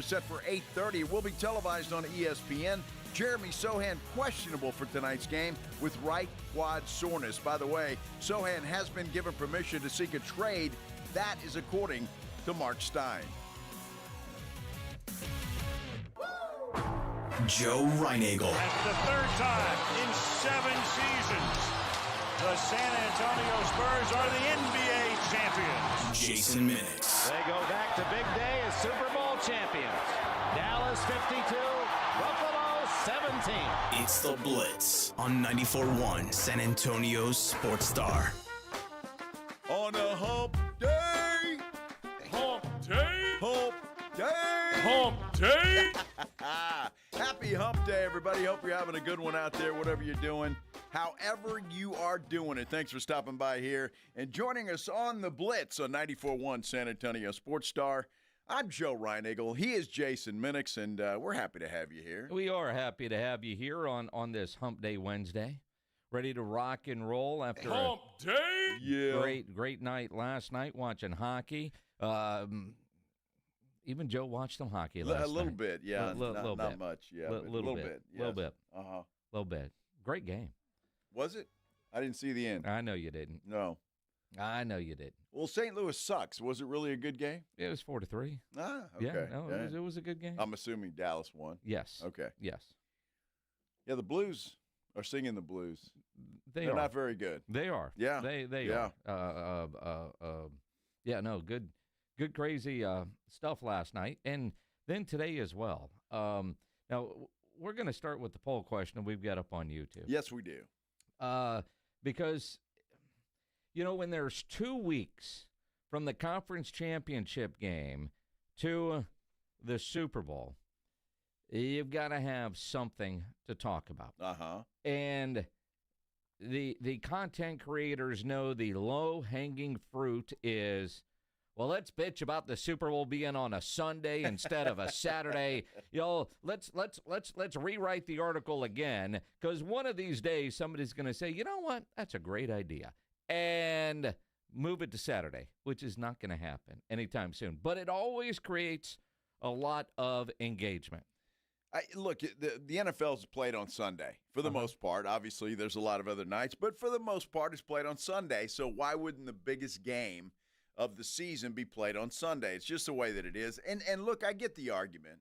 Set for 8:30. Will be televised on ESPN. Jeremy Sochan questionable for tonight's game with right quad soreness. By the way, Sochan has been given permission to seek a trade. That is according to Mark Stein. Joe Reinagel. That's the third time in 7 seasons the San Antonio Spurs are the NBA champions. Jason Minix. They go back to big day as Super Bowl champions. Dallas 52, Buffalo 17. It's the Blitz on 94.1 San Antonio's Sports Star. On a hump day. Hump day. Hump day. Hump day. Happy hump day, everybody. Hope you're having a good one out there, whatever you're doing. However you are doing it, thanks for stopping by here and joining us on the Blitz on 94.1 San Antonio Sports Star. I'm Joe Reinagel. He is Jason Minix, and we're happy to have you here. We are happy to have you here on this Hump Day Wednesday. Ready to rock and roll after Hump day. Yeah. great night last night watching hockey. Even Joe watched some hockey last night. A little bit, yeah. Little not bit. much, yeah. Little bit. Yes. Little bit. Uh-huh. Little bit. Great game. Was it? I didn't see the end. I know you didn't. No. I know you didn't. Well, St. Louis sucks. Was it really a good game? It was 4-3. Ah, okay. Yeah, no, it was a good game. I'm assuming Dallas won. Yes. Okay. Yes. Yeah, the Blues are singing the blues. They're not very good. They are. Yeah. They Yeah. are. Yeah, no, good crazy stuff last night, and then today as well. Now, we're going to start with the poll question we've got up on YouTube. Yes, we do. Because, when there's 2 weeks from the conference championship game to the Super Bowl, you've got to have something to talk about. Uh-huh. And the content creators know the low-hanging fruit is, well, let's bitch about the Super Bowl being on a Sunday instead of a Saturday. Let's rewrite the article again, because one of these days somebody's going to say, you know what, that's a great idea, and move it to Saturday, which is not going to happen anytime soon. But it always creates a lot of engagement. Look, the NFL's played on Sunday for the most part. Obviously, there's a lot of other nights, but for the most part, it's played on Sunday. So why wouldn't the biggest game of the season be played on Sunday? It's just the way that it is. And look, I get the argument.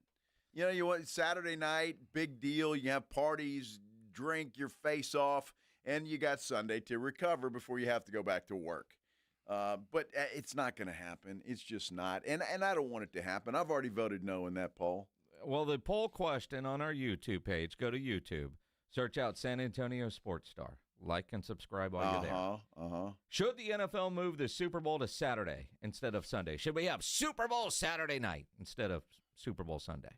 You want Saturday night, big deal. You have parties, drink your face off, and you got Sunday to recover before you have to go back to work. But it's not going to happen. It's just not. And I don't want it to happen. I've already voted no in that poll. Well, the poll question on our YouTube page, go to YouTube, search out San Antonio Sports Star. Like and subscribe while you're there. Should the NFL move the Super Bowl to Saturday instead of Sunday? Should we have Super Bowl Saturday night instead of Super Bowl Sunday?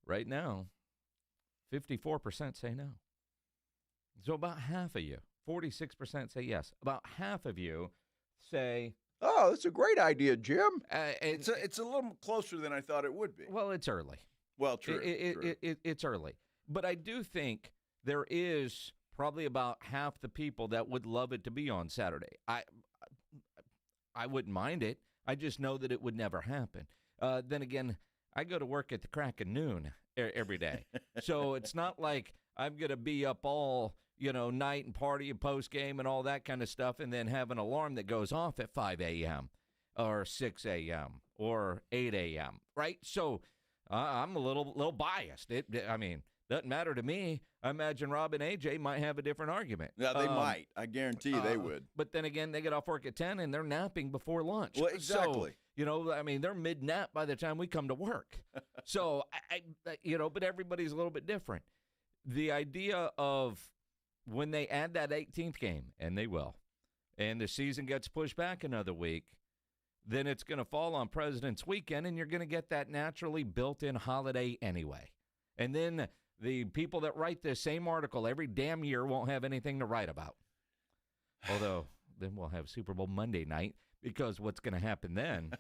Right now, 54% say no. So about half of you, 46% say yes. About half of you say, oh, that's a great idea, Jim. It's a little closer than I thought it would be. well, it's early. Well, true. True. It's early. But I do think there is probably about half the people that would love it to be on Saturday. I wouldn't mind it. I just know that it would never happen. Then again, I go to work at the crack of noon every day. So it's not like I'm going to be up all, night and party and post-game and all that kind of stuff and then have an alarm that goes off at 5 a.m. or 6 a.m. or 8 a.m., right? So I'm a little biased. Doesn't matter to me. I imagine Rob and AJ might have a different argument. Yeah, they might. I guarantee they would. But then again, they get off work at 10 and they're napping before lunch. Well, exactly. So, they're mid-nap by the time we come to work. So, but everybody's a little bit different. The idea of when they add that 18th game, and they will, and the season gets pushed back another week, then it's going to fall on President's Weekend, and you're going to get that naturally built-in holiday anyway. And then the people that write this same article every damn year won't have anything to write about. Although, then we'll have Super Bowl Monday night, because what's going to happen then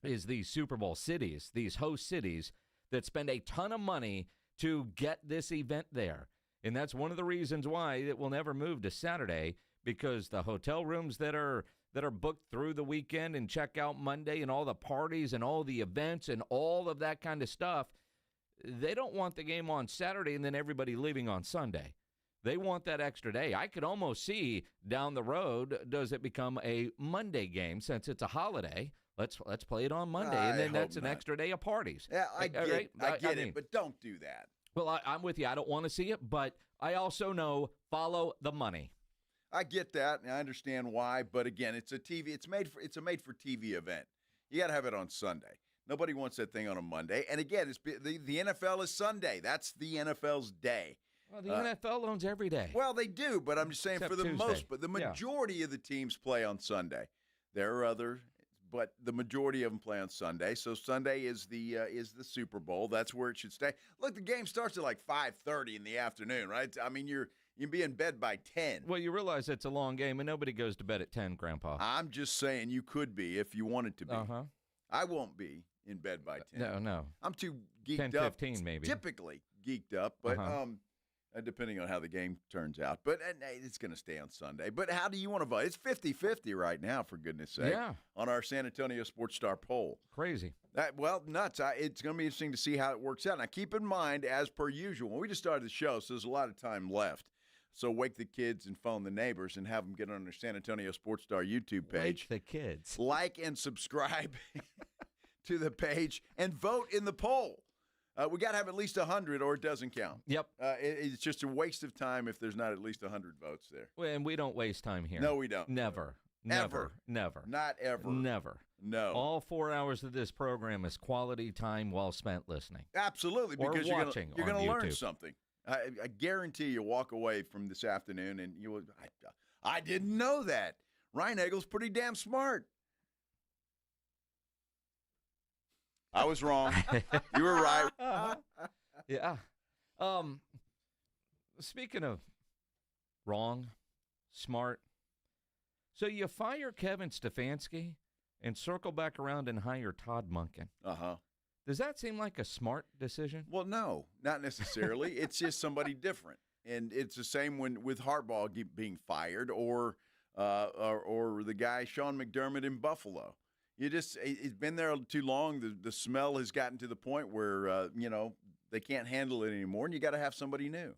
is these Super Bowl cities, these host cities that spend a ton of money to get this event there. And that's one of the reasons why it will never move to Saturday, because the hotel rooms that are that are booked through the weekend and check out Monday and all the parties and all the events and all of that kind of stuff, they don't want the game on Saturday and then everybody leaving on Sunday. They want that extra day. I could almost see down the road, does it become a Monday game since it's a holiday? Let's play it on Monday, and then that's an extra day of parties. Yeah, I get mean, it, but don't do that. Well, I'm with you. I don't want to see it, but I also know follow the money. I get that, and I understand why. But again, it's a TV. It's a made for TV event. You got to have it on Sunday. Nobody wants that thing on a Monday. And again, the NFL is Sunday. That's the NFL's day. Well, the NFL owns every day. Well, they do, but I'm just saying Except for the Tuesday. most. But the majority of the teams play on Sunday. There are other, but the majority of them play on Sunday. So Sunday is the Super Bowl. That's where it should stay. Look, the game starts at like 5:30 in the afternoon, right? I mean, you can be in bed by 10. Well, you realize it's a long game, and nobody goes to bed at 10, Grandpa. I'm just saying you could be if you wanted to be. I won't be in bed by 10. No. I'm too geeked 10, up. 15 maybe. Typically geeked up, but depending on how the game turns out. But it's going to stay on Sunday. But how do you want to vote? It's 50-50 right now, for goodness sake, on our San Antonio Sports Star poll. Crazy. Nuts. It's going to be interesting to see how it works out. Now, keep in mind, as per usual, when we just started the show, so there's a lot of time left. So wake the kids and phone the neighbors and have them get on their San Antonio Sports Star YouTube page. Wake the kids. Like and subscribe to the page and vote in the poll. We got to have at least 100 or it doesn't count. Yep. It's just a waste of time if there's not at least 100 votes there. Well, and we don't waste time here. No, we don't. Never. Ever. Never. Not ever. Never. No. All 4 hours of this program is quality time well spent listening. Absolutely. Because or watching you're going to learn YouTube. something. I guarantee you'll walk away from this afternoon and you will. I didn't know that. Ryan Eagle's pretty damn smart. I was wrong. You were right. Yeah. Speaking of wrong, smart. So you fire Kevin Stefanski and circle back around and hire Todd Monken. Uh-huh. Does that seem like a smart decision? Well, no, not necessarily. It's just somebody different. And it's the same with Harbaugh being fired or the guy Sean McDermott in Buffalo. He's been there too long. The smell has gotten to the point where, they can't handle it anymore, and you got to have somebody new.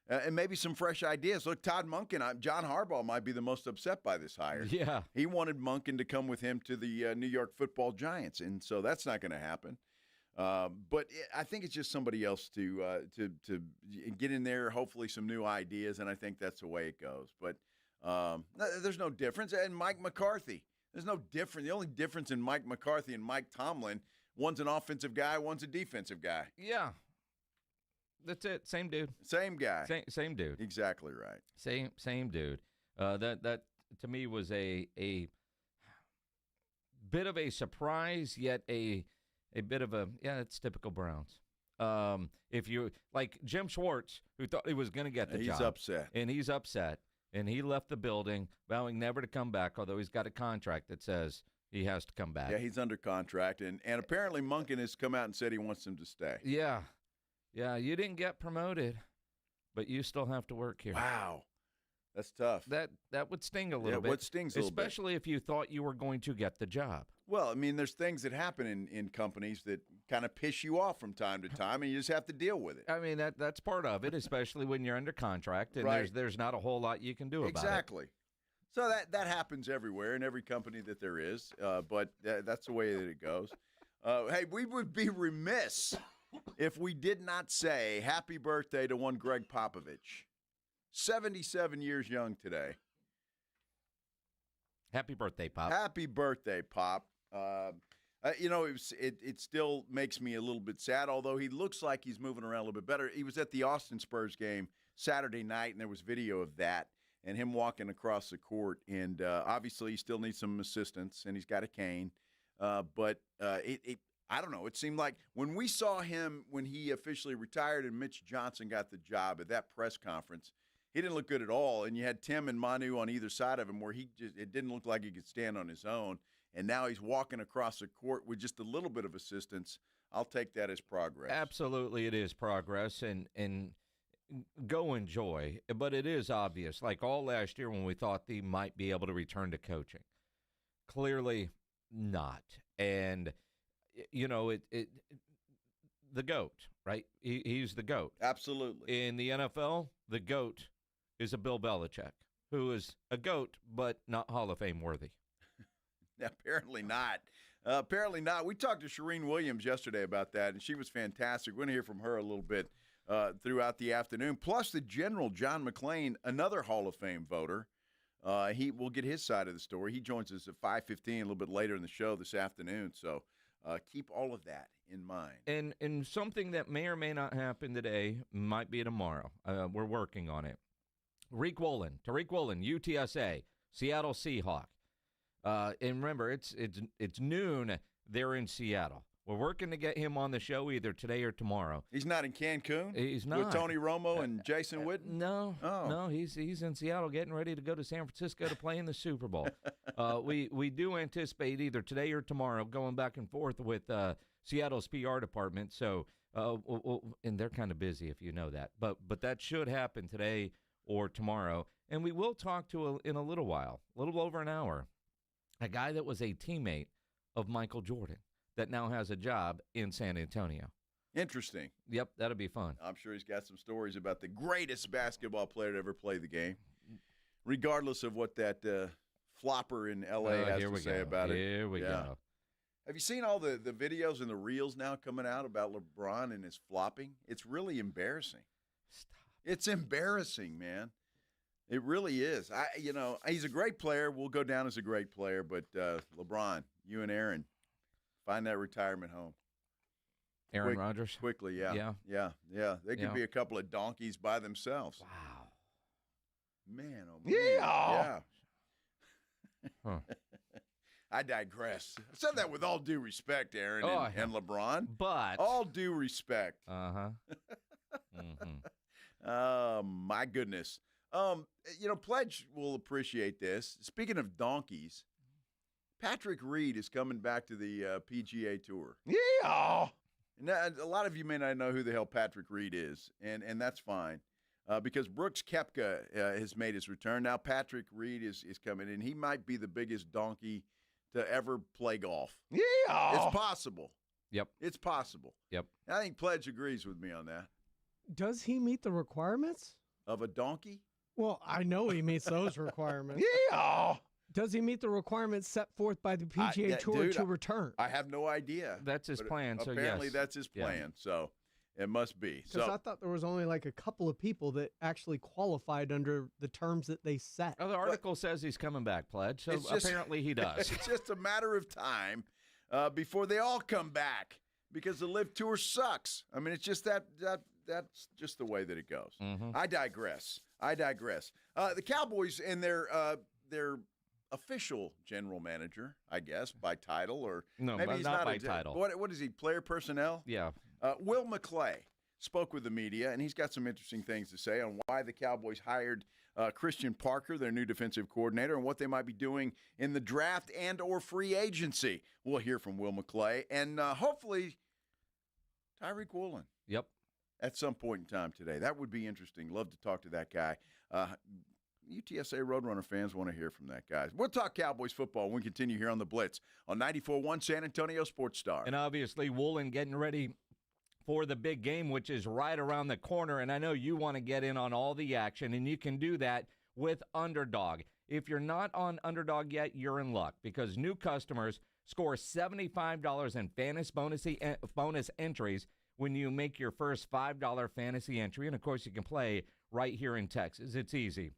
And maybe some fresh ideas. Look, Todd Monken, John Harbaugh might be the most upset by this hire. Yeah. He wanted Monken to come with him to the New York Football Giants, and so that's not going to happen. But I think it's just somebody else to get in there, hopefully some new ideas, and I think that's the way it goes. But there's no difference. And Mike McCarthy, there's no difference. The only difference in Mike McCarthy and Mike Tomlin, one's an offensive guy, one's a defensive guy. Yeah. That's it. Same dude. Same guy. Same dude. Exactly right. Same dude. That to me was a bit of a surprise, yet a bit of it's typical Browns. If you like Jim Schwartz, who thought he was going to get the job, he's upset, and he left the building, vowing never to come back. Although he's got a contract that says he has to come back. Yeah, he's under contract, and apparently Monken has come out and said he wants him to stay. Yeah. Yeah, you didn't get promoted, but you still have to work here. Wow. That's tough. That would sting a little bit. Yeah, what stings a little bit. Especially if you thought you were going to get the job. Well, I mean, there's things that happen in companies that kind of piss you off from time to time, and you just have to deal with it. I mean, that's part of it, especially when you're under contract, and right. there's not a whole lot you can do about it. Exactly. So that happens everywhere in every company that there is, but that's the way that it goes. Hey, we would be remiss if we did not say happy birthday to one Greg Popovich. 77 years young today. Happy birthday, Pop. Happy birthday, Pop. It still makes me a little bit sad, although he looks like he's moving around a little bit better. He was at the Austin Spurs game Saturday night, and there was video of that and him walking across the court. And obviously he still needs some assistance, and he's got a cane. But I don't know. It seemed like when we saw him when he officially retired and Mitch Johnson got the job at that press conference, he didn't look good at all. And you had Tim and Manu on either side of him where it didn't look like he could stand on his own. And now he's walking across the court with just a little bit of assistance. I'll take that as progress. Absolutely, it is progress, and go enjoy. But it is obvious, like all last year when we thought he might be able to return to coaching. Clearly not. And, the GOAT, right? He's the GOAT. Absolutely. In the NFL, the GOAT is a Bill Belichick, who is a GOAT, but not Hall of Fame worthy. Apparently not. Apparently not. We talked to Shireen Williams yesterday about that, and she was fantastic. We're going to hear from her a little bit throughout the afternoon. Plus, the General, John McClain, another Hall of Fame voter. He will get his side of the story. He joins us at 5:15, a little bit later in the show this afternoon. So keep all of that in mind. And something that may or may not happen today, might be tomorrow. We're working on it. Tariq Woolen, UTSA, Seattle Seahawk. And remember, it's noon there in Seattle. We're working to get him on the show either today or tomorrow. He's not in Cancun? He's not. With Tony Romo and Jason Witten? No. Oh. No, he's in Seattle getting ready to go to San Francisco to play in the Super Bowl. We do anticipate either today or tomorrow going back and forth with Seattle's PR department. So, and they're kind of busy, if you know that. But that should happen today or tomorrow. And we will talk to, in a little while, a little over an hour, a guy that was a teammate of Michael Jordan that now has a job in San Antonio. Interesting. Yep, that'll be fun. I'm sure he's got some stories about the greatest basketball player to ever play the game, regardless of what that flopper in L.A. has to say about it. Here we go. Have you seen all the videos and the reels now coming out about LeBron and his flopping? It's really embarrassing. Stop. It's embarrassing, man. It really is. He's a great player. We'll go down as a great player, but LeBron, you and Aaron, find that retirement home. Aaron Rodgers? Quickly, yeah. They could be a couple of donkeys by themselves. Wow. Man, oh, man. Yeah. Huh. I digress. I said that with all due respect, Aaron and LeBron. But. All due respect. Uh-huh. Mm-hmm. Oh, my goodness. Pledge will appreciate this. Speaking of donkeys, Patrick Reed is coming back to the PGA Tour. Yeah. Now, a lot of you may not know who the hell Patrick Reed is, and that's fine, because Brooks Koepka has made his return. Now Patrick Reed is coming in. He might be the biggest donkey to ever play golf. Yeah. It's possible. Yep. It's possible. Yep. I think Pledge agrees with me on that. Does he meet the requirements? Of a donkey? Well, I know he meets those requirements. Yeah. Does he meet the requirements set forth by the PGA Tour to return? I have no idea. That's his plan. So apparently yes. that's his plan. Yeah. So it must be. Because I thought there was only like a couple of people that actually qualified under the terms that they set. Oh, the article says he's coming back, Pledge. So apparently he does. It's just a matter of time before they all come back, because the LIV Tour sucks. I mean, it's just that's just the way that it goes. Mm-hmm. I digress. The Cowboys and their official general manager, I guess, by title, or no, maybe he's not by title. What is he? Player personnel? Yeah. Will McClay spoke with the media, and he's got some interesting things to say on why the Cowboys hired Christian Parker, their new defensive coordinator, and what they might be doing in the draft and or free agency. We'll hear from Will McClay, and hopefully Tariq Woolen. Yep. At some point in time today. That would be interesting. Love to talk to that guy. UTSA Roadrunner fans want to hear from that guy. We'll talk Cowboys football when we continue here on the Blitz on 94.1 San Antonio Sports Star. And obviously Woolen getting ready for the big game, which is right around the corner. And I know you want to get in on all the action, and you can do that with Underdog. If you're not on Underdog yet, you're in luck, because new customers score $75 in bonus entries when you make your first $5 fantasy entry. And, of course, you can play right here in Texas. It's easy.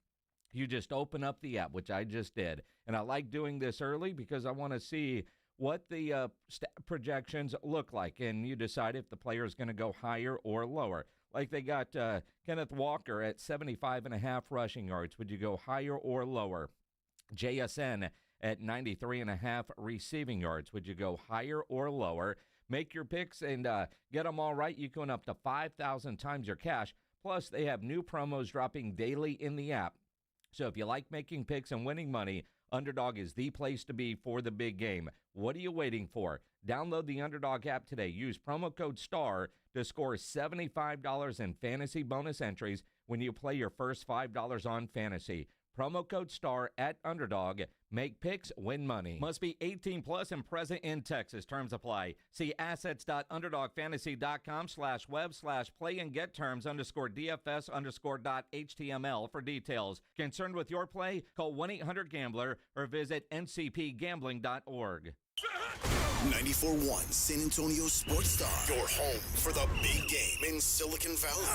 You just open up the app, which I just did. And I like doing this early because I want to see what the projections look like. And you decide if the player is going to go higher or lower. Like they got Kenneth Walker at 75.5 rushing yards. Would you go higher or lower? JSN at 93.5 receiving yards. Would you go higher or lower? Make your picks and get them all right. You can up to 5,000 times your cash. Plus, they have new promos dropping daily in the app. So if you like making picks and winning money, Underdog is the place to be for the big game. What are you waiting for? Download the Underdog app today. Use promo code STAR to score $75 in fantasy bonus entries when you play your first $5 on fantasy. Promo code STAR at Underdog. Make picks, win money. Must be 18 plus and present in Texas. Terms apply. See assets.underdogfantasy.com/web/play and get terms _DFS_.html for details. Concerned with your play? Call 1-800-GAMBLER or visit ncpgambling.org. 94.1 San Antonio Sports Star, your home for the big game in Silicon Valley,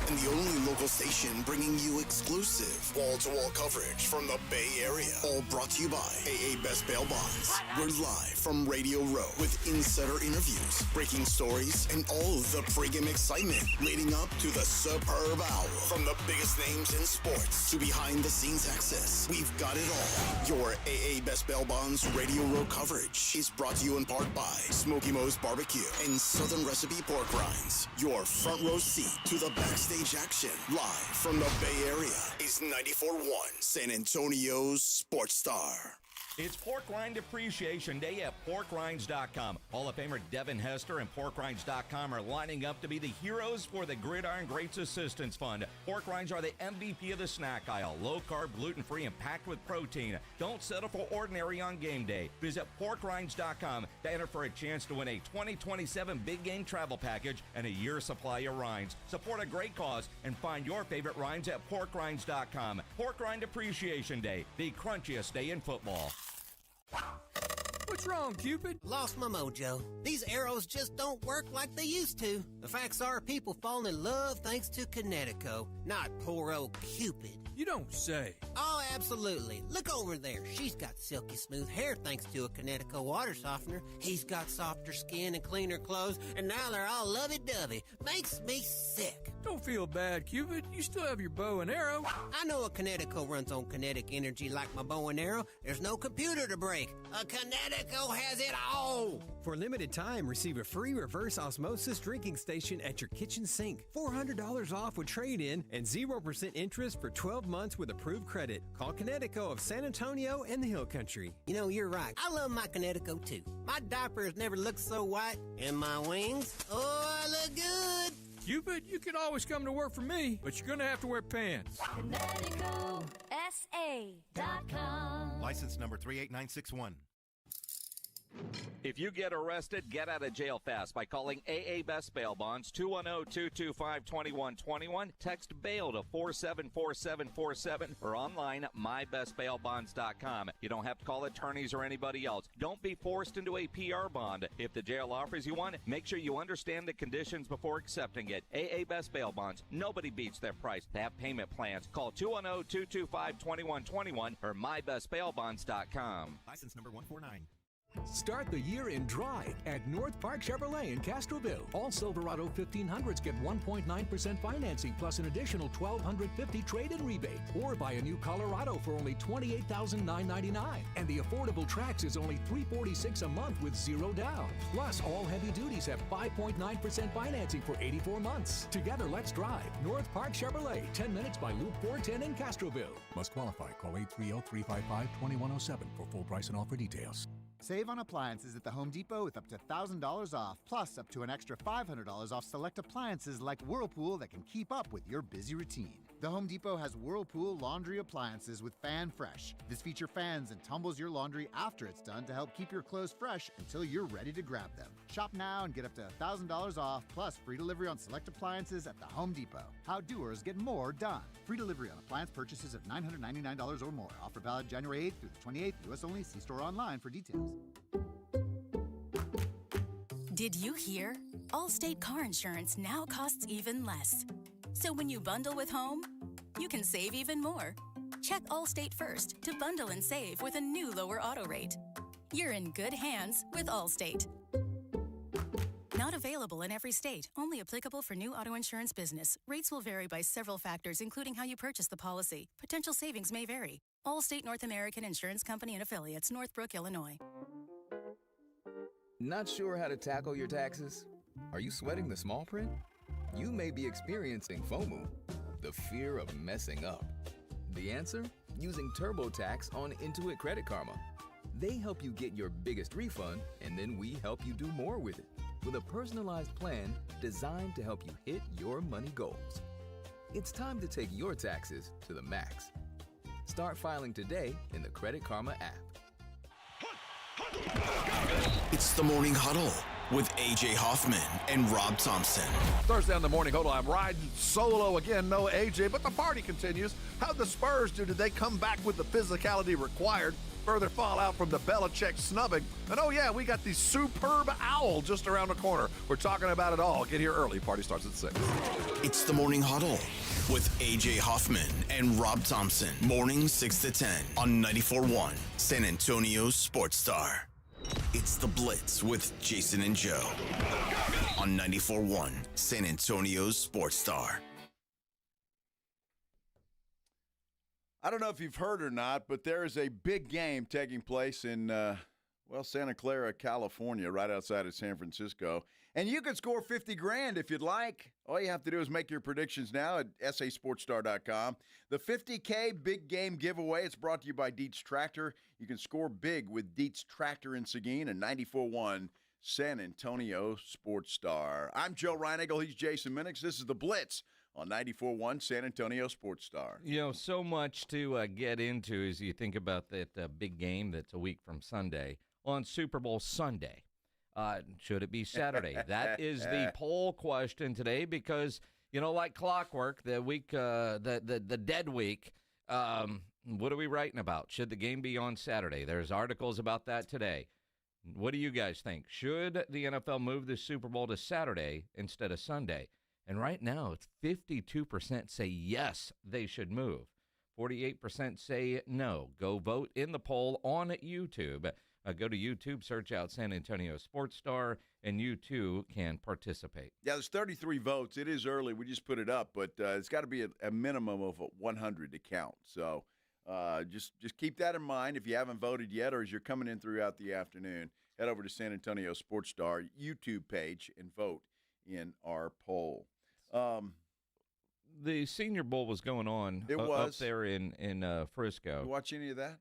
and the only local station bringing you exclusive wall-to-wall coverage from the Bay Area. All brought to you by AA Best Bail Bonds. We're live from Radio Row with insider interviews, breaking stories, and all the pregame excitement leading up to the superb hour. From the biggest names in sports to behind-the-scenes access, we've got it all. Your AA Best Bail Bonds Radio Row coverage is brought to you in part by Smoky Mo's Barbecue and Southern Recipe Pork Rinds. Your front row seat to the backstage action. Live from the Bay Area is 94.1 San Antonio's Sports Star. It's Pork Rind Appreciation Day at PorkRinds.com. Hall of Famer Devin Hester and PorkRinds.com are lining up to be the heroes for the Gridiron Greats Assistance Fund. Pork Rinds are the MVP of the snack aisle. Low-carb, gluten-free, and packed with protein. Don't settle for ordinary on game day. Visit PorkRinds.com to enter for a chance to win a 2027 Big Game Travel Package and a year's supply of rinds. Support a great cause and find your favorite rinds at PorkRinds.com. Pork Rind Appreciation Day, the crunchiest day in football. What's wrong, Cupid? Lost my mojo. These arrows just don't work like they used to. The facts are people fall in love thanks to Connecticut, not poor old Cupid. You don't say. Oh, absolutely. Look over there. She's got silky smooth hair thanks to a Connecticut water softener. He's got softer skin and cleaner clothes, and now they're all lovey-dovey. Makes me sick. Don't feel bad, Cupid. You still have your bow and arrow. I know a Connecticut runs on kinetic energy like my bow and arrow. There's no computer to break. A Connecticut has it all. For a limited time, receive a free reverse osmosis drinking station at your kitchen sink. $400 off with trade-in and 0% interest for 12 months with approved credit. Call Connecticut of San Antonio and the Hill Country. You know, you're right. I love my Connecticut, too. My diaper has never looked so white. And my wings, oh, I look good. Cupid, you can always come to work for me, but you're going to have to wear pants. ConnecticutSA.com. License number 38961. If you get arrested, get out of jail fast by calling AA Best Bail Bonds, 210-225-2121. Text bail to 474747 or online at mybestbailbonds.com. You don't have to call attorneys or anybody else. Don't be forced into a PR bond. If the jail offers you one, make sure you understand the conditions before accepting it. AA Best Bail Bonds. Nobody beats their price. They have payment plans. Call 210-225-2121 or mybestbailbonds.com. License number 149. Start the year in dry at North Park Chevrolet in Castroville. All Silverado 1500s get 1.9% financing plus an additional $1,250 trade-in rebate. Or buy a new Colorado for only $28,999. And the affordable Trax is only $346 a month with zero down. Plus, all heavy duties have 5.9% financing for 84 months. Together, let's drive. North Park Chevrolet, 10 minutes by Loop 410 in Castroville. Must qualify. Call 830-355-2107 for full price and offer details. Save on appliances at the Home Depot with up to $1,000 off, plus up to an extra $500 off select appliances like Whirlpool that can keep up with your busy routine. The Home Depot has Whirlpool laundry appliances with Fan Fresh. This feature fans and tumbles your laundry after it's done to help keep your clothes fresh until you're ready to grab them. Shop now and get up to $1,000 off, plus free delivery on select appliances at the Home Depot. How doers get more done. Free delivery on appliance purchases of $999 or more. Offer valid January 8th through the 28th. U.S. only. See store online for details. Did you hear? Allstate car insurance now costs even less. So when you bundle with home, you can save even more. Check Allstate first to bundle and save with a new lower auto rate. You're in good hands with Allstate. Not available in every state. Only applicable for new auto insurance business. Rates will vary by several factors, including how you purchase the policy. Potential savings may vary. Allstate North American Insurance Company and Affiliates, Northbrook, Illinois. Not sure how to tackle your taxes? Are you sweating the small print? You may be experiencing FOMO, the fear of messing up. The answer? Using TurboTax on Intuit Credit Karma. They help you get your biggest refund, and then we help you do more with it, with a personalized plan designed to help you hit your money goals. It's time to take your taxes to the max. Start filing today in the Credit Karma app. It's the Morning Huddle with A.J. Hoffman and Rob Thompson. Thursday on the Morning Huddle, I'm riding solo again. No A.J., but the party continues. How'd the Spurs do? Did they come back with the physicality required? Further fallout from the Belichick snubbing. And oh yeah, we got the superb owl just around the corner. We're talking about it all. Get here early. Party starts at 6. It's the Morning Huddle with A.J. Hoffman and Rob Thompson. Morning 6 to 10 on 94.1 San Antonio Sports Star. It's the Blitz with Jason and Joe on 94.1 San Antonio Sports Star. I don't know if you've heard or not, but there is a big game taking place in, Santa Clara, California, right outside of San Francisco. And you can score $50,000 if you'd like. All you have to do is make your predictions now at sasportstar.com. The $50K big game giveaway, it's brought to you by Dietz Tractor. You can score big with Dietz Tractor in Seguin and 94.1 San Antonio Sports Star. I'm Joe Reinagle. He's Jason Minix. This is the Blitz on 94.1 San Antonio Sports Star. You know, so much to get into as you think about that big game that's a week from Sunday on Super Bowl Sunday. Should it be Saturday? That is the poll question today because, you know, like clockwork, the week, the dead week, what are we writing about? Should the game be on Saturday? There's articles about that today. What do you guys think? Should the NFL move the Super Bowl to Saturday instead of Sunday? And right now, it's 52% say yes, they should move. 48% say no. Go vote in the poll on YouTube. Go to YouTube, search out San Antonio Sports Star, and you too can participate. Yeah, there's 33 votes. It is early. We just put it up, but it's got to be a minimum of 100 to count. So just keep that in mind if you haven't voted yet or as you're coming in throughout the afternoon. Head over to San Antonio Sports Star YouTube page and vote in our poll. The Senior Bowl was going on up there in Frisco. You watch any of that?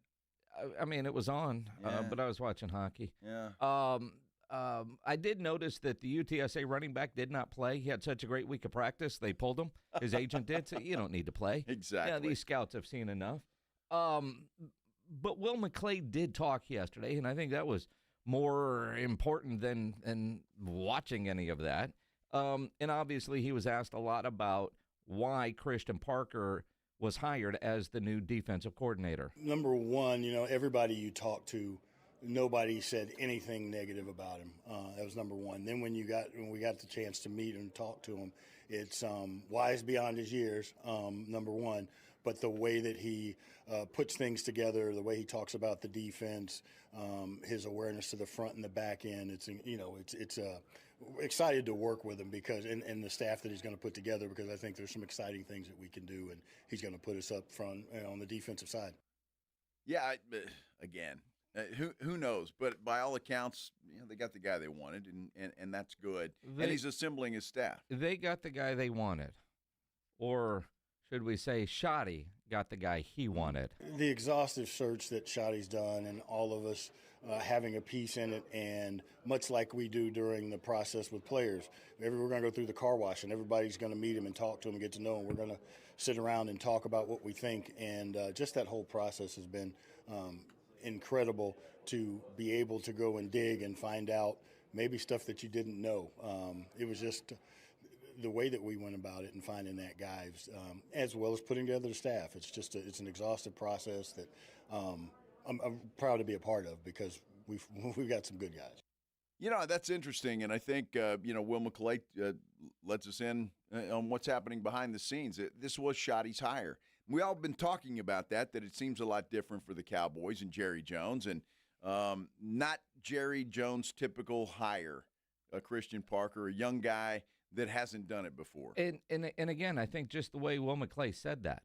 I mean, it was on, but I was watching hockey. Yeah. I did notice that the UTSA running back did not play. He had such a great week of practice. They pulled him. His agent did. So you don't need to play. Exactly. Yeah, these scouts have seen enough. But Will McClay did talk yesterday, and I think that was more important than watching any of that. And obviously he was asked a lot about why Christian Parker was hired as the new defensive coordinator. Number one, you know, everybody you talk to, nobody said anything negative about him. That was number one. Then when we got the chance to meet and talk to him, it's wise beyond his years, number one. But the way that he puts things together, the way he talks about the defense, his awareness to the front and the back end, it's excited to work with him because and the staff that he's going to put together because I think there's some exciting things that we can do and he's going to put us up front on the defensive side. Yeah, again, who knows? But by all accounts, you know, they got the guy they wanted, and that's good. And he's assembling his staff. They got the guy they wanted, or should we say Shoddy got the guy he wanted? The exhaustive search that Shoddy's done and all of us having a piece in it, and much like we do during the process with players, we're going to go through the car wash and everybody's going to meet him and talk to him and get to know him. We're going to sit around and talk about what we think, and just that whole process has been incredible to be able to go and dig and find out maybe stuff that you didn't know. It was just the way that we went about it and finding that guy, as well as putting together the staff. It's an exhaustive process that I'm proud to be a part of because we've got some good guys. You know, that's interesting, and I think, Will McClay lets us in on what's happening behind the scenes. This was Shoddy's hire. We all been talking about that it seems a lot different for the Cowboys and Jerry Jones, and not Jerry Jones' typical hire, a Christian Parker, a young guy that hasn't done it before. And again, I think just the way Will McClay said that,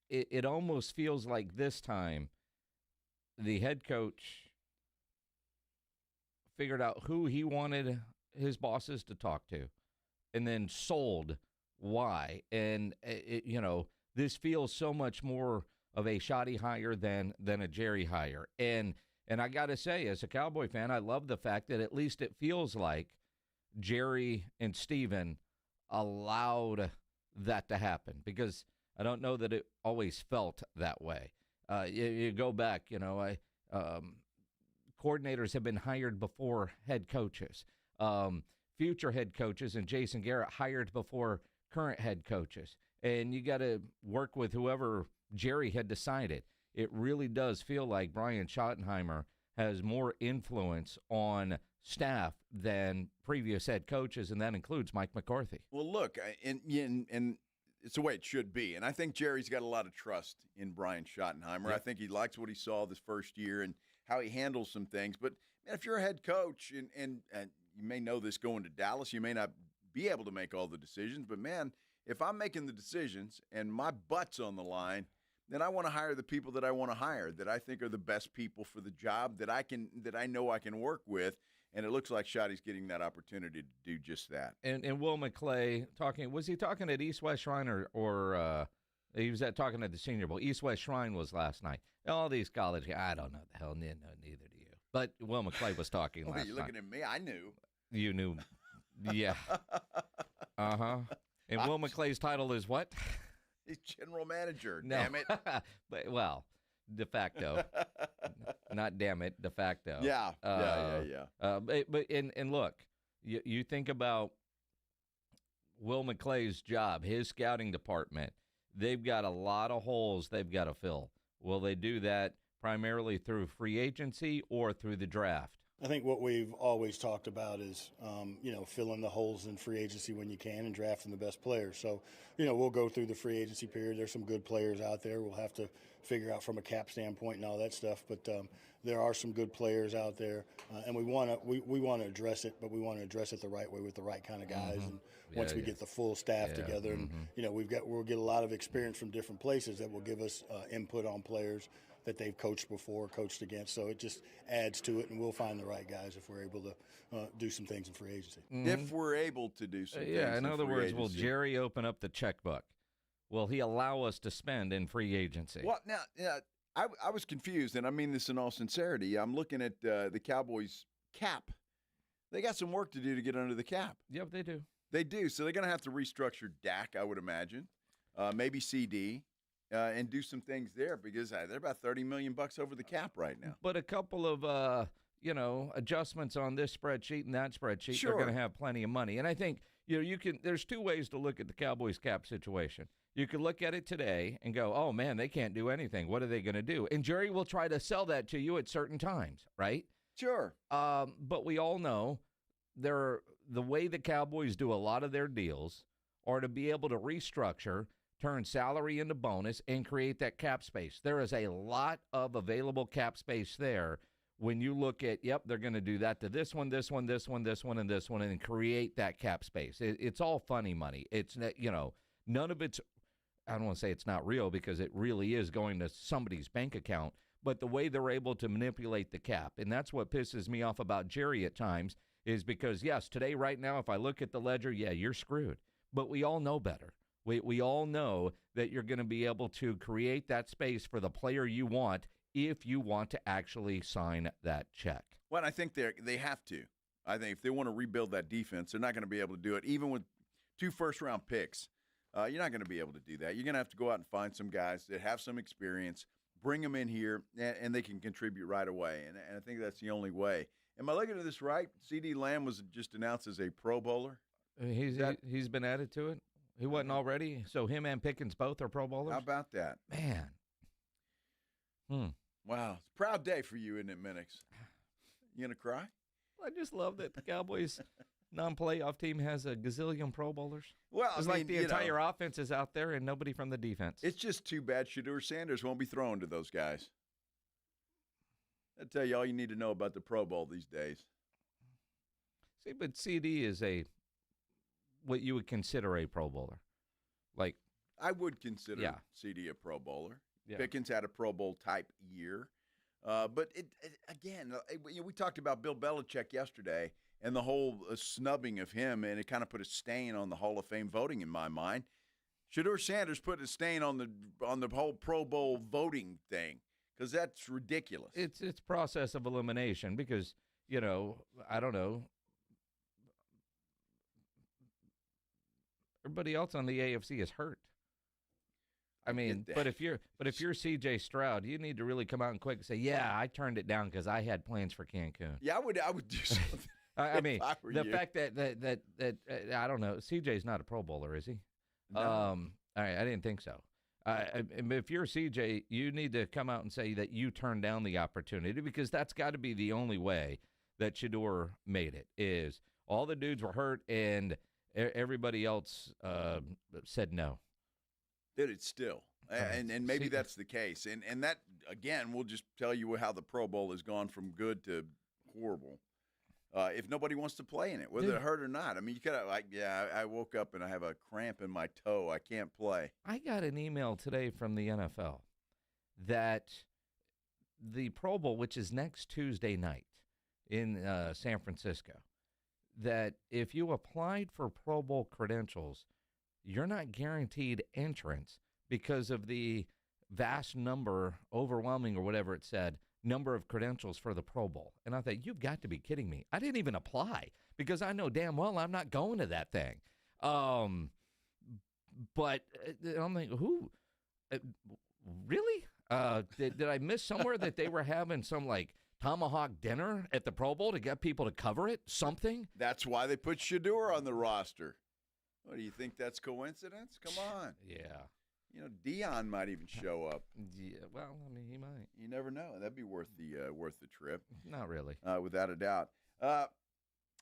it almost feels like this time the head coach figured out who he wanted his bosses to talk to and then sold why. And, this feels so much more of a Shoddy hire than a Jerry hire. And I got to say, as a Cowboy fan, I love the fact that at least it feels like Jerry and Steven allowed that to happen because I don't know that it always felt that way. You go back, coordinators have been hired before head coaches. Future head coaches and Jason Garrett hired before current head coaches. And you got to work with whoever Jerry had decided. It really does feel like Brian Schottenheimer has more influence on staff than previous head coaches, and that includes Mike McCarthy. Well, look, and it's the way it should be. And I think Jerry's got a lot of trust in Brian Schottenheimer. Yeah. I think he likes what he saw this first year and how he handles some things. But, man, if you're a head coach, and you may know this going to Dallas, you may not be able to make all the decisions. But, man, if I'm making the decisions and my butt's on the line, then I want to hire the people that I want to hire, that I think are the best people for the job, that I know I can work with. And it looks like Schotty's getting that opportunity to do just that. And Will McClay was he talking at East West Shrine or he was talking at the Senior Bowl? East West Shrine was last night. All these college guys, I don't know the hell, neither do you. But Will McClay was talking last night. You're looking at me. I knew. You knew. Yeah. Uh-huh. And Will McClay's title is what? He's general manager, No. damn it. But, well, de facto. Not damn it, de facto. Yeah. But look, you think about Will McClay's job, his scouting department. They've got a lot of holes they've got to fill. Will they do that primarily through free agency or through the draft? I think what we've always talked about is, filling the holes in free agency when you can and drafting the best players. So, we'll go through the free agency period. There's some good players out there. We'll have to figure out from a cap standpoint and all that stuff. But there are some good players out there, and we want to address it, but we want to address it the right way with the right kind of guys. Mm-hmm. And once we get the full staff together, and we'll get a lot of experience from different places that will give us input on players that they've coached before, coached against. So it just adds to it, and we'll find the right guys if we're able to do some things in free agency. If we're able to do some things in other free words, agency. will Jerry open up the checkbook? Will he allow us to spend in free agency? Well, now, I was confused, and I mean this in all sincerity. I'm looking at the Cowboys' cap. They got some work to do to get under the cap. Yep, they do. They do. So they're going to have to restructure Dak, I would imagine, maybe CD. And do some things there because they're about $30 million over the cap right now. But a couple of adjustments on this spreadsheet and that spreadsheet, Sure. They're going to have plenty of money. And I think you can. There's two ways to look at the Cowboys cap situation. You could look at it today and go, "Oh man, they can't do anything. What are they going to do?" And Jerry will try to sell that to you at certain times, right? Sure. But we all know the way the Cowboys do a lot of their deals are to be able to restructure, turn salary into bonus, and create that cap space. There is a lot of available cap space there when you look at, they're going to do that to this one, this one, this one, this one, and this one, and create that cap space. It's all funny money. It's, none of it's, I don't want to say it's not real because it really is going to somebody's bank account, but the way they're able to manipulate the cap, and that's what pisses me off about Jerry at times, is because, yes, today, right now, if I look at the ledger, you're screwed. But we all know better. We all know that you're going to be able to create that space for the player you want if you want to actually sign that check. Well, I think they have to. I think if they want to rebuild that defense, they're not going to be able to do it. Even with 2 first-round picks, you're not going to be able to do that. You're going to have to go out and find some guys that have some experience, bring them in here, and they can contribute right away. And I think that's the only way. Am I looking at this right? C.D. Lamb was just announced as a Pro Bowler. He's been added to it? He wasn't already? So him and Pickens both are Pro Bowlers? How about that? Man. Wow. It's a proud day for you, isn't it, Minix? You going to cry? I just love that the Cowboys non-playoff team has a gazillion Pro Bowlers. Well, it's like the entire offense is out there and nobody from the defense. It's just too bad Shedeur Sanders won't be thrown to those guys. I'll tell you all you need to know about the Pro Bowl these days. See, but CD is what you would consider a Pro Bowler. Like, I would consider CD a Pro Bowler. Yeah. Pickens had a Pro Bowl type year. But again, we talked about Bill Belichick yesterday and the whole snubbing of him, and it kind of put a stain on the Hall of Fame voting in my mind. Shedeur Sanders put a stain on the whole Pro Bowl voting thing because that's ridiculous. It's process of elimination because, I don't know. Everybody else on the AFC is hurt. I mean, but if you're C.J. Stroud, you need to really come out and quick and say, yeah, I turned it down because I had plans for Cancun. Yeah, I would do something. I mean, the fact that I don't know, C.J.'s not a Pro Bowler, is he? No. All right, I didn't think so. If you're C.J., you need to come out and say that you turned down the opportunity, because that's got to be the only way that Shedeur made it, is all the dudes were hurt and everybody else said no. Dude, it's still. And maybe that's the case. And that, again, will just tell you how the Pro Bowl has gone from good to horrible. If nobody wants to play in it, whether they're hurt or not. I mean, you could have, I woke up and I have a cramp in my toe. I can't play. I got an email today from the NFL that the Pro Bowl, which is next Tuesday night in San Francisco, that if you applied for Pro Bowl credentials, you're not guaranteed entrance because of the vast number, overwhelming or whatever it said, number of credentials for the Pro Bowl. And I thought, you've got to be kidding me. I didn't even apply because I know damn well I'm not going to that thing. But I'm like, who? Really? Did I miss somewhere that they were having some like tomahawk dinner at the Pro Bowl to get people to cover it? Something? That's why they put Shedeur on the roster. What, do you think that's coincidence? Come on. Yeah. You know, Dion might even show up. Yeah, well, I mean, he might. You never know. That'd be worth the trip. Not really. Without a doubt.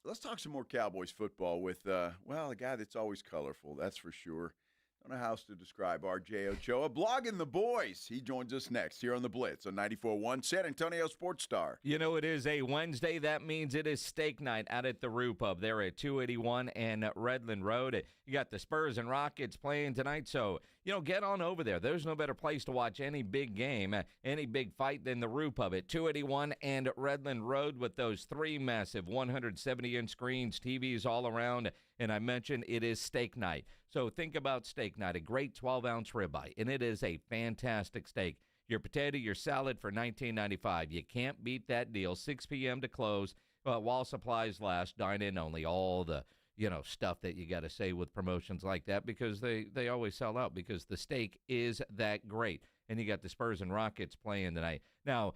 Let's talk some more Cowboys football with, a guy that's always colorful, that's for sure. Don't know how else to describe RJ Ochoa. Blogging the boys. He joins us next here on the Blitz on 94.1 San Antonio Sports Star. You know, it is a Wednesday. That means it is steak night out at the Roo Pub there at 281 and Redland Road. You got the Spurs and Rockets playing tonight, so, get on over there. There's no better place to watch any big game, any big fight than the Roo Pub at 281 and Redland Road with those three massive 170-inch screens, TVs all around. And I mentioned it is steak night. So think about steak night, a great 12-ounce ribeye, and it is a fantastic steak. Your potato, your salad for $19.95. You can't beat that deal. 6 p.m. to close while supplies last. Dine in only. All the stuff that you got to say with promotions like that, because they always sell out because the steak is that great. And you got the Spurs and Rockets playing tonight. Now,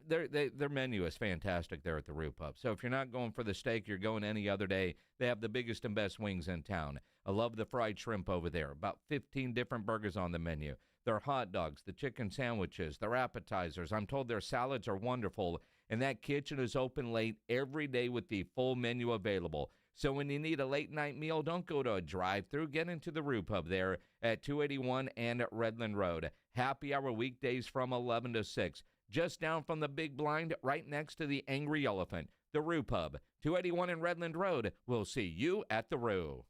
their menu is fantastic there at the Roo Pub. So if you're not going for the steak, you're going any other day. They have the biggest and best wings in town. I love the fried shrimp over there. About 15 different burgers on the menu. Their hot dogs, the chicken sandwiches, their appetizers. I'm told their salads are wonderful. And that kitchen is open late every day with the full menu available. So when you need a late-night meal, don't go to a drive-thru. Get into the Roo Pub there at 281 and Redland Road. Happy hour weekdays from 11 to 6. Just down from the big blind, right next to the Angry Elephant. The Roo Pub, 281 and Redland Road. We'll see you at the Roo.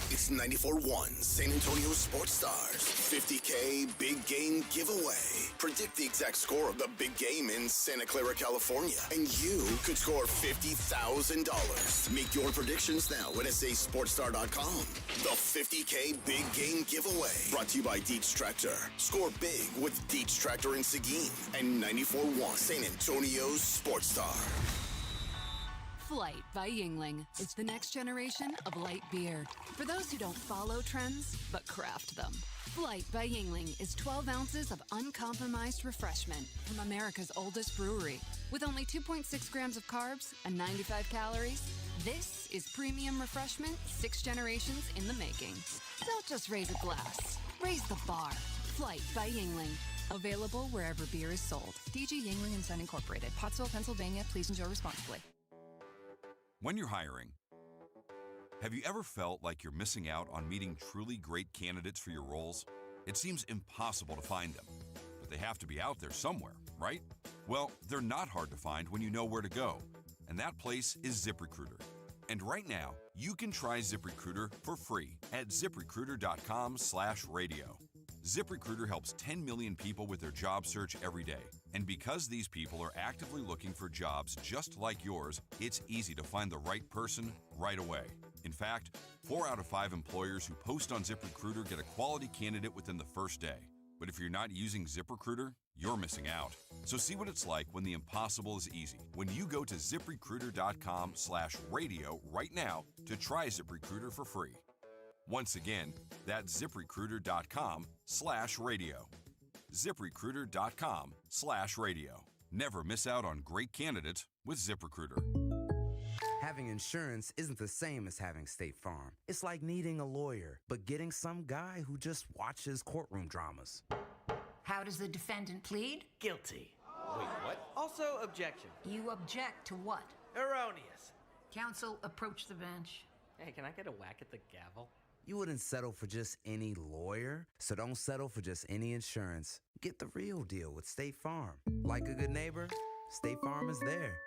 It's 94.1 San Antonio Sports Stars $50K Big Game Giveaway. Predict the exact score of the big game in Santa Clara, California, and you could score $50,000. Make your predictions now at sasportstar.com. The $50K Big Game Giveaway, brought to you by Dietz Tractor. Score big with Dietz Tractor in Seguin and 94.1 San Antonio Sports Star. Flight by Yingling is the next generation of light beer. For those who don't follow trends, but craft them. Flight by Yingling is 12 ounces of uncompromised refreshment from America's oldest brewery. With only 2.6 grams of carbs and 95 calories, this is premium refreshment 6 generations in the making. Don't just raise a glass, raise the bar. Flight by Yingling. Available wherever beer is sold. DG Yingling & Son Incorporated, Pottsville, Pennsylvania. Please enjoy responsibly. When you're hiring, have you ever felt like you're missing out on meeting truly great candidates for your roles? It seems impossible to find them, but they have to be out there somewhere, right? Well, they're not hard to find when you know where to go, and that place is ZipRecruiter. And right now, you can try ZipRecruiter for free at ZipRecruiter.com/radio. ZipRecruiter helps 10 million people with their job search every day. And because these people are actively looking for jobs just like yours, it's easy to find the right person right away. In fact, 4 out of 5 employers who post on ZipRecruiter get a quality candidate within the first day. But if you're not using ZipRecruiter, you're missing out. So see what it's like when the impossible is easy. When you go to ZipRecruiter.com/radio right now to try ZipRecruiter for free. Once again, that's ZipRecruiter.com/radio. ZipRecruiter.com/radio. Never miss out on great candidates with ZipRecruiter. Having insurance isn't the same as having State Farm. It's like needing a lawyer, but getting some guy who just watches courtroom dramas. How does the defendant plead? Guilty. Wait, what? Also, objection. You object to what? Erroneous. Counsel, approach the bench. Hey, can I get a whack at the gavel? You wouldn't settle for just any lawyer, so don't settle for just any insurance. Get the real deal with State Farm. Like a good neighbor, State Farm is there.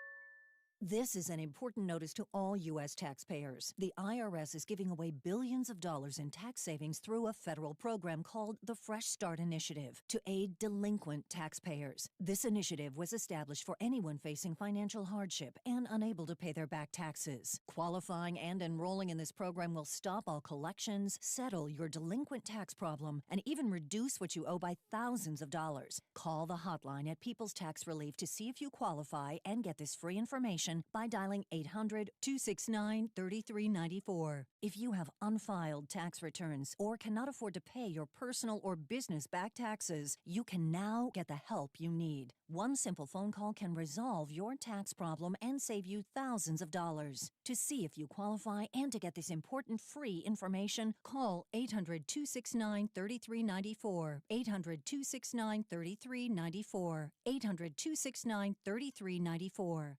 This is an important notice to all U.S. taxpayers. The IRS is giving away billions of dollars in tax savings through a federal program called the Fresh Start Initiative to aid delinquent taxpayers. This initiative was established for anyone facing financial hardship and unable to pay their back taxes. Qualifying and enrolling in this program will stop all collections, settle your delinquent tax problem, and even reduce what you owe by thousands of dollars. Call the hotline at People's Tax Relief to see if you qualify and get this free information by dialing 800-269-3394. If you have unfiled tax returns or cannot afford to pay your personal or business back taxes, you can now get the help you need. One simple phone call can resolve your tax problem and save you thousands of dollars. To see if you qualify and to get this important free information, call 800-269-3394. 800-269-3394. 800-269-3394.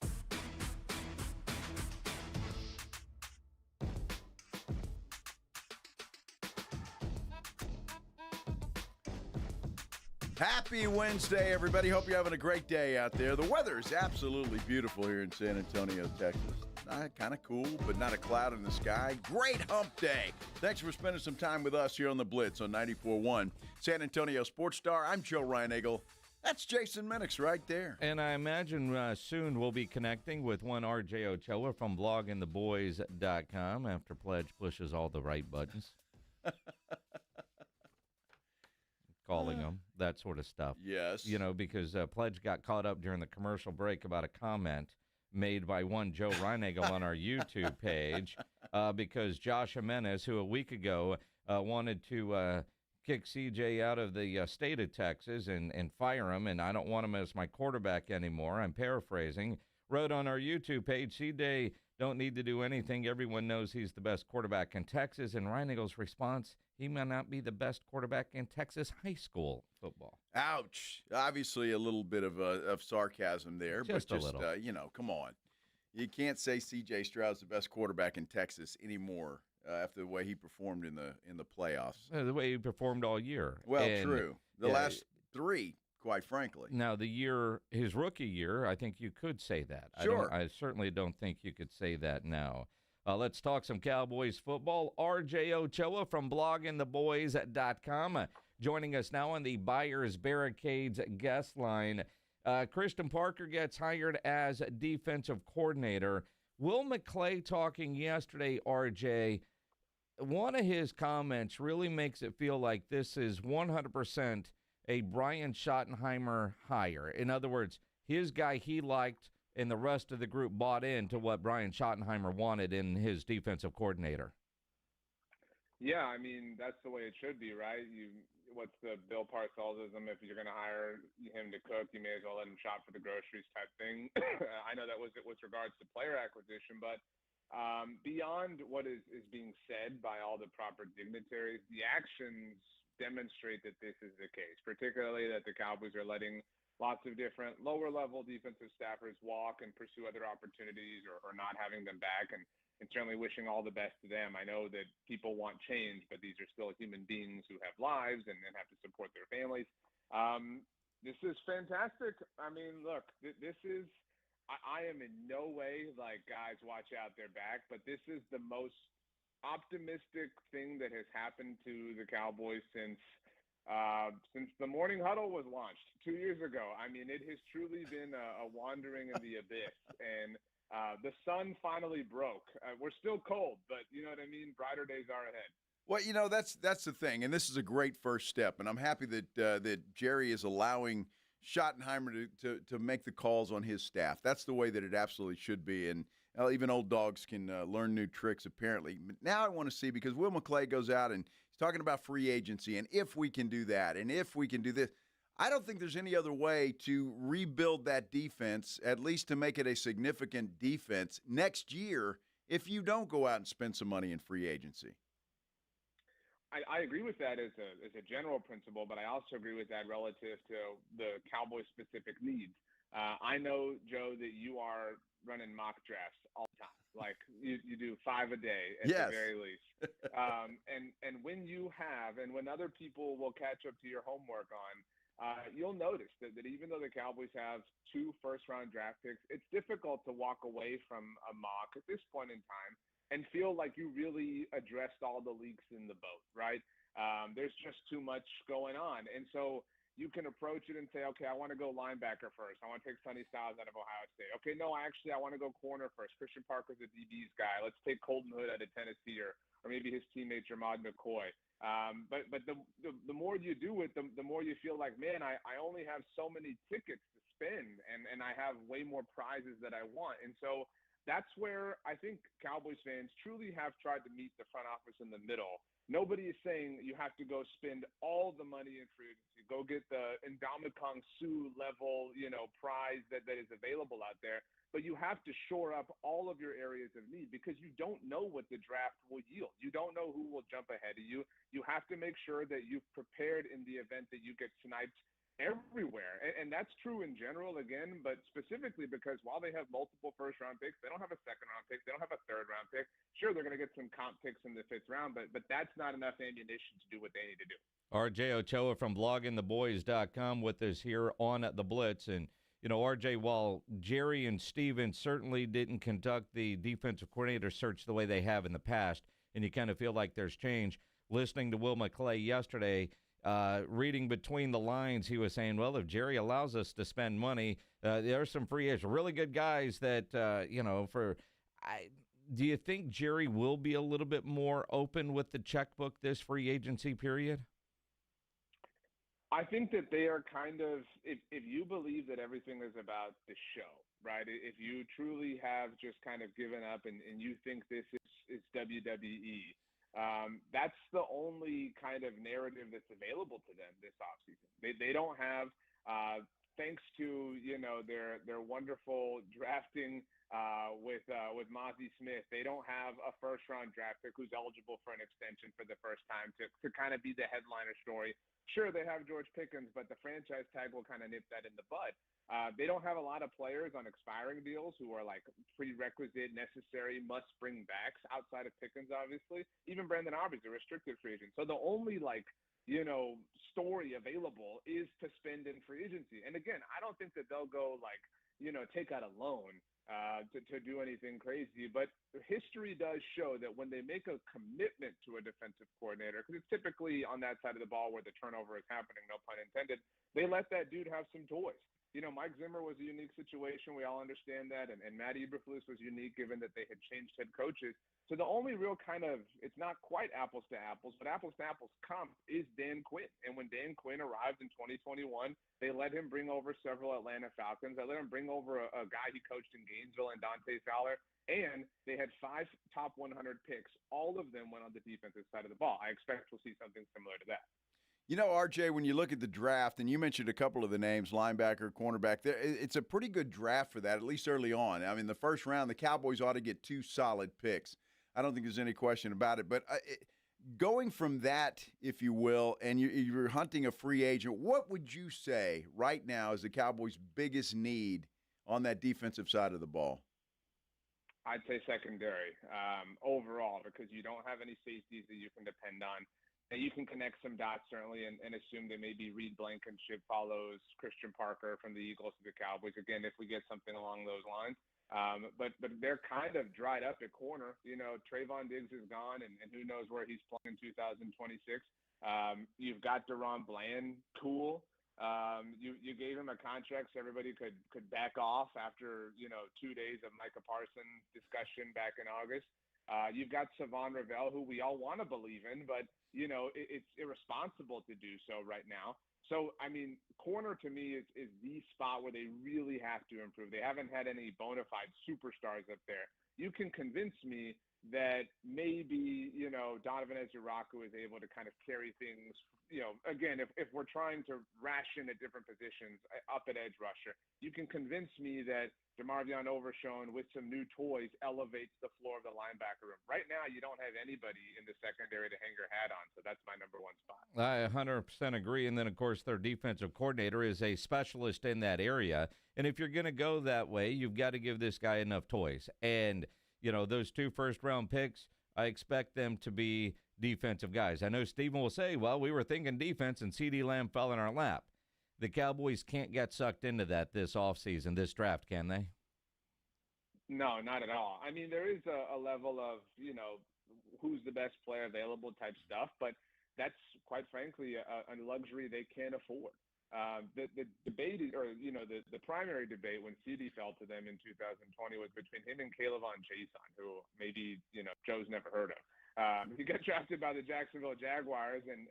Happy Wednesday, everybody. Hope you're having a great day out there. The weather is absolutely beautiful here in San Antonio, Texas. Kind of cool, but not a cloud in the sky. Great hump day. Thanks for spending some time with us here on the Blitz on 94.1 San Antonio Sports Star. I'm Joe Reinagle. That's Jason Minix right there. And I imagine soon we'll be connecting with one RJ Ochoa from bloggingtheboys.com after Pledge pushes all the right buttons. Calling them, that sort of stuff. Yes. You know, because Pledge got caught up during the commercial break about a comment made by one Joe Reinagle on our YouTube page because Josh Jimenez, who a week ago wanted to kick CJ out of the state of Texas and fire him, and I don't want him as my quarterback anymore, I'm paraphrasing, wrote on our YouTube page, CJ don't need to do anything. Everyone knows he's the best quarterback in Texas. And Reinagle's response, he may not be the best quarterback in Texas high school football. Ouch. Obviously a little bit of sarcasm there. Just a little. Come on. You can't say C.J. Stroud's the best quarterback in Texas anymore after the way he performed in the playoffs. The way he performed all year. Well, true. The last three, quite frankly. Now, his rookie year, I think you could say that. Sure. I certainly don't think you could say that now. Let's talk some Cowboys football. RJ Ochoa from bloggingtheboys.com joining us now on the Buyers Barricades guest line. Christian Parker gets hired as defensive coordinator. Will McClay talking yesterday, RJ, one of his comments really makes it feel like this is 100% a Brian Schottenheimer hire. In other words, his guy he liked and the rest of the group bought into what Brian Schottenheimer wanted in his defensive coordinator. Yeah, I mean, that's the way it should be, right? What's the Bill Parcells-ism? If you're going to hire him to cook, you may as well let him shop for the groceries type thing. I know that was with regards to player acquisition, but beyond what is being said by all the proper dignitaries, the actions demonstrate that this is the case, particularly that the Cowboys are letting lots of different lower-level defensive staffers walk and pursue other opportunities or not having them back, and certainly wishing all the best to them. I know that people want change, but these are still human beings who have lives and have to support their families. This is fantastic. I mean, look, this is – I am in no way like, guys, watch out, they're back, but this is the most optimistic thing that has happened to the Cowboys since the morning huddle was launched 2 years ago. I mean, it has truly been a wandering in the abyss, and the sun finally broke. We're still cold, but you know what I mean? Brighter days are ahead. Well, that's the thing, and this is a great first step, and I'm happy that Jerry is allowing Schottenheimer to make the calls on his staff. That's the way that it absolutely should be, and Even old dogs can learn new tricks, apparently. Now I want to see, because Will McClay goes out and he's talking about free agency and if we can do that and if we can do this. I don't think there's any other way to rebuild that defense, at least to make it a significant defense next year, if you don't go out and spend some money in free agency. I agree with that as a general principle, but I also agree with that relative to the Cowboys-specific needs. I know, Joe, that you are running mock drafts all the time. Like you do 5 a day at the very least. And when you have, and when other people will catch up to your homework on, you'll notice that even though the Cowboys have 2 first-round draft picks, it's difficult to walk away from a mock at this point in time and feel like you really addressed all the leaks in the boat, right? There's just too much going on. And so you can approach it and say, okay, I want to go linebacker first. I want to take Sonny Styles out of Ohio State. Okay, no, I want to go corner first. Christian Parker's a DB's guy. Let's take Colton Hood out of Tennessee, or maybe his teammate Jermod McCoy. But the more you do it, the more you feel like, man, I only have so many tickets to spend, and I have way more prizes that I want. And so that's where I think Cowboys fans truly have tried to meet the front office in the middle. Nobody is saying you have to go spend all the money in free agency, go get the Ndamukong Suh level, prize that is available out there. But you have to shore up all of your areas of need, because you don't know what the draft will yield. You don't know who will jump ahead of you. You have to make sure that you've prepared in the event that you get sniped everywhere. And that's true in general, again, but specifically because while they have multiple first-round picks, they don't have a second-round pick. They don't have a third-round pick. Sure, they're going to get some comp picks in the 5th round, but that's not enough ammunition to do what they need to do. RJ Ochoa from bloggingtheboys.com with us here on The Blitz. And, RJ, while Jerry and Steven certainly didn't conduct the defensive coordinator search the way they have in the past, and you kind of feel like there's change, listening to Will McClay yesterday, reading between the lines, he was saying, well, if Jerry allows us to spend money, there are some free agents, really good guys that, do you think Jerry will be a little bit more open with the checkbook this free agency period? I think that they are kind of, if you believe that everything is about the show, right? If you truly have just kind of given up and you think this is WWE, that's the only kind of narrative that's available to them this offseason. They don't have, thanks to their wonderful drafting with Mozzie Smith, they don't have a first-round draft pick who's eligible for an extension for the first time to kind of be the headliner story. Sure, they have George Pickens, but the franchise tag will kind of nip that in the bud. They don't have a lot of players on expiring deals who are like prerequisite, necessary, must-bring backs outside of Pickens, obviously. Even Brandon Aubrey's a restricted free agent. So the only story available is to spend in free agency. And again, I don't think that they'll go take out a loan to do anything crazy. But history does show that when they make a commitment to a defensive coordinator, because it's typically on that side of the ball where the turnover is happening, no pun intended, they let that dude have some toys. Mike Zimmer was a unique situation. We all understand that. And Matt Eberflus was unique given that they had changed head coaches. So the only real kind of, it's not quite apples to apples, but apples to apples comp is Dan Quinn. And when Dan Quinn arrived in 2021, they let him bring over several Atlanta Falcons. They let him bring over a guy he coached in Gainesville and Dante Fowler. And they had 5 top 100 picks. All of them went on the defensive side of the ball. I expect we'll see something similar to that. RJ, when you look at the draft, and you mentioned a couple of the names, linebacker, cornerback, it's a pretty good draft for that, at least early on. I mean, the first round, the Cowboys ought to get 2 solid picks. I don't think there's any question about it. But going from that, if you will, and you're hunting a free agent, what would you say right now is the Cowboys' biggest need on that defensive side of the ball? I'd say secondary overall, because you don't have any safeties that you can depend on. And you can connect some dots, certainly, and assume that maybe Reed Blankenship follows Christian Parker from the Eagles to the Cowboys, again, if we get something along those lines. But they're kind of dried up at corner. Trayvon Diggs is gone, and who knows where he's playing in 2026. You've got Deron Bland, cool. You gave him a contract so everybody could back off after 2 days of Micah Parsons discussion back in August. You've got Savon Ravel, who we all want to believe in, but it's irresponsible to do so right now. So, I mean, corner to me is the spot where they really have to improve. They haven't had any bona fide superstars up there. You can convince me that maybe, Donovan Ezuraku is able to kind of carry things, again, if we're trying to ration at different positions up at edge rusher, you can convince me that DeMarvion Overshown with some new toys elevates the floor of the linebacker room. Right now, you don't have anybody in the secondary to hang your hat on, so that's my number one spot. I 100% agree. And then, of course, their defensive coordinator is a specialist in that area. And if you're going to go that way, you've got to give this guy enough toys. And, those 2 first-round picks, I expect them to be defensive guys. I know Steven will say, well, we were thinking defense and CeeDee Lamb fell in our lap. The Cowboys can't get sucked into that this offseason, this draft, can they? No, not at all. I mean, there is a level of, who's the best player available type stuff, but that's, quite frankly, a luxury they can't afford. The debate, the primary debate when CD fell to them in 2020 was between him and Kayvon Jason, who maybe, Joe's never heard of. He got drafted by the Jacksonville Jaguars, and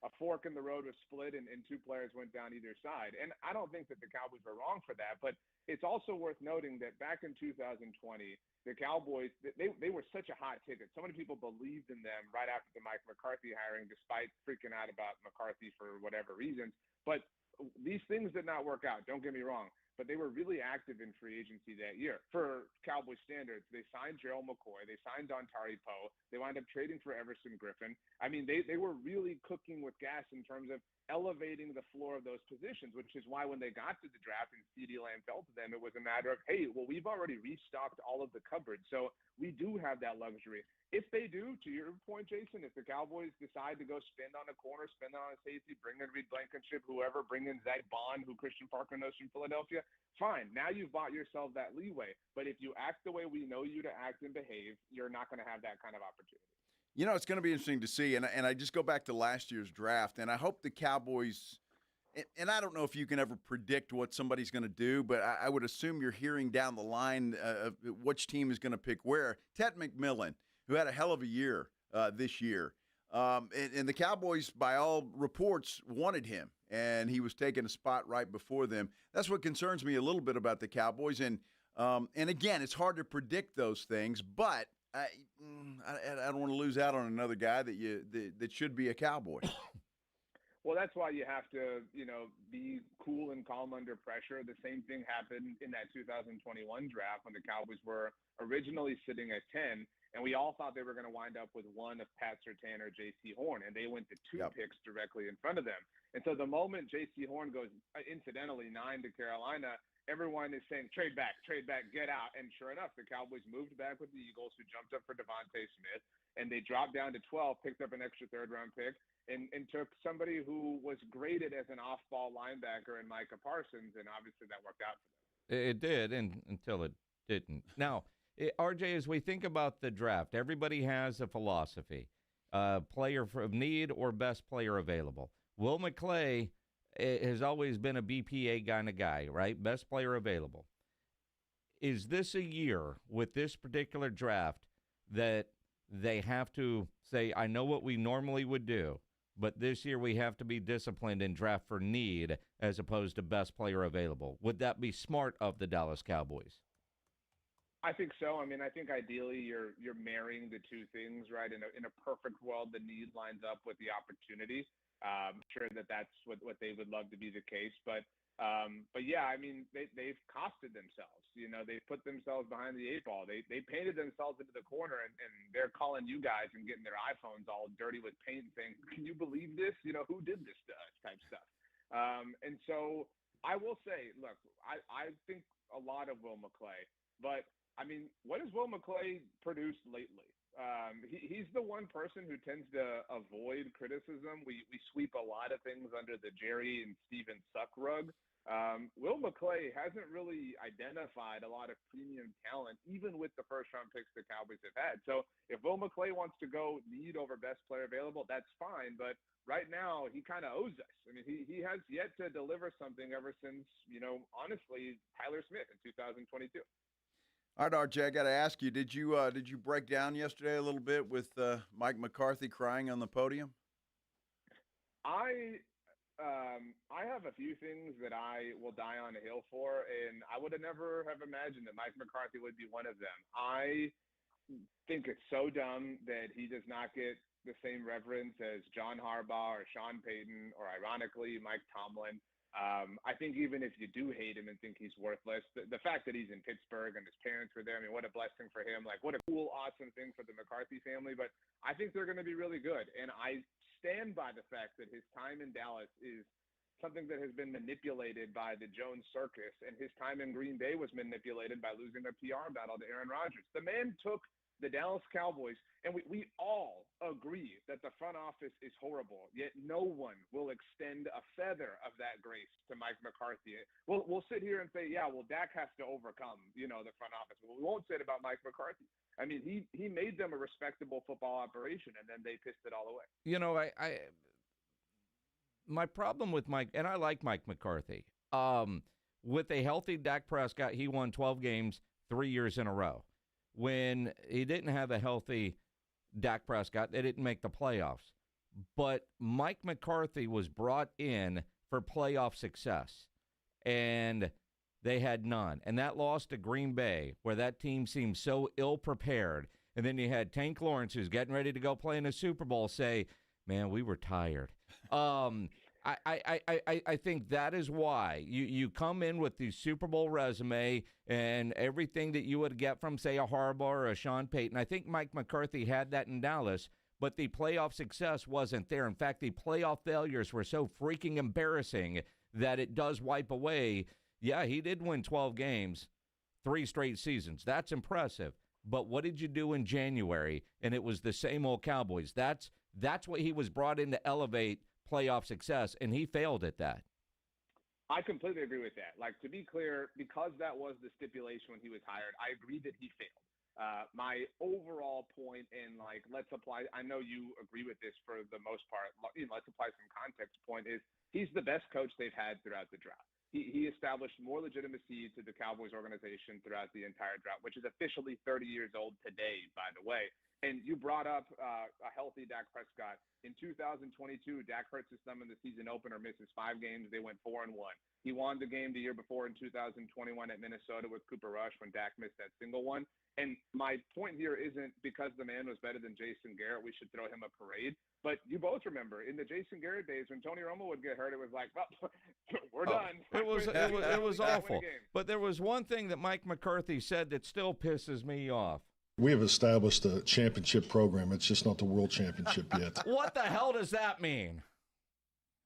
a fork in the road was split, and 2 players went down either side. And I don't think that the Cowboys were wrong for that, but it's also worth noting that back in 2020, the Cowboys, they were such a hot ticket. So many people believed in them right after the Mike McCarthy hiring, despite freaking out about McCarthy for whatever reasons. But these things did not work out, don't get me wrong. But they were really active in free agency that year. For Cowboy standards, they signed Gerald McCoy. They signed Dontari Poe. They wound up trading for Everson Griffin. I mean, they were really cooking with gas in terms of elevating the floor of those positions, which is why when they got to the draft and CeeDee Lamb fell to them, it was a matter of, hey, well, we've already restocked all of the cupboard. So we do have that luxury. If they do, to your point, Jason, if the Cowboys decide to go spend on a corner, spend on a safety, bring in Reed Blankenship, whoever, bring in Zach Bond, who Christian Parker knows from Philadelphia, fine. Now you've bought yourself that leeway. But if you act the way we know you to act and behave, you're not going to have that kind of opportunity. It's going to be interesting to see. And I just go back to last year's draft, and I hope the Cowboys – and I don't know if you can ever predict what somebody's going to do, but I would assume you're hearing down the line of which team is going to pick where. Ted McMillan, who had a hell of a year this year. And the Cowboys, by all reports, wanted him, and he was taking a spot right before them. That's what concerns me a little bit about the Cowboys. And again, it's hard to predict those things, but I don't want to lose out on another guy that should be a Cowboy. Well, that's why you have to, be cool and calm under pressure. The same thing happened in that 2021 draft when the Cowboys were originally sitting at 10, and we all thought they were going to wind up with one of Pat Surtain or J.C. Horn, and they went to 2 picks directly in front of them. And so the moment J.C. Horn goes, incidentally, 9 to Carolina, everyone is saying, trade back, get out. And sure enough, the Cowboys moved back with the Eagles, who jumped up for Devontae Smith, and they dropped down to 12, picked up an extra third-round pick, and took somebody who was graded as an off-ball linebacker in Micah Parsons, and obviously that worked out for them. It did, until it didn't. Now, RJ, as we think about the draft, everybody has a philosophy, player of need or best player available. Will McClay has always been a BPA kind of guy, right? Best player available. Is this a year with this particular draft that they have to say, I know what we normally would do, but this year we have to be disciplined and draft for need as opposed to best player available? Would that be smart of the Dallas Cowboys? I think so. I mean, I think ideally you're marrying the two things, right? In a perfect world, the need lines up with the opportunity. I'm sure that's what they would love to be the case, but yeah, I mean, they've costed themselves. They've put themselves behind the 8 ball. They painted themselves into the corner, and they're calling you guys and getting their iPhones all dirty with paint, saying, "Can you believe this? Who did this to us?" type stuff. And so I will say, look, I think a lot of Will McClay, but I mean, what has Will McClay produced lately? He's the one person who tends to avoid criticism. We sweep a lot of things under the Jerry and Steven Suck rug. Will McClay hasn't really identified a lot of premium talent, even with the first-round picks the Cowboys have had. So if Will McClay wants to go need over best player available, that's fine. But right now, he kind of owes us. I mean, he has yet to deliver something ever since, honestly, Tyler Smith in 2022. All right, RJ, I got to ask you, did you break down yesterday a little bit with Mike McCarthy crying on the podium? I I have a few things that I will die on a hill for, and I would have never have imagined that Mike McCarthy would be one of them. I think it's so dumb that he does not get the same reverence as John Harbaugh or Sean Payton or, ironically, Mike Tomlin. I think even if you do hate him and think he's worthless, the fact that he's in Pittsburgh and his parents were there, I mean, what a blessing for him. Like, what a cool, awesome thing for the McCarthy family. But I think they're going to be really good. And I stand by the fact that his time in Dallas is something that has been manipulated by the Jones circus, and his time in Green Bay was manipulated by losing their PR battle to Aaron Rodgers. The man took the Dallas Cowboys, and we all agree that the front office is horrible, yet no one will extend a feather of that grace to Mike McCarthy. We'll sit here and say, yeah, well, Dak has to overcome, the front office. But we won't say it about Mike McCarthy. I mean, he made them a respectable football operation, and then they pissed it all away. My problem with Mike, and I like Mike McCarthy, with a healthy Dak Prescott, he won 12 games 3 years in a row. When he didn't have a healthy Dak Prescott, they didn't make the playoffs. But Mike McCarthy was brought in for playoff success, and they had none. And that loss to Green Bay, where that team seemed so ill-prepared, and then you had Tank Lawrence, who's getting ready to go play in a Super Bowl, say, man, we were tired. I think that is why you come in with the Super Bowl resume and everything that you would get from, say, a Harbaugh or a Sean Payton. I think Mike McCarthy had that in Dallas, but the playoff success wasn't there. In fact, the playoff failures were so freaking embarrassing that it does wipe away. Yeah, he did win 12 games, 3 straight seasons. That's impressive. But what did you do in January? And it was the same old Cowboys. That's what he was brought in to elevate playoff success, and he failed at that. I completely agree with that. Like, to be clear, because that was the stipulation when he was hired, I agree that he failed. My overall point, and let's apply, I know you agree with this for the most part, let's apply some context point, is he's the best coach they've had throughout the drought. He established more legitimacy to the Cowboys organization throughout the entire drought, which is officially 30 years old today, by the way. And you brought up a healthy Dak Prescott. In 2022, Dak hurts his thumb in the season opener, misses 5 games. They went 4-1. He won the game the year before in 2021 at Minnesota with Cooper Rush when Dak missed that single one. And my point here isn't because the man was better than Jason Garrett, we should throw him a parade. But you both remember in the Jason Garrett days when Tony Romo would get hurt, it was like, well, we're done. It was awful. But there was one thing that Mike McCarthy said that still pisses me off. We have established a championship program. It's just not the world championship yet. What the hell does that mean?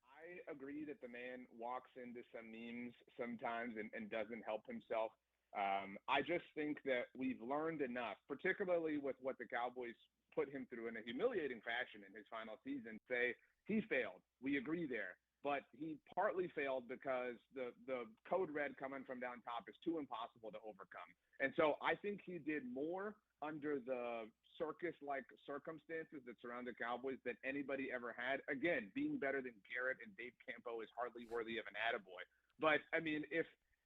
I agree that the man walks into some memes sometimes and doesn't help himself. I just think that we've learned enough, particularly with what the Cowboys put him through in a humiliating fashion in his final season. Say he failed. We agree there. But he partly failed because the code red coming from down top is too impossible to overcome. And so I think he did more under the circus-like circumstances that surround the Cowboys than anybody ever had. Again, being better than Garrett and Dave Campo is hardly worthy of an attaboy. But, I mean,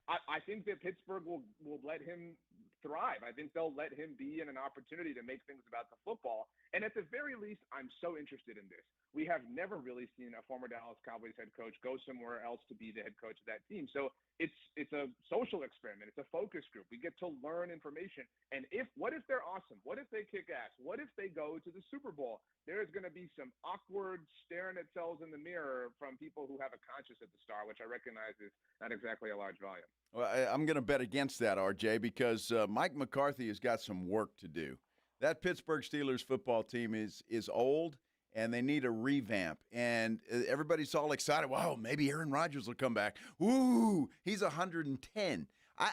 I think that Pittsburgh will let him thrive. I think they'll let him be in an opportunity to make things about the football. And at the very least, I'm so interested in this. We have never really seen a former Dallas Cowboys head coach go somewhere else to be the head coach of that team. So it's a social experiment. It's a focus group. We get to learn information. And what if they're awesome? What if they kick ass? What if they go to the Super Bowl? There is going to be some awkward staring at themselves in the mirror from people who have a conscience at the star, which I recognize is not exactly a large volume. Well, I'm going to bet against that, RJ, because Mike McCarthy has got some work to do. That Pittsburgh Steelers football team is old, and they need a revamp. And everybody's all excited. Wow, maybe Aaron Rodgers will come back. Ooh, he's 110. I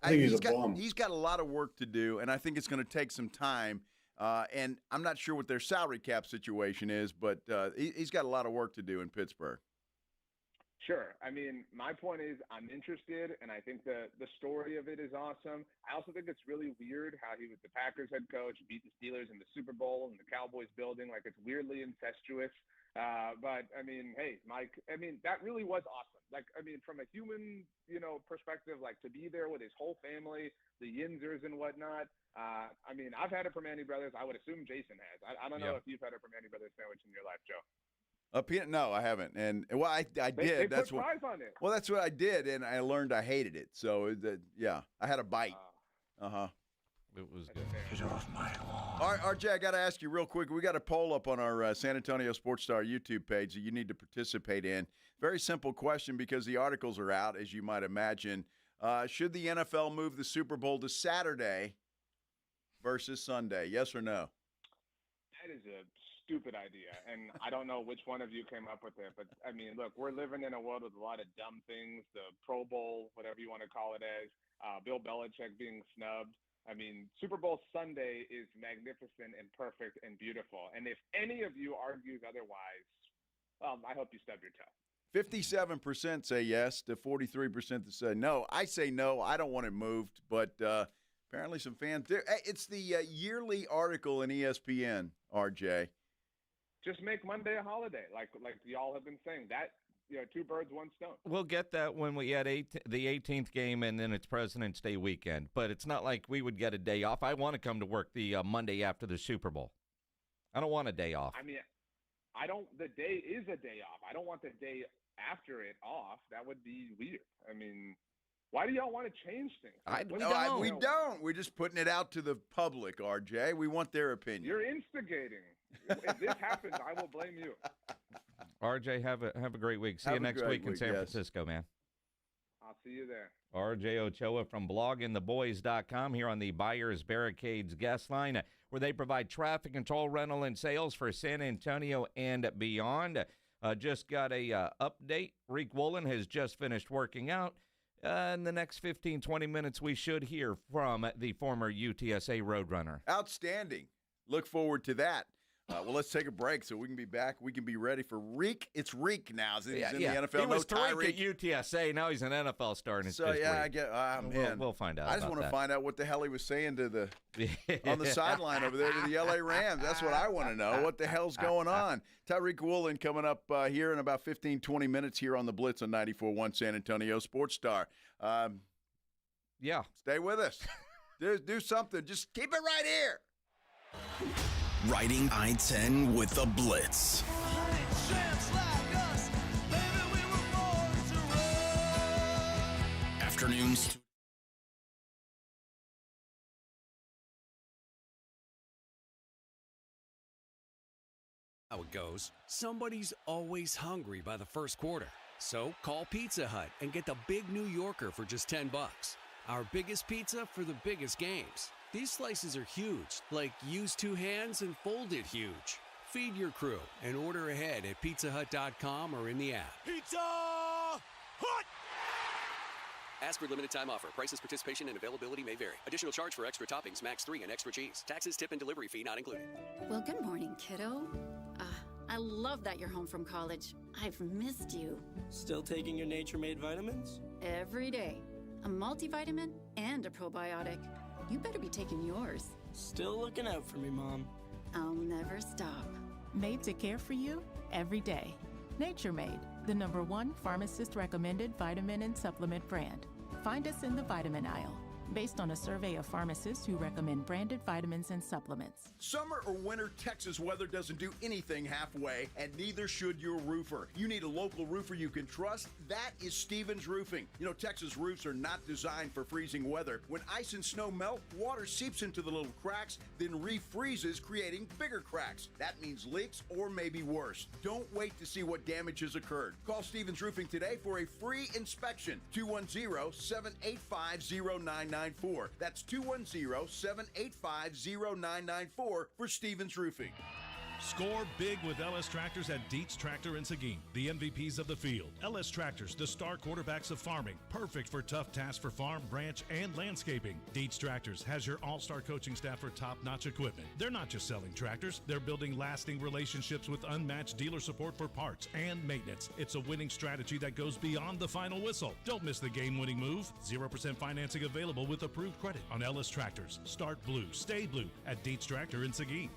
think he's got a lot of work to do, and I think it's going to take some time. And I'm not sure what their salary cap situation is, but he's got a lot of work to do in Pittsburgh. Sure. I mean, my point is I'm interested, and I think the story of it is awesome. I also think it's really weird how he was the Packers head coach, beat the Steelers in the Super Bowl in the Cowboys building. Like, it's weirdly incestuous. But, I mean, hey, Mike, I mean, that really was awesome. Like, I mean, from a human, perspective, like to be there with his whole family, the Yinzers and whatnot. I mean, I've had a Permane Brothers. I would assume Jason has. I don't know if you've had a Permane Brothers sandwich in your life, Joe. No, I haven't. And well, I did. They that's put fries on it. Well, that's what I did, and I learned I hated it. So yeah, I had a bite. It was good. Get off my lawn. All right, RJ, I got to ask you real quick. We got a poll up on our San Antonio Sports Star YouTube page that you need to participate in. Very simple question because the articles are out, as you might imagine. Should the NFL move the Super Bowl to Saturday versus Sunday? Yes or no? That is a stupid idea, and I don't know which one of you came up with it. But I mean, look, we're living in a world with a lot of dumb things. The Pro Bowl, whatever you want to call it as, Bill Belichick being snubbed. I mean, Super Bowl Sunday is magnificent and perfect and beautiful. And if any of you argues otherwise, I hope you stub your toe. 57% say yes to 43% that say no. I say no. I don't want it moved, but apparently some fans do. It's the yearly article in ESPN, RJ. Just make Monday a holiday, like y'all have been saying. That, two birds, one stone. We'll get that when we add the 18th game, and then it's President's Day weekend. But it's not like we would get a day off. I want to come to work the Monday after the Super Bowl. I don't want a day off. I mean, the day is a day off. I don't want the day after it off. That would be weird. I mean, why do y'all want to change things? We don't. We're just putting it out to the public, RJ. We want their opinion. You're instigating. If this happens, I will blame you. RJ, have a great week. See you next week in San Francisco, man. I'll see you there. RJ Ochoa from bloggingtheboys.com here on the Buyers Barricades guest line, where they provide traffic control, rental, and sales for San Antonio and beyond. Just got a update. Reek Woolen has just finished working out. In the next 15, 20 minutes, we should hear from the former UTSA Roadrunner. Outstanding. Look forward to that. Well, let's take a break so we can be back. We can be ready for Reek. It's Reek now. He's in the NFL. He was Tariq at UTSA. Now he's an NFL star in his fifth week. I get. Man, we'll find out. I just want to find out what the hell he was saying to the on the sideline over there to the LA Rams. That's what I want to know. What the hell's going on? Tyreek Woolen coming up here in about 15, 20 minutes here on the Blitz on 94.1 San Antonio Sports Star. Stay with us. Do something. Just keep it right here. Riding I-10 with the Blitz. Afternoons. How it goes. Somebody's always hungry by the first quarter. So call Pizza Hut and get the Big New Yorker for just $10. Our biggest pizza for the biggest games. These slices are huge, like use two hands and fold it huge. Feed your crew and order ahead at pizzahut.com or in the app. Pizza Hut! Ask for limited time offer. Prices, participation, and availability may vary. Additional charge for extra toppings, max 3 and extra cheese. Taxes, tip, and delivery fee not included. Well, good morning, kiddo. I love that you're home from college. I've missed you. Still taking your nature-made vitamins? Every day. A multivitamin and a probiotic. You better be taking yours. Still looking out for me, Mom. I'll never stop. Made to care for you every day. Nature Made, the #1 pharmacist-recommended vitamin and supplement brand. Find us in the vitamin aisle. Based on a survey of pharmacists who recommend branded vitamins and supplements. Summer or winter Texas weather doesn't do anything halfway, and neither should your roofer. You need a local roofer you can trust. That is Stevens Roofing. You know, Texas roofs are not designed for freezing weather. When ice and snow melt, water seeps into the little cracks, then refreezes, creating bigger cracks. That means leaks or maybe worse. Don't wait to see what damage has occurred. Call Stevens Roofing today for a free inspection. 210-785-0994. That's 210-785-0994 for Stevens Roofing. Score big with LS Tractors at Dietz Tractor in Seguin, the MVPs of the field. LS Tractors, the star quarterbacks of farming, perfect for tough tasks for farm, ranch, and landscaping. Dietz Tractors has your all-star coaching staff for top-notch equipment. They're not just selling tractors, they're building lasting relationships with unmatched dealer support for parts and maintenance. It's a winning strategy that goes beyond the final whistle. Don't miss the game-winning move. 0% financing available with approved credit on LS Tractors. Start blue, stay blue at Dietz Tractor in Seguin.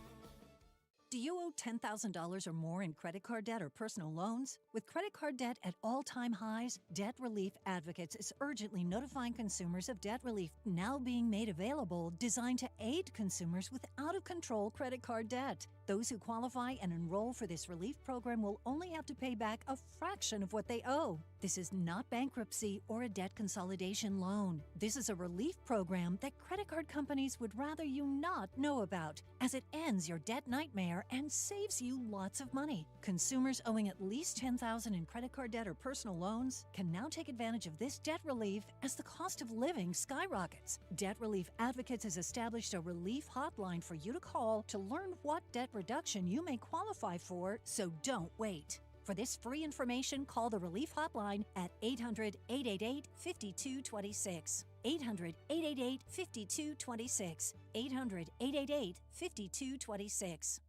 Do you owe $10,000 or more in credit card debt or personal loans? With credit card debt at all-time highs, Debt Relief Advocates is urgently notifying consumers of debt relief now being made available, designed to aid consumers with out-of-control credit card debt. Those who qualify and enroll for this relief program will only have to pay back a fraction of what they owe. This is not bankruptcy or a debt consolidation loan. This is a relief program that credit card companies would rather you not know about, as it ends your debt nightmare and saves you lots of money. Consumers owing at least $10,000 in credit card debt or personal loans can now take advantage of this debt relief as the cost of living skyrockets. Debt Relief Advocates has established a relief hotline for you to call to learn what debt reduction you may qualify for, so don't wait. For this free information, call the Relief Hotline at 800-888-5226. 800-888-5226. 800-888-5226.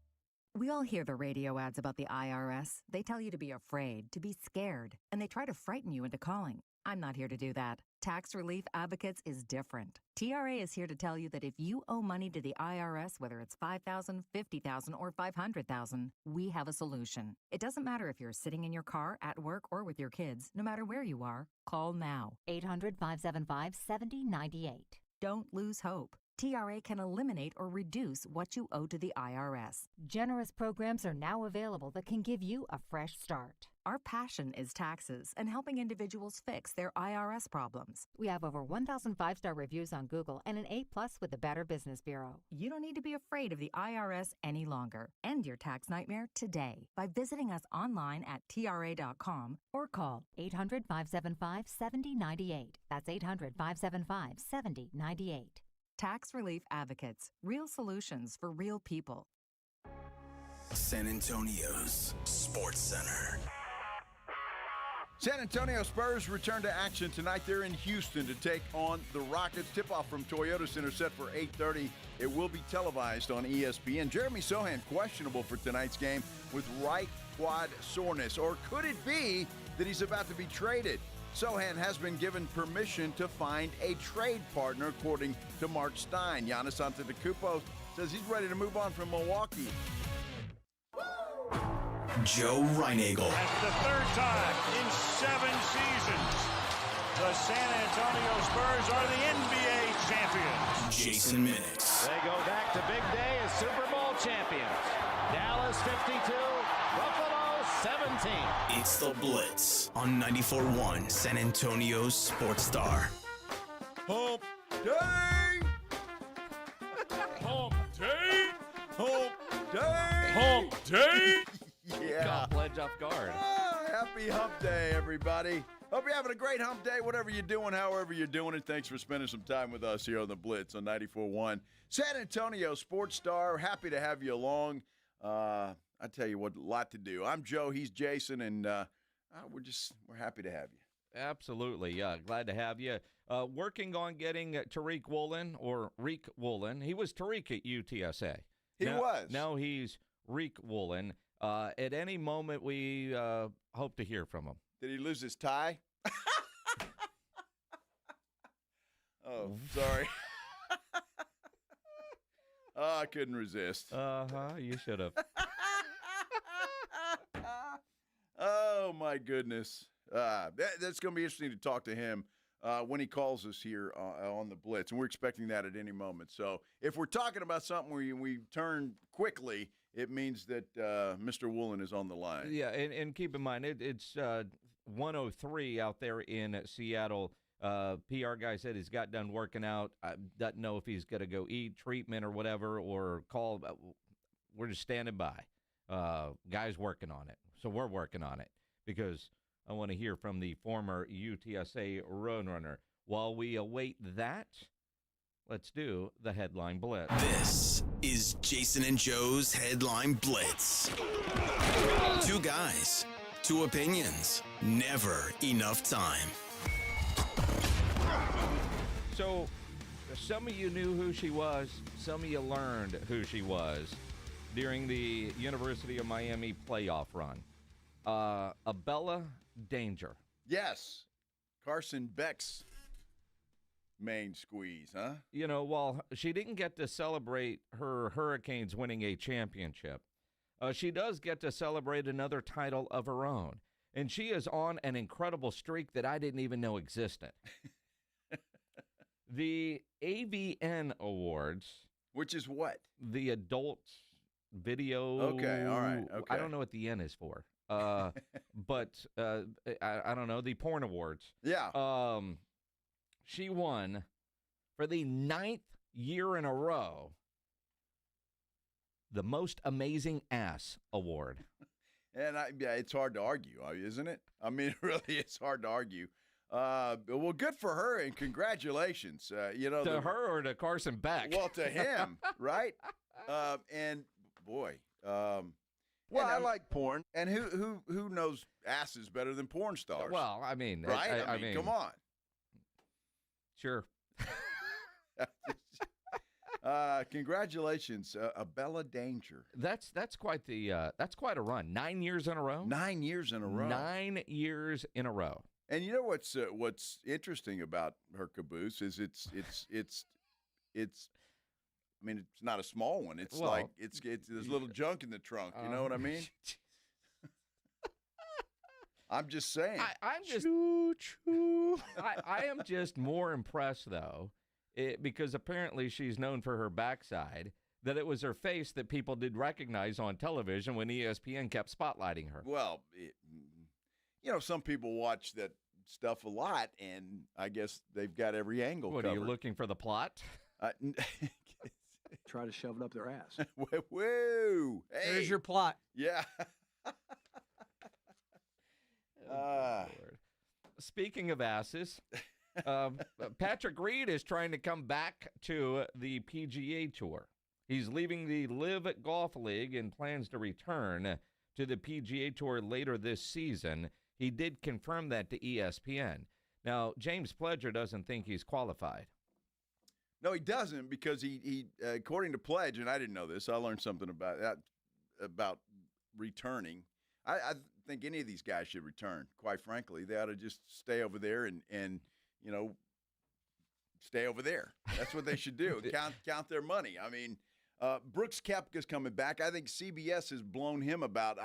We all hear the radio ads about the IRS. They tell you to be afraid, to be scared, and they try to frighten you into calling. I'm not here to do that. Tax Relief Advocates is different. TRA is here to tell you that if you owe money to the IRS, whether it's $5,000, $50,000, or $500,000, we have a solution. It doesn't matter if you're sitting in your car, at work, or with your kids. No matter where you are, call now. 800-575-7098. Don't lose hope. TRA can eliminate or reduce what you owe to the IRS. Generous programs are now available that can give you a fresh start. Our passion is taxes and helping individuals fix their IRS problems. We have over 1,000 five-star reviews on Google and an A+ with the Better Business Bureau. You don't need to be afraid of the IRS any longer. End your tax nightmare today by visiting us online at TRA.com or call 800-575-7098. That's 800-575-7098. Tax Relief Advocates. Real solutions for real people. San Antonio's Sports Center. San Antonio Spurs return to action tonight. They're in Houston to take on the Rockets. Tip-off from Toyota Center set for 8:30. It will be televised on ESPN. Jeremy Sochan questionable for tonight's game with right quad soreness. Or could it be that he's about to be traded? Sochan has been given permission to find a trade partner, according to Mark Stein. Giannis Antetokounmpo says he's ready to move on from Milwaukee. Joe Reinagel. That's the third time in 7 seasons the San Antonio Spurs are the NBA champions. Jason Minix. They go back to big day as Super Bowl champions. Dallas 52, Buffalo 17. It's the Blitz on 94.1 San Antonio's Sports Star. Hump day! Hump day! Hump day! Hump day! Yeah. Caught Pledge off guard. Oh, happy hump day, everybody. Hope you're having a great hump day, whatever you're doing, however you're doing it. Thanks for spending some time with us here on the Blitz on 94.1 San Antonio Sports Star. Happy to have you along. I tell you what, a lot to do. I'm Joe, he's Jason, and we're happy to have you. Absolutely, yeah. Glad to have you. Working on getting Tariq Woolen, or Reek Woolen. He was Tariq at UTSA. He was. Now he's Reek Woolen. At any moment, we hope to hear from him. Did he lose his tie? Oh, sorry. Oh, I couldn't resist. You should have. Oh, my goodness. That's going to be interesting to talk to him when he calls us here on the Blitz, and we're expecting that at any moment. So if we're talking about something where we turn quickly, it means that Mr. Woolen is on the line. Yeah, and keep in mind, it's 103 out there in Seattle. PR guy said he's got done working out. Doesn't know if he's going to go eat treatment or whatever or call. We're just standing by. Guy's working on it. So we're working on it because I want to hear from the former UTSA Roadrunner. While we await that, let's do the Headline Blitz. This is Jason and Joe's Headline Blitz. 2 guys, 2 opinions, never enough time. So some of you knew who she was. Some of you learned who she was during the University of Miami playoff run. Abella Danger. Yes. Carson Beck's main squeeze, huh? You know, while she didn't get to celebrate her Hurricanes winning a championship, she does get to celebrate another title of her own. And she is on an incredible streak that I didn't even know existed. The AVN Awards. Which is what? The Adult video. Okay, all right. Okay. I don't know what the N is for. But I don't know, the porn awards. Yeah. She won for the 9th year in a row the Most Amazing Ass Award. And it's hard to argue, isn't it? I mean, really, it's hard to argue. Well, good for her, and congratulations. To her or to Carson Beck? Well, to him, right? And boy, well, I like porn. And who knows asses better than porn stars? Well, I mean, right? I mean, come on. Sure. Congratulations, Bella Danger. That's quite a run. 9 years in a row. 9 years in a row. 9 years in a row. And you know what's interesting about her caboose is it's. I mean, it's not a small one. It's there's little junk in the trunk. You know what I mean? I'm just saying. I'm just. I am just more impressed though, because apparently she's known for her backside. That it was her face that people did recognize on television when ESPN kept spotlighting her. Well, some people watch that stuff a lot, and I guess they've got every angle What, covered. are you looking for the plot? Try to shove it up their ass. Whoa! Hey. There's your plot. Yeah. Speaking of asses, Patrick Reed is trying to come back to the PGA Tour. He's leaving the Live Golf League and plans to return to the PGA Tour later this season. He did confirm that to ESPN. Now, James Pledger doesn't think he's qualified. No, he doesn't, because he according to Pledge, and I didn't know this, I learned something about that, about returning. I think any of these guys should return, quite frankly. They ought to just stay over there and stay over there. That's what they should do. Count their money. I mean, Brooks Koepka's coming back. I think CBS has blown him about,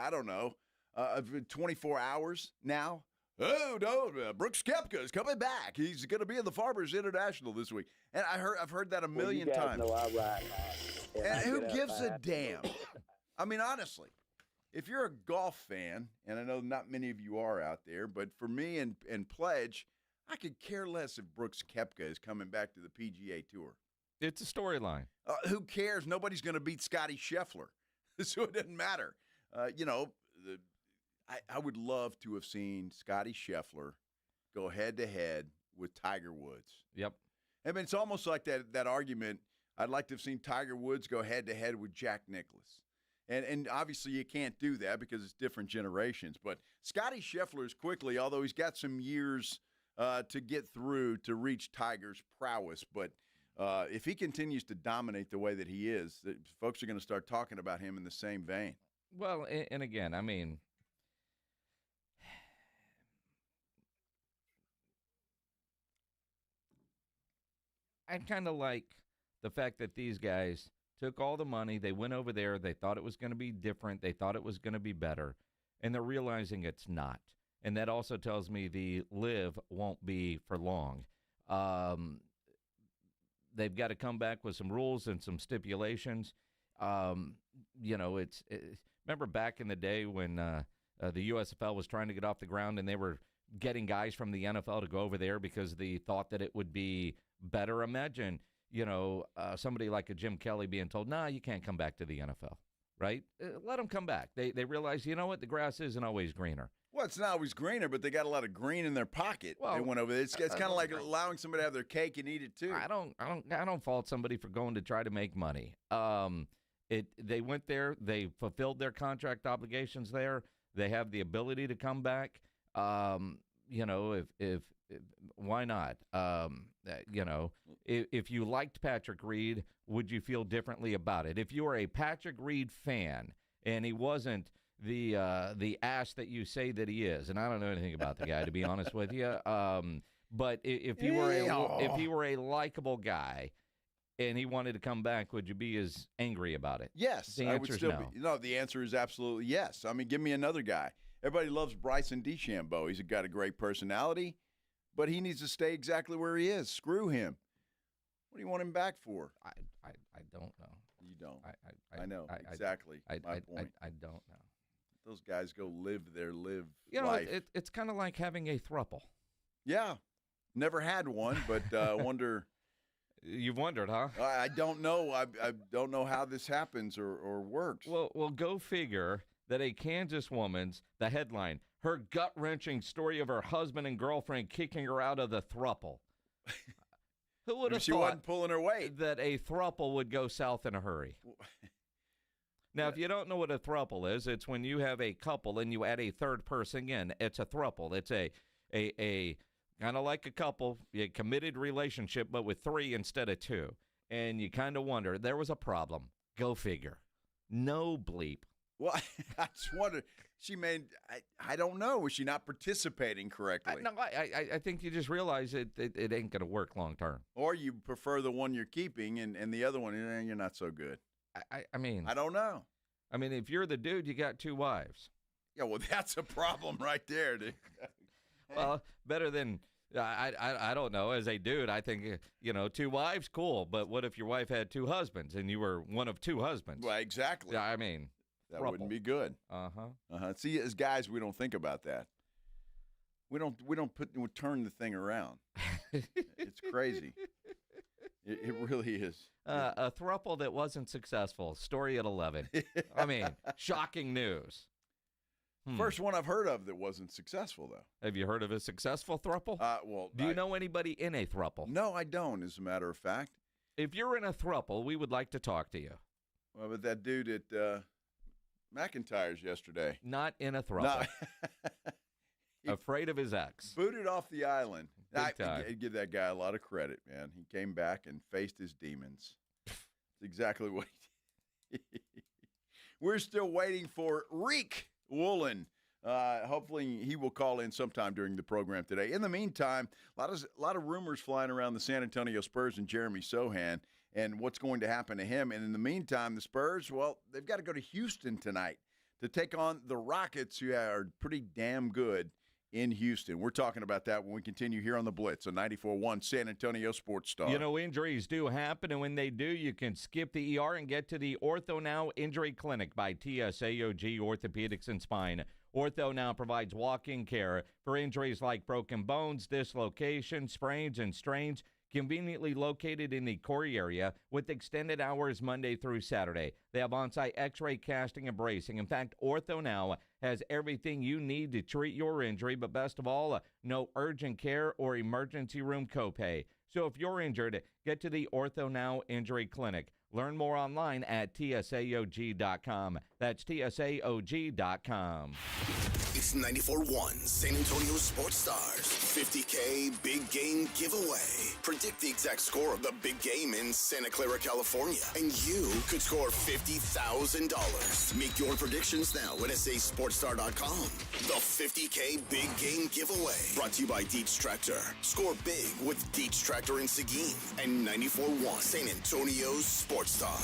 24 hours now. Oh, no, Brooks Koepka is coming back. He's going to be in the Farmers International this week. And I've heard that a million times. Know I ride. And who gives a damn? I mean, honestly, if you're a golf fan, and I know not many of you are out there, but for me and Pledge, I could care less if Brooks Koepka is coming back to the PGA Tour. It's a storyline. Who cares? Nobody's going to beat Scotty Scheffler, so it doesn't matter. I would love to have seen Scotty Scheffler go head-to-head with Tiger Woods. Yep. I mean, it's almost like that argument. I'd like to have seen Tiger Woods go head-to-head with Jack Nicklaus. And obviously you can't do that because it's different generations. But Scotty Scheffler is quickly, although he's got some years to get through to reach Tiger's prowess. But if he continues to dominate the way that he is, folks are going to start talking about him in the same vein. Well, and again, I mean, I kind of like the fact that these guys took all the money, they went over there, they thought it was going to be different, they thought it was going to be better, and they're realizing it's not. And that also tells me the Live won't be for long. They've got to come back with some rules and some stipulations. Remember back in the day when the USFL was trying to get off the ground and they were getting guys from the NFL to go over there because they thought that it would be better. Imagine, somebody like a Jim Kelly being told, "Nah, you can't come back to the NFL." Right? Let them come back. They realize, you know what, the grass isn't always greener. Well, it's not always greener, but they got a lot of green in their pocket. Well, they went over there. It's kind of like allowing somebody to have their cake and eat it too. I don't fault somebody for going to try to make money. They went there. They fulfilled their contract obligations there. They have the ability to come back. If why not? If you liked Patrick Reed, would you feel differently about it? If you are a Patrick Reed fan and he wasn't the ass that you say that he is, and I don't know anything about the guy to be honest with you, but if he were a likable guy and he wanted to come back, would you be as angry about it? Yes, the I answer would is still no. be. No, the answer is absolutely yes. I mean, give me another guy. Everybody loves Bryson DeChambeau. He's got a great personality, but he needs to stay exactly where he is. Screw him. What do you want him back for? I don't know. You don't. I know exactly my point. I don't know. Those guys go live their life. It's kind of like having a throuple. Yeah. Never had one, but wonder. You've wondered, huh? I don't know. I don't know how this happens or works. Well, go figure that a Kansas woman's, the headline, her gut-wrenching story of her husband and girlfriend kicking her out of the throuple. Who would have she thought wasn't pulling her weight that a throuple would go south in a hurry? Now, if you don't know what a throuple is, it's when you have a couple and you add a third person in. It's a throuple. It's a kind of like a couple, a committed relationship, but with 3 instead of 2. And you kind of wonder, there was a problem. Go figure. No bleep. Well, I just wondered, I don't know. Was she not participating correctly? No, I think you just realize it ain't going to work long term. Or you prefer the one you're keeping and the other one, you're not so good. I mean. I don't know. I mean, if you're the dude, you got 2 wives. Yeah, well, that's a problem right there, dude. Well, better than, I don't know. As a dude, I think, 2 wives, cool. But what if your wife had 2 husbands and you were one of 2 husbands? Well, exactly. Yeah, I mean. That wouldn't be good. See, as guys, we don't think about that. We don't turn the thing around. It's crazy. It really is. A throuple that wasn't successful. Story at 11. I mean, shocking news. First one I've heard of that wasn't successful, though. Have you heard of a successful throuple? Do you know anybody in a throuple? No, I don't, as a matter of fact. If you're in a throuple, we would like to talk to you. Well, but that dude at McIntyre's yesterday. Not in a throuple. No. Afraid of his ex. Booted off the island. Big time. I give that guy a lot of credit, man. He came back and faced his demons. It's exactly what he did. We're still waiting for Reek Woolen. Hopefully he will call in sometime during the program today. In the meantime, a lot of rumors flying around the San Antonio Spurs and Jeremy Sochan and what's going to happen to him. And in the meantime, the Spurs, well, they've got to go to Houston tonight to take on the Rockets, who are pretty damn good in Houston. We're talking about that when we continue here on the Blitz on 94.1 San Antonio Sports Star. Injuries do happen, and when they do, you can skip the ER and get to the Ortho Now Injury Clinic by TSAOG Orthopedics and Spine. Ortho Now provides walk-in care for injuries like broken bones, dislocations, sprains, and strains, conveniently located in the Corey area with extended hours Monday through Saturday. They have on-site x-ray casting and bracing. In fact, Ortho Now has everything you need to treat your injury, but best of all, no urgent care or emergency room copay. So if you're injured, get to the Ortho Now Injury Clinic. Learn more online at tsaog.com. That's tsaog.com. It's 94.1 San Antonio Sports Stars 50K Big Game Giveaway. Predict the exact score of the big game in Santa Clara, California, and you could score $50,000. Make your predictions now at sasportstar.com. The 50K Big Game Giveaway, brought to you by Dietz Tractor. Score big with Dietz Tractor in Seguin and 94.1 San Antonio's Sports Star.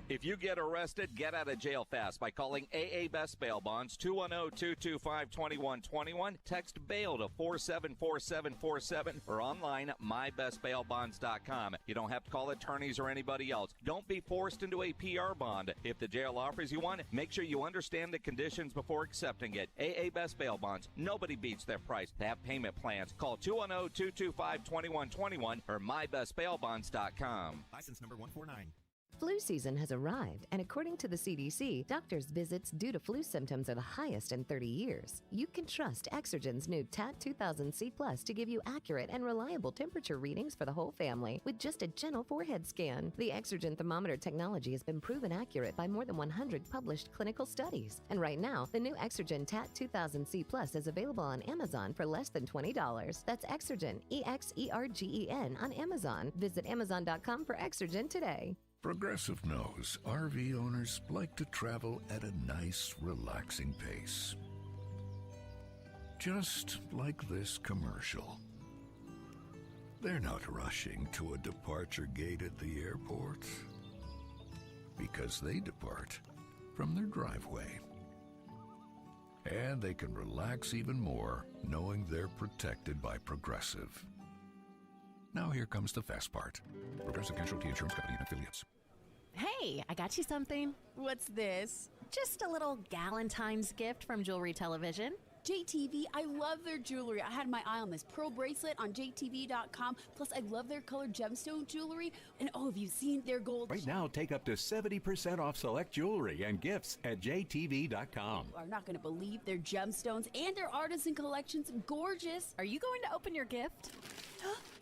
If you get arrested, get out of jail fast by calling AA Best Bail Bonds, 210-225-2121. Text BAIL to 474747 or online at mybestbailbonds.com. You don't have to call attorneys or anybody else. Don't be forced into a PR bond. If the jail offers you one, make sure you understand the conditions before accepting it. AA Best Bail Bonds. Nobody beats their price. They have payment plans. Call 210-225-2121 or mybestbailbonds.com. License number 149. Flu season has arrived, and according to the CDC, doctors' visits due to flu symptoms are the highest in 30 years. You can trust Exergen's new TAT 2000C Plus to give you accurate and reliable temperature readings for the whole family with just a gentle forehead scan. The Exergen thermometer technology has been proven accurate by more than 100 published clinical studies. And right now, the new Exergen TAT 2000C Plus is available on Amazon for less than $20. That's Exergen, EXERGEN on Amazon. Visit Amazon.com for Exergen today. Progressive knows RV owners like to travel at a nice, relaxing pace. Just like this commercial. They're not rushing to a departure gate at the airport because they depart from their driveway. And they can relax even more knowing they're protected by Progressive. Now here comes the fast part. Progressive Casualty Insurance Company and Affiliates. Hey, I got you something. What's this? Just a little Galentine's gift from Jewelry Television. JTV, I love their jewelry. I had my eye on this pearl bracelet on JTV.com. Plus, I love their colored gemstone jewelry. And have you seen their gold? Right now, take up to 70% off select jewelry and gifts at JTV.com. You are not going to believe their gemstones and their artisan collections. Gorgeous. Are you going to open your gift?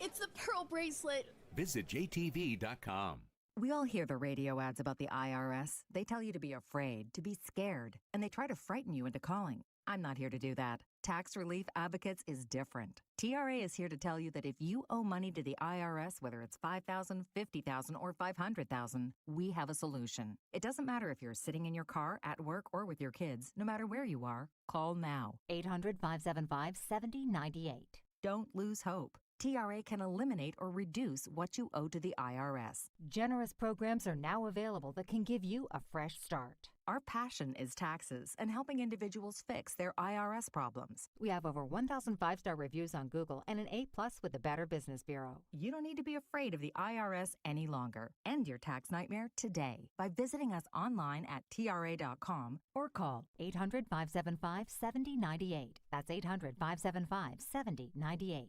It's the pearl bracelet. Visit JTV.com. We all hear the radio ads about the IRS. They tell you to be afraid, to be scared, and they try to frighten you into calling. I'm not here to do that. Tax Relief Advocates is different. TRA is here to tell you that if you owe money to the IRS, whether it's $5,000, $50,000, or $500,000, we have a solution. It doesn't matter if you're sitting in your car, at work, or with your kids. No matter where you are, call now. 800-575-7098. Don't lose hope. TRA can eliminate or reduce what you owe to the IRS. Generous programs are now available that can give you a fresh start. Our passion is taxes and helping individuals fix their IRS problems. We have over 1,000 5-star reviews on Google and an A+ with the Better Business Bureau. You don't need to be afraid of the IRS any longer. End your tax nightmare today by visiting us online at TRA.com or call 800-575-7098. That's 800-575-7098.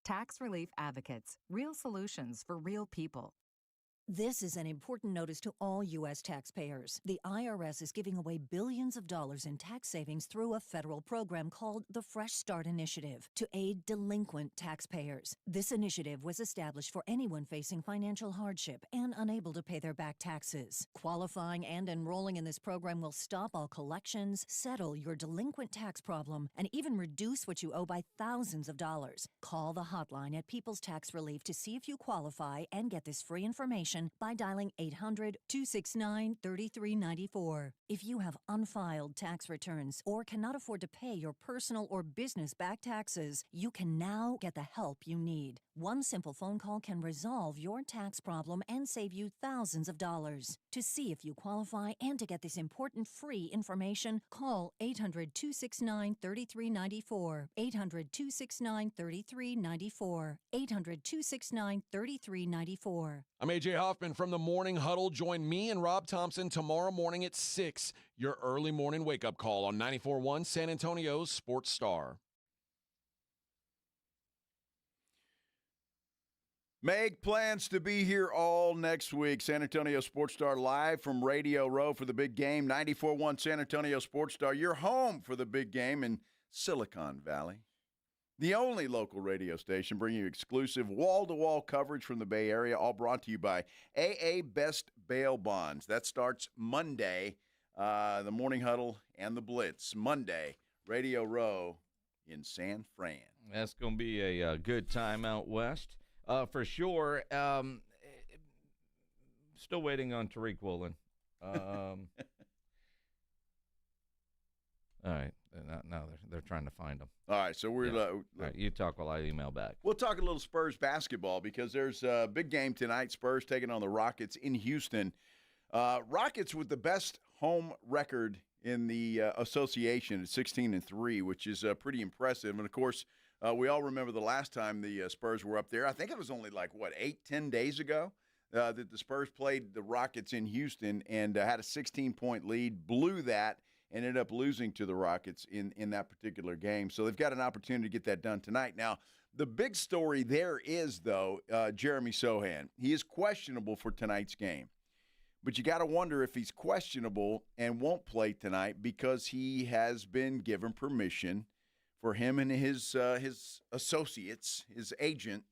Tax Relief Advocates. Real solutions for real people. This is an important notice to all U.S. taxpayers. The IRS is giving away billions of dollars in tax savings through a federal program called the Fresh Start Initiative to aid delinquent taxpayers. This initiative was established for anyone facing financial hardship and unable to pay their back taxes. Qualifying and enrolling in this program will stop all collections, settle your delinquent tax problem, and even reduce what you owe by thousands of dollars. Call the hotline at People's Tax Relief to see if you qualify and get this free information by dialing 800-269-3394. If you have unfiled tax returns or cannot afford to pay your personal or business back taxes, you can now get the help you need. One simple phone call can resolve your tax problem and save you thousands of dollars. To see if you qualify and to get this important free information, call 800-269-3394. 800-269-3394. 800-269-3394. I'm AJ Hoffman from the Morning Huddle. Join me and Rob Thompson tomorrow morning at 6. Your early morning wake-up call on 94.1 San Antonio's Sports Star. Meg plans to be here all next week. San Antonio Sports Star live from Radio Row for the big game. 94.1 San Antonio Sports Star, your home for the big game in Silicon Valley. The only local radio station bringing you exclusive wall-to-wall coverage from the Bay Area, all brought to you by AA Best Bail Bonds. That starts Monday, the Morning Huddle and the Blitz. Monday, Radio Row in San Fran. That's going to be a good time out west. For sure. Still waiting on Tariq Woolen. All right. Now they're trying to find him. All right. So we're all right, you talk while I email back. We'll talk a little Spurs basketball because there's a big game tonight. Spurs taking on the Rockets in Houston. Rockets with the best home record in the association at 16-3, which is pretty impressive. And of course, we all remember the last time the Spurs were up there. I think it was only 8-10 days ago that the Spurs played the Rockets in Houston and had a 16-point lead, blew that, and ended up losing to the Rockets in that particular game. So they've got an opportunity to get that done tonight. Now, the big story there is, though, Jeremy Sochan. He is questionable for tonight's game. But you got to wonder if he's questionable and won't play tonight because he has been given permission for him and his associates, his agent,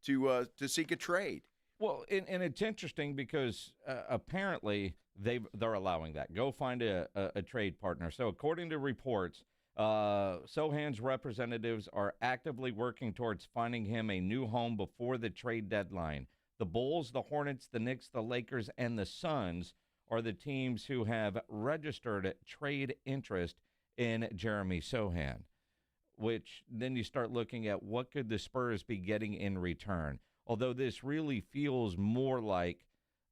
to seek a trade. Well, and it's interesting because apparently they're allowing that. Go find a trade partner. So according to reports, Sochan's representatives are actively working towards finding him a new home before the trade deadline. The Bulls, the Hornets, the Knicks, the Lakers, and the Suns are the teams who have registered trade interest in Jeremy Sochan, which then you start looking at what could the Spurs be getting in return. Although this really feels more like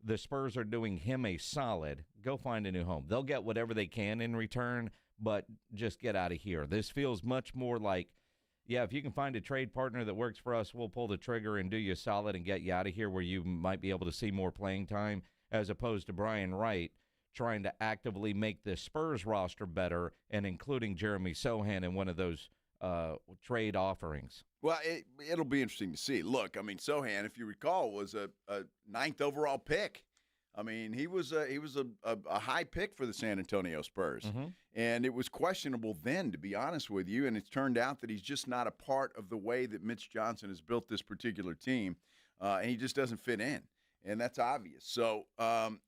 the Spurs are doing him a solid, go find a new home. They'll get whatever they can in return, but just get out of here. This feels much more like, yeah, if you can find a trade partner that works for us, we'll pull the trigger and do you a solid and get you out of here where you might be able to see more playing time as opposed to Brian Wright trying to actively make the Spurs roster better and including Jeremy Sochan in one of those trade offerings. Well, it'll be interesting to see. Look, I mean, Sochan, if you recall, was a 9th overall pick. I mean, he was a high pick for the San Antonio Spurs, and it was questionable then, to be honest with you. And it's turned out that he's just not a part of the way that Mitch Johnson has built this particular team, and he just doesn't fit in, and that's obvious. So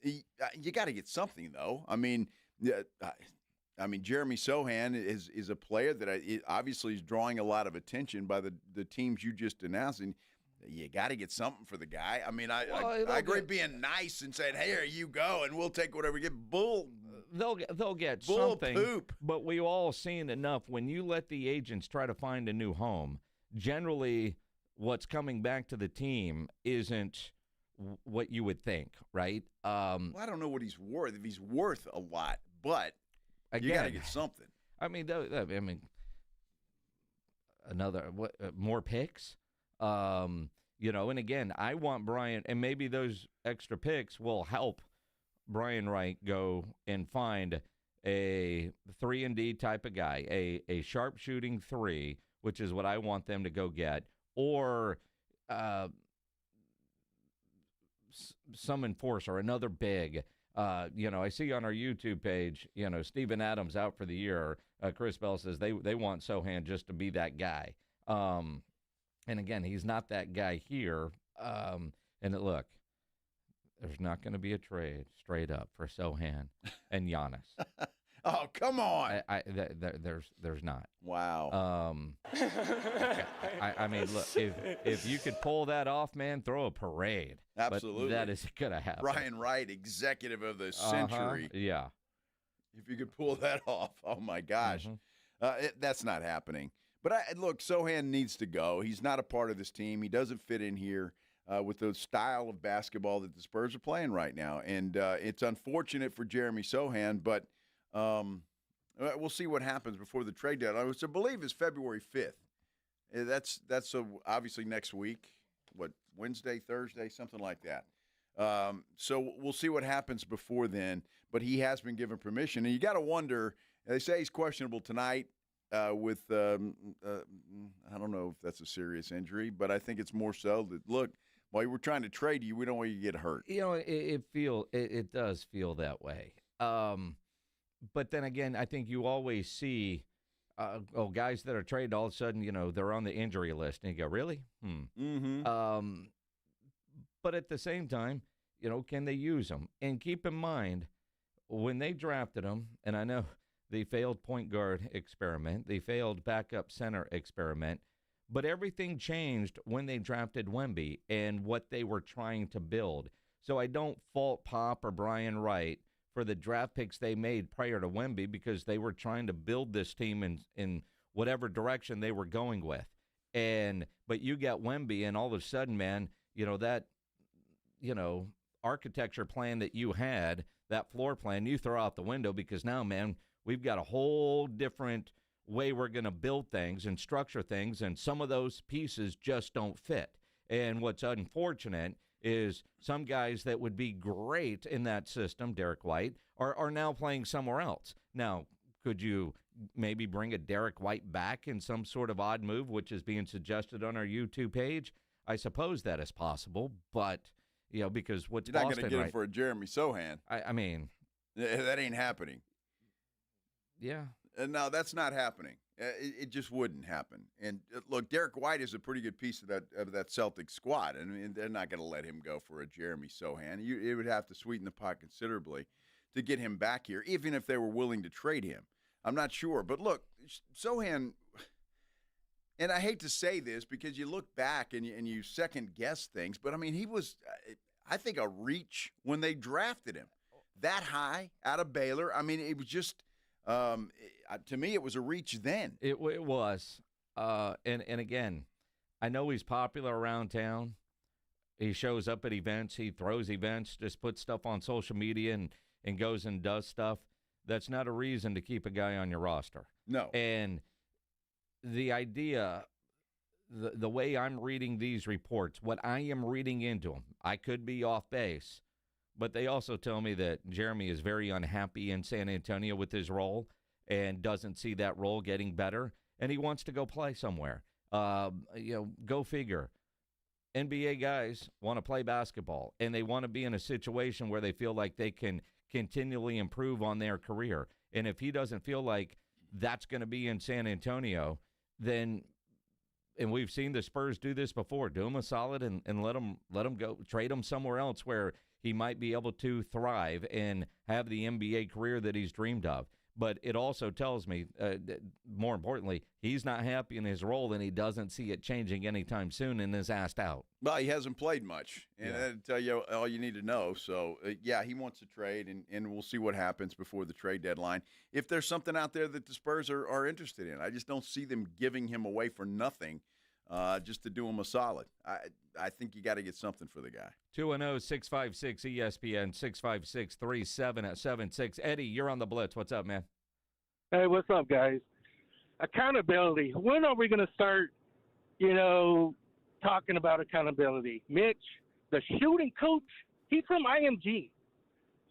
you got to get something, though. I mean, Jeremy Sochan is a player that obviously is drawing a lot of attention by the teams you just announced, and you got to get something for the guy. I mean, I agree being nice and saying, "Hey, here you go, and we'll take whatever we get." They'll get bull something. Poop. But we've all seen enough. When you let the agents try to find a new home, generally, what's coming back to the team isn't what you would think, right? Well, I don't know what he's worth. If he's worth a lot, but again, you got to get something. I mean, more picks. And again, I want Brian, and maybe those extra picks will help Brian Wright go and find a 3-and-D type of guy, a sharpshooting 3, which is what I want them to go get, or some enforcer, another big. I see on our YouTube page, Steven Adams out for the year. Chris Bell says they want Sochan just to be that guy. And again, he's not that guy here. Look, there's not going to be a trade straight up for Sochan and Giannis. Oh, come on! There's not. Wow. I mean, look, if you could pull that off, man, throw a parade. Absolutely, but that is going to happen. Brian Wright, executive of the century. Yeah. If you could pull that off, oh my gosh, that's not happening. But look, Sochan needs to go. He's not a part of this team. He doesn't fit in here with the style of basketball that the Spurs are playing right now. And it's unfortunate for Jeremy Sochan, but we'll see what happens before the trade deadline, which I believe is February 5th. That's obviously next week. What, Wednesday, Thursday, something like that. So we'll see what happens before then. But he has been given permission. And you got to wonder, they say he's questionable tonight. With I don't know if that's a serious injury, but I think it's more so that, look, while we're trying to trade you, we don't want you to get hurt. It does feel that way. But then again, I think you always see guys that are traded all of a sudden, they're on the injury list, and you go, really? But at the same time, can they use them? And keep in mind, when they drafted them, and I know the failed point guard experiment, the failed backup center experiment, but everything changed when they drafted Wemby and what they were trying to build. So I don't fault Pop or Brian Wright for the draft picks they made prior to Wemby, because they were trying to build this team in whatever direction they were going with. But you got Wemby, and all of a sudden, man, that architecture plan that you had, that floor plan, you throw out the window, because now, man, we've got a whole different way we're going to build things and structure things, and some of those pieces just don't fit. And what's unfortunate is some guys that would be great in that system, Derek White, are now playing somewhere else. Now, could you maybe bring a Derek White back in some sort of odd move, which is being suggested on our YouTube page? I suppose that is possible, but, because what's You're not going to get him for a Jeremy Sochan. I mean, that ain't happening. Yeah. No, that's not happening. It just wouldn't happen. And look, Derek White is a pretty good piece of that Celtics squad, and they're not going to let him go for a Jeremy Sochan. It would have to sweeten the pot considerably to get him back here, even if they were willing to trade him. I'm not sure. But look, Sochan, and I hate to say this because you look back and you second-guess things, but, I mean, he was, I think, a reach when they drafted him. That high out of Baylor. I mean, it was just – to me, it was a reach then. It was. And again, I know he's popular around town. He shows up at events. He throws events, just puts stuff on social media and goes and does stuff. That's not a reason to keep a guy on your roster. No. And the idea, the way I'm reading these reports, what I am reading into them, I could be off base, But they also tell me that Jeremy is very unhappy in San Antonio with his role and doesn't see that role getting better, and he wants to go play somewhere. Go figure. NBA guys want to play basketball, and they want to be in a situation where they feel like they can continually improve on their career. And if he doesn't feel like that's going to be in San Antonio, then – and we've seen the Spurs do this before. Do him a solid and let him go. Trade him somewhere else where he might be able to thrive and have the NBA career that he's dreamed of. But it also tells me, more importantly, he's not happy in his role and he doesn't see it changing anytime soon and is asked out. Well, he hasn't played much, and that'll tell you all you need to know. So, he wants to trade, and we'll see what happens before the trade deadline. If there's something out there that the Spurs are interested in, I just don't see them giving him away for nothing just to do him a solid. I think you got to get something for the guy. 210-656-ESPN, 656-3776. Eddie, you're on the Blitz. What's up, man? Hey, what's up, guys? Accountability. When are we going to start, talking about accountability? Mitch, the shooting coach, he's from IMG.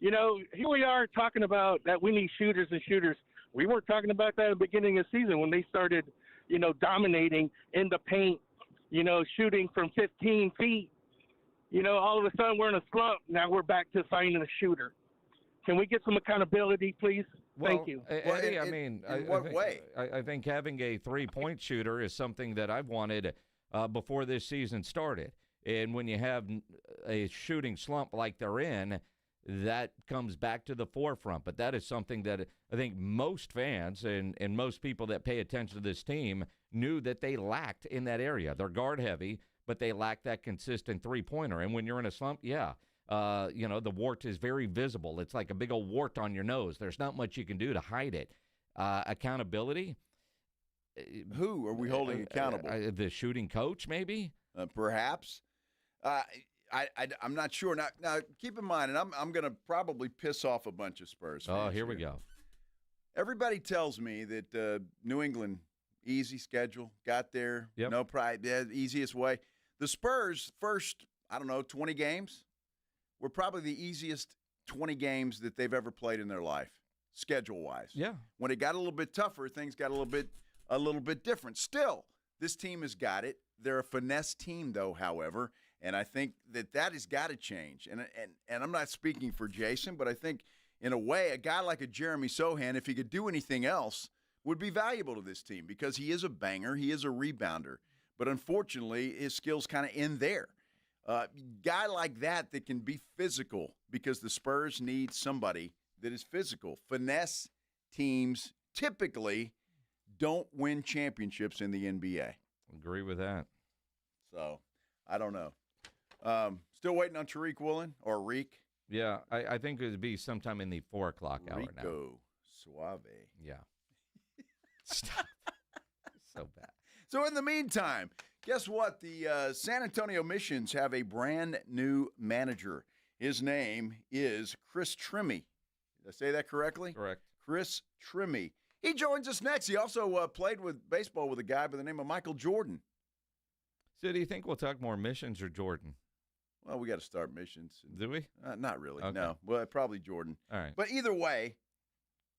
Here we are talking about that we need shooters and shooters. We weren't talking about that at the beginning of the season when they started, dominating in the paint, shooting from 15 feet. All of a sudden we're in a slump. Now we're back to signing a shooter. Can we get some accountability, please? Thank you. Eddie, in what way? I think having a three-point shooter is something that I've wanted before this season started. And when you have a shooting slump like they're in, that comes back to the forefront. But that is something that I think most fans and most people that pay attention to this team knew that they lacked in that area. They're guard-heavy, but they lack that consistent three-pointer. And when you're in a slump, the wart is very visible. It's like a big old wart on your nose. There's not much you can do to hide it. Accountability. Who are we holding accountable? The shooting coach, maybe? Perhaps. I'm not sure. Now, keep in mind, and I'm going to probably piss off a bunch of Spurs fans. Oh, here we go. Everybody tells me that New England, easy schedule, got there, no pride, easiest way. The Spurs' first, 20 games were probably the easiest 20 games that they've ever played in their life, schedule-wise. Yeah. When it got a little bit tougher, things got a little bit different. Still, this team has got it. They're a finesse team, though, however, and I think that has got to change. And I'm not speaking for Jason, but I think, in a way, a guy like a Jeremy Sochan, if he could do anything else, would be valuable to this team because he is a banger, he is a rebounder. But unfortunately, his skills kind of end there. Guy like that can be physical because the Spurs need somebody that is physical. Finesse teams typically don't win championships in the NBA. Agree with that. So, I don't know. Still waiting on Tariq Woolen or Reek. Yeah, I think it would be sometime in the 4 o'clock hour now. Rico Suave. Yeah. Stop. So bad. So in the meantime, guess what? The San Antonio Missions have a brand new manager. His name is Chris Trimmey. Did I say that correctly? Correct. Chris Trimmey. He joins us next. He also played with baseball with a guy by the name of Michael Jordan. So do you think we'll talk more Missions or Jordan? Well, we got to start Missions. Do we? Not really, okay. No. Well, probably Jordan. All right. But either way,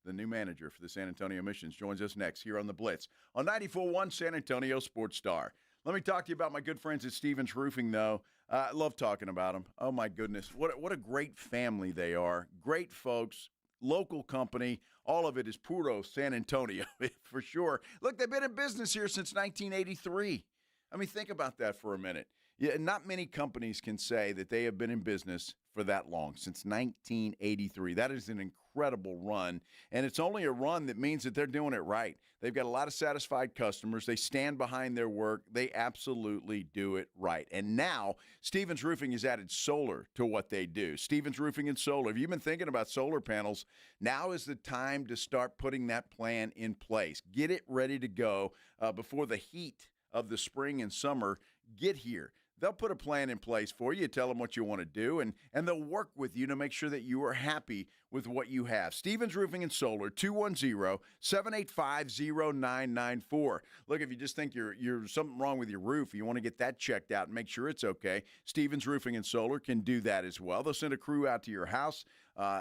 the new manager for the San Antonio Missions joins us next here on The Blitz on 94.1 San Antonio Sports Star. Let me talk to you about my good friends at Stevens Roofing, though. I love talking about them. Oh, my goodness. What a great family they are. Great folks, local company. All of it is puro San Antonio, for sure. Look, they've been in business here since 1983. I mean, think about that for a minute. Yeah, not many companies can say that they have been in business for that long, since 1983. That is an incredible run, and it's only a run that means that they're doing it right. They've got a lot of satisfied customers. They stand behind their work. They absolutely do it right. And now, Stevens Roofing has added solar to what they do. Stevens Roofing and Solar. If you've been thinking about solar panels, now is the time to start putting that plan in place. Get it ready to go before the heat of the spring and summer get here. they'll put a plan in place for you. Tell them what you want to do, and they'll work with you to make sure that you are happy with what you have. Stevens Roofing and Solar, 210-785-0994. Look, if you just think you're something wrong with your roof, you want to get that checked out and make sure it's okay, Stevens Roofing and Solar can do that as well. They'll send a crew out to your house,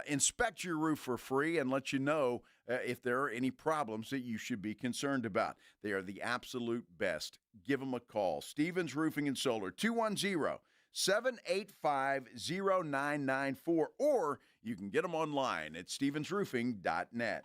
inspect your roof for free, and let you know if there are any problems that you should be concerned about. They are the absolute best. Give them a call. Stevens Roofing and Solar, 210-785-0994, or you can get them online at stevensroofing.net.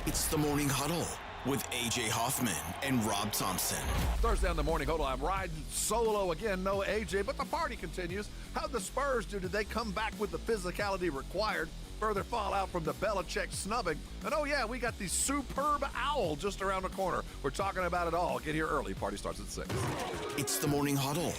It's the Morning Huddle with A.J. Hoffman and Rob Thompson. Thursday on the Morning Huddle, I'm riding solo again. No A.J., but the party continues. How'd the Spurs do? Did they come back with the physicality required? Further fallout from the Belichick snubbing. And oh yeah, we got the superb owl just around the corner. We're talking about it all. Get here early. Party starts at 6. It's the Morning Huddle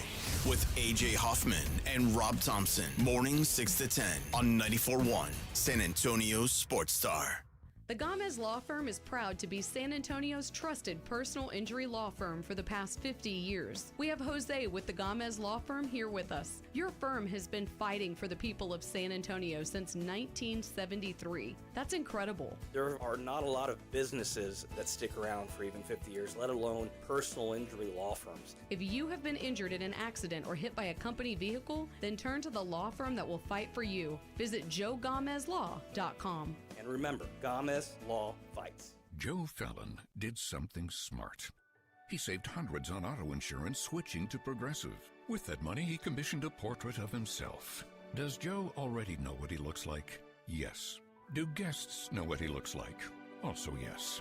with A.J. Hoffman and Rob Thompson. Morning 6 to 10 on 94.1 San Antonio's Sports Star. The Gomez Law Firm is proud to be San Antonio's trusted personal injury law firm for the past 50 years. We have Jose with the Gomez Law Firm here with us. Your firm has been fighting for the people of San Antonio since 1973. That's incredible. There are not a lot of businesses that stick around for even 50 years, let alone personal injury law firms. If you have been injured in an accident or hit by a company vehicle, then turn to the law firm that will fight for you. Visit joegomezlaw.com. And remember, Gomez Law fights. Joe Fallon did something smart. He saved hundreds on auto insurance switching to Progressive. With that money, he commissioned a portrait of himself. Does Joe already know what he looks like? Yes. Do guests know what he looks like? Also yes.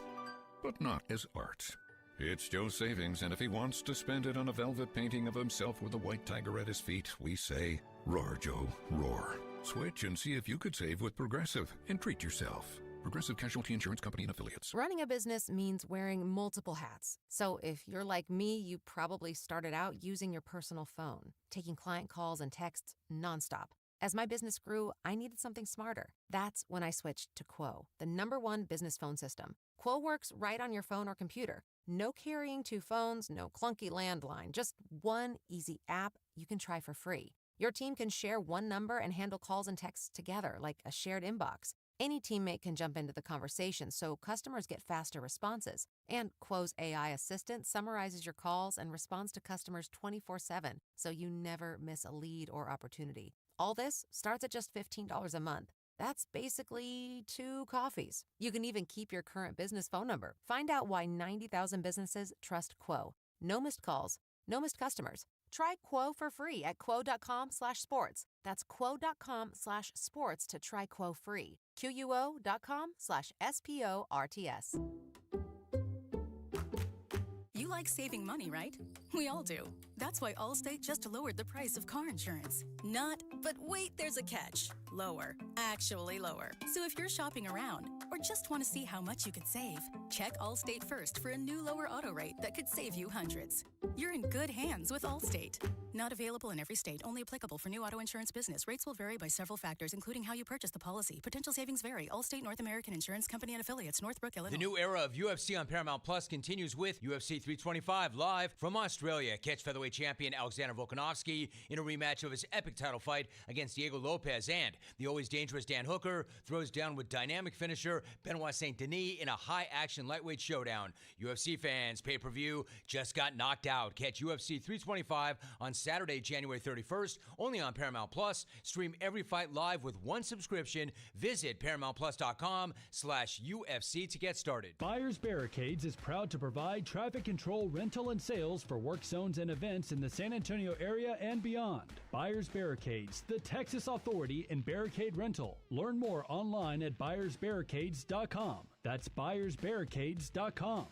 But not as art. It's Joe's savings, and if he wants to spend it on a velvet painting of himself with a white tiger at his feet, we say, roar, Joe, roar. Switch and see if you could save with Progressive and treat yourself. Progressive Casualty Insurance Company and Affiliates. Running a business means wearing multiple hats. So if you're like me, you probably started out using your personal phone, taking client calls and texts nonstop. As my business grew, I needed something smarter. That's when I switched to Quo, the #1 business phone system. Quo works right on your phone or computer. No carrying 2 phones, no clunky landline, just one easy app you can try for free. Your team can share one number and handle calls and texts together like a shared inbox. Any teammate can jump into the conversation so customers get faster responses. And Quo's AI assistant summarizes your calls and responds to customers 24/7 so you never miss a lead or opportunity. All this starts at just $15 a month. That's basically 2 coffees. You can even keep your current business phone number. Find out why 90,000 businesses trust Quo. No missed calls, no missed customers. Try Quo for free at quo.com/sports. That's quo.com/sports to try Quo free. QUO.com/SPORTS. You like saving money, right? We all do. That's why Allstate just lowered the price of car insurance. Not, but wait, there's a catch. Lower. Actually lower. So if you're shopping around or just want to see how much you could save, check Allstate first for a new lower auto rate that could save you hundreds. You're in good hands with Allstate. Not available in every state. Only applicable for new auto insurance business. Rates will vary by several factors, including how you purchase the policy. Potential savings vary. Allstate North American Insurance Company and Affiliates, Northbrook, Illinois. The new era of UFC on Paramount Plus continues with UFC 325 live from Australia. Catch featherweight champion Alexander Volkanovski in a rematch of his epic title fight against Diego Lopez, and the always dangerous Dan Hooker throws down with dynamic finisher Benoit Saint Denis in a high-action lightweight showdown. UFC fans, pay-per-view just got knocked out. Catch UFC 325 on Saturday, January 31st, only on Paramount Plus. Stream every fight live with one subscription. Visit ParamountPlus.com/UFC to get started. Buyers Barricades is proud to provide traffic control, rental, and sales for work zones and events in the San Antonio area and beyond. Buyers Barricades, the Texas authority in barricade rental. Learn more online at buyersbarricades.com. That's buyersbarricades.com.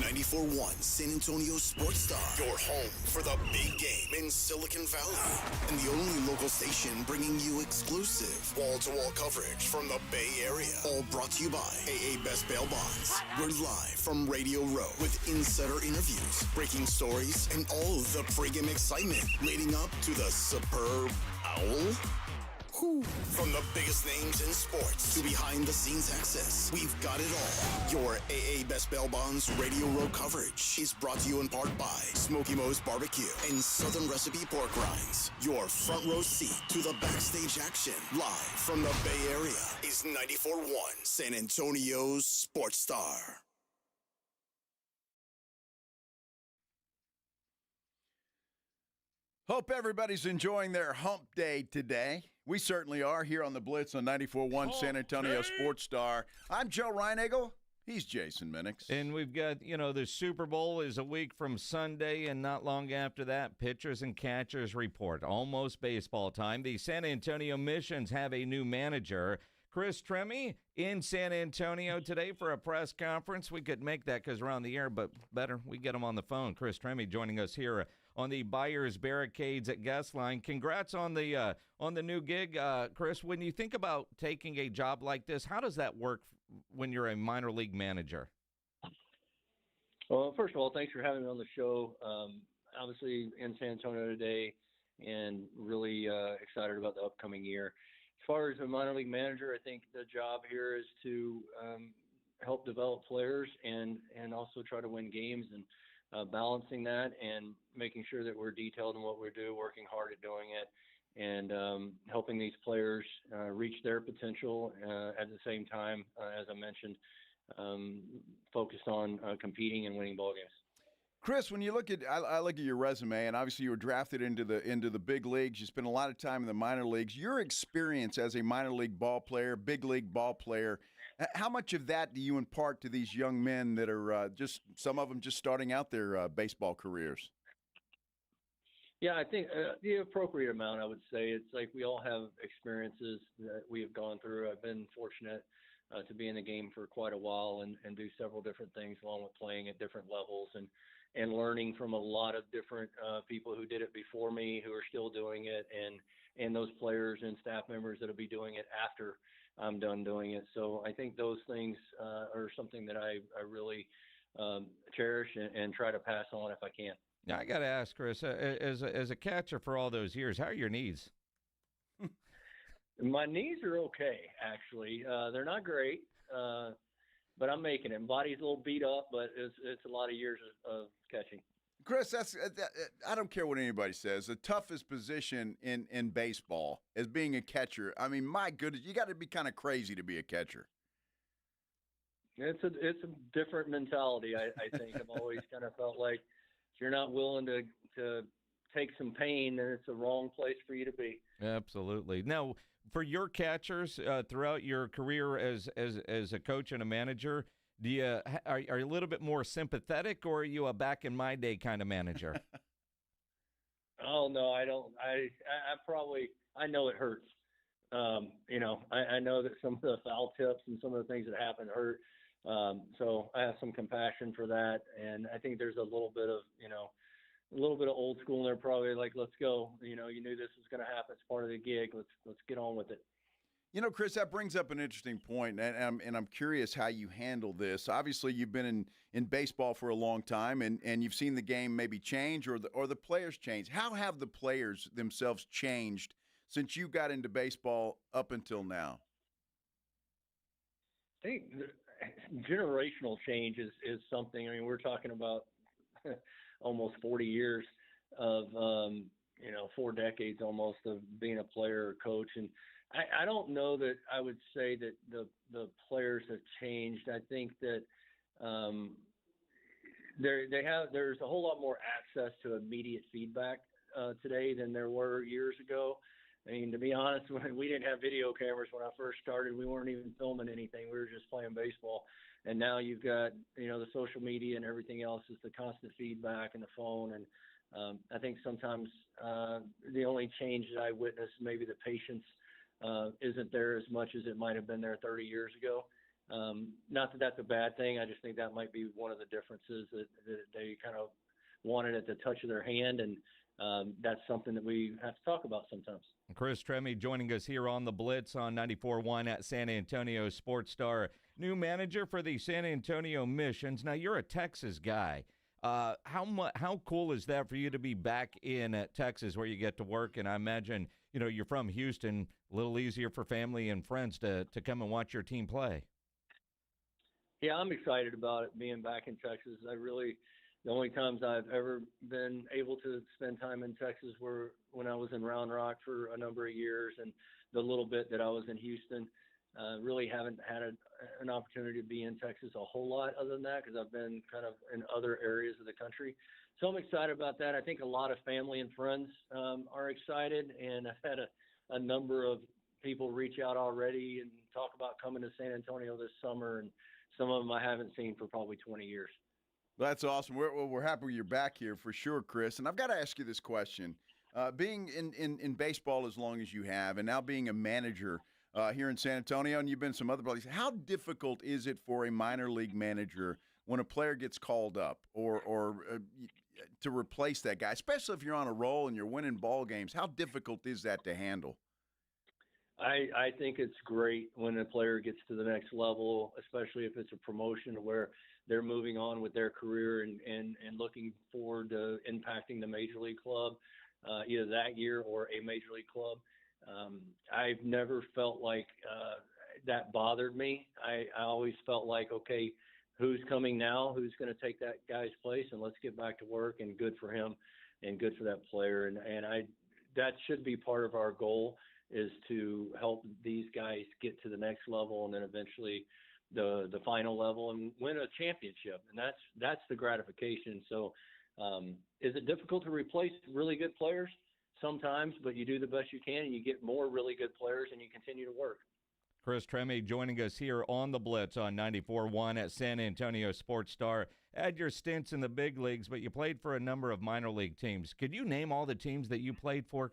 94.1 San Antonio Sports Star, your home for the big game in Silicon Valley, and the only local station bringing you exclusive wall-to-wall coverage from the Bay Area. All brought to you by AA Best Bail Bonds. We're live from Radio Row with insider interviews, breaking stories, and all the pregame excitement leading up to the superb owl. From the biggest names in sports to behind-the-scenes access, we've got it all. Your AA Best Bail Bonds Radio Row coverage is brought to you in part by Smoky Mo's Barbecue and Southern Recipe Pork Rinds. Your front row seat to the backstage action, live from the Bay Area, is 94.1 San Antonio's Sports Star. Hope everybody's enjoying their hump day today. We certainly are here on the Blitz on 94.1 San Antonio Sports Star. I'm Joe Reinagel. He's Jason Minix. And we've got, the Super Bowl is a week from Sunday, and not long after that, pitchers and catchers report. Almost baseball time. The San Antonio Missions have a new manager. Chris Tremme in San Antonio today for a press conference. We could make that because we're on the air, but better we get him on the phone. Chris Tremme joining us here on the Buyers Barricades at Guest Line. Congrats on the new gig, Chris. When you think about taking a job like this, how does that work when you're a minor league manager? Well, first of all, thanks for having me on the show. Obviously in San Antonio today, and really excited about the upcoming year. As far as a minor league manager, I think the job here is to help develop players and also try to win games, and balancing that and making sure that we're detailed in what we do, working hard at doing it, and helping these players reach their potential at the same time, as I mentioned, focused on competing and winning ball games. Chris, when you look at, I look at your resume, and obviously you were drafted into the big leagues. You spent a lot of time in the minor leagues. Your experience as a minor league ball player, big league ball player, how much of that do you impart to these young men that are just some of them just starting out their baseball careers? Yeah, I think the appropriate amount, I would say. It's like we all have experiences that we have gone through. I've been fortunate to be in the game for quite a while and do several different things along with playing at different levels and learning from a lot of different people who did it before me, who are still doing it, and those players and staff members that will be doing it after I'm done doing it. So I think those things are something that I really cherish and try to pass on if I can. Now, I got to ask, Chris, as a catcher for all those years, how are your knees? My knees are okay, actually. They're not great, but I'm making it. My body's a little beat up, but it's a lot of years of catching. Chris, I don't care what anybody says. The toughest position in baseball is being a catcher. I mean, my goodness, you got to be kind of crazy to be a catcher. It's a different mentality, I think. I've always kind of felt like if you're not willing to take some pain, then it's the wrong place for you to be. Absolutely. Now, for your catchers throughout your career as a coach and a manager, are you a little bit more sympathetic, or are you a back in my day kind of manager? Oh no, I don't. I know it hurts. I know that some of the foul tips and some of the things that happen hurt. So I have some compassion for that, and I think there's a little bit of old school in there. Probably like, let's go. You knew this was going to happen. It's part of the gig. Let's get on with it. Chris, that brings up an interesting point, and I'm curious how you handle this. Obviously, you've been in baseball for a long time, and you've seen the game maybe change or the players change. How have the players themselves changed since you got into baseball up until now? I think generational change is something. I mean, we're talking about almost 40 years of 4 decades almost of being a player or coach, and I don't know that I would say that the players have changed. I think that there's a whole lot more access to immediate feedback today than there were years ago. I mean, to be honest, we didn't have video cameras when I first started. We weren't even filming anything. We were just playing baseball. And now you've got, the social media and everything else is the constant feedback and the phone. And I think sometimes the only change that I witnessed, maybe the patience isn't there as much as it might have been there 30 years ago. Not that that's a bad thing. I just think that might be one of the differences that they kind of want it at the touch of their hand. And that's something that we have to talk about sometimes. Chris Tremme joining us here on the Blitz on 94.1 at San Antonio Sports Star. New manager for the San Antonio Missions. Now, you're a Texas guy. How cool is that for you to be back in Texas where you get to work? And I imagine, you're from Houston, a little easier for family and friends to come and watch your team play. Yeah, I'm excited about it, being back in Texas. The only times I've ever been able to spend time in Texas were when I was in Round Rock for a number of years, and the little bit that I was in Houston. Really haven't had an opportunity to be in Texas a whole lot other than that, because I've been kind of in other areas of the country. So I'm excited about that. I think a lot of family and friends are excited, and I've had a number of people reach out already and talk about coming to San Antonio this summer, and some of them I haven't seen for probably 20 years. That's awesome. We're happy you're back here for sure, Chris. And I've got to ask you this question. Being in baseball as long as you have, and now being a manager here in San Antonio, and you've been some other places, how difficult is it for a minor league manager when a player gets called up or to replace that guy, especially if you're on a roll and you're winning ball games? How difficult is that to handle? I think it's great when a player gets to the next level, especially if it's a promotion where they're moving on with their career and looking forward to impacting the major league club, either that year or a major league club. I've never felt like that bothered me. I always felt like, okay, who's coming now? Who's going to take that guy's place? And let's get back to work, and good for him and good for that player. And that should be part of our goal, is to help these guys get to the next level and then eventually the final level and win a championship. And that's the gratification. So is it difficult to replace really good players? Sometimes, but you do the best you can, and you get more really good players, and you continue to work. Chris Treme joining us here on the Blitz on 94.1 at San Antonio Sports Star. Had your stints in the big leagues, but you played for a number of minor league teams. Could you name all the teams that you played for?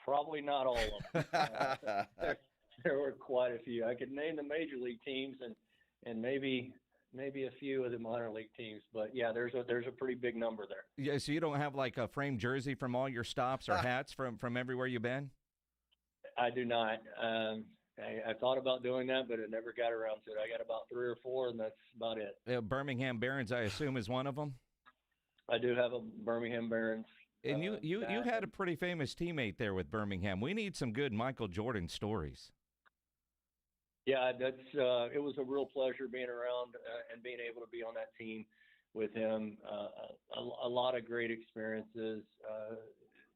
Probably not all of them. There were quite a few. I could name the major league teams and maybe a few of the minor league teams, but yeah, there's a pretty big number there. Yeah, so you don't have like a framed jersey from all your stops or hats from everywhere you've been? I do not. I thought about doing that, but I never got around to it. I got about 3 or 4, and that's about it. Birmingham Barons, I assume, is one of them? I do have a Birmingham Barons. And you had a pretty famous teammate there with Birmingham. We need some good Michael Jordan stories. Yeah, it was a real pleasure being around and being able to be on that team with him. A lot of great experiences.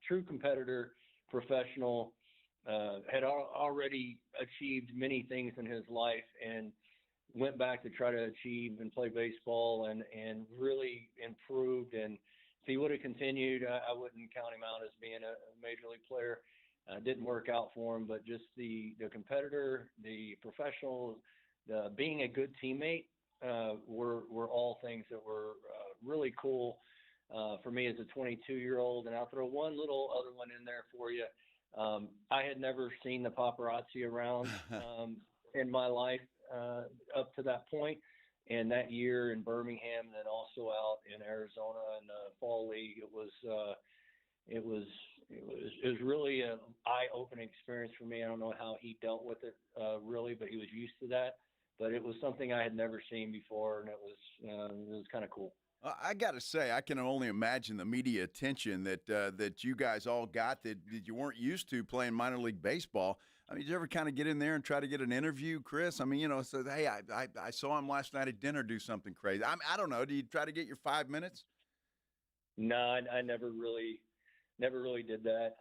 True competitor, professional, had already achieved many things in his life and went back to try to achieve and play baseball and really improved. And if he would have continued, I wouldn't count him out as being a major league player. Didn't work out for him, but just the competitor, the professional, the being a good teammate were all things that were really cool for me as a 22-year-old. And I'll throw one little other one in there for you. I had never seen the paparazzi around in my life up to that point. And that year in Birmingham, and then also out in Arizona in the fall league, it was really an eye-opening experience for me. I don't know how he dealt with it really, but he was used to that. But it was something I had never seen before, and it was kind of cool. I got to say, I can only imagine the media attention that you guys all got that you weren't used to playing minor league baseball. I mean, did you ever kind of get in there and try to get an interview, Chris? I mean, so, hey, I saw him last night at dinner do something crazy. I don't know. Do you try to get your 5 minutes? No, I never really did that.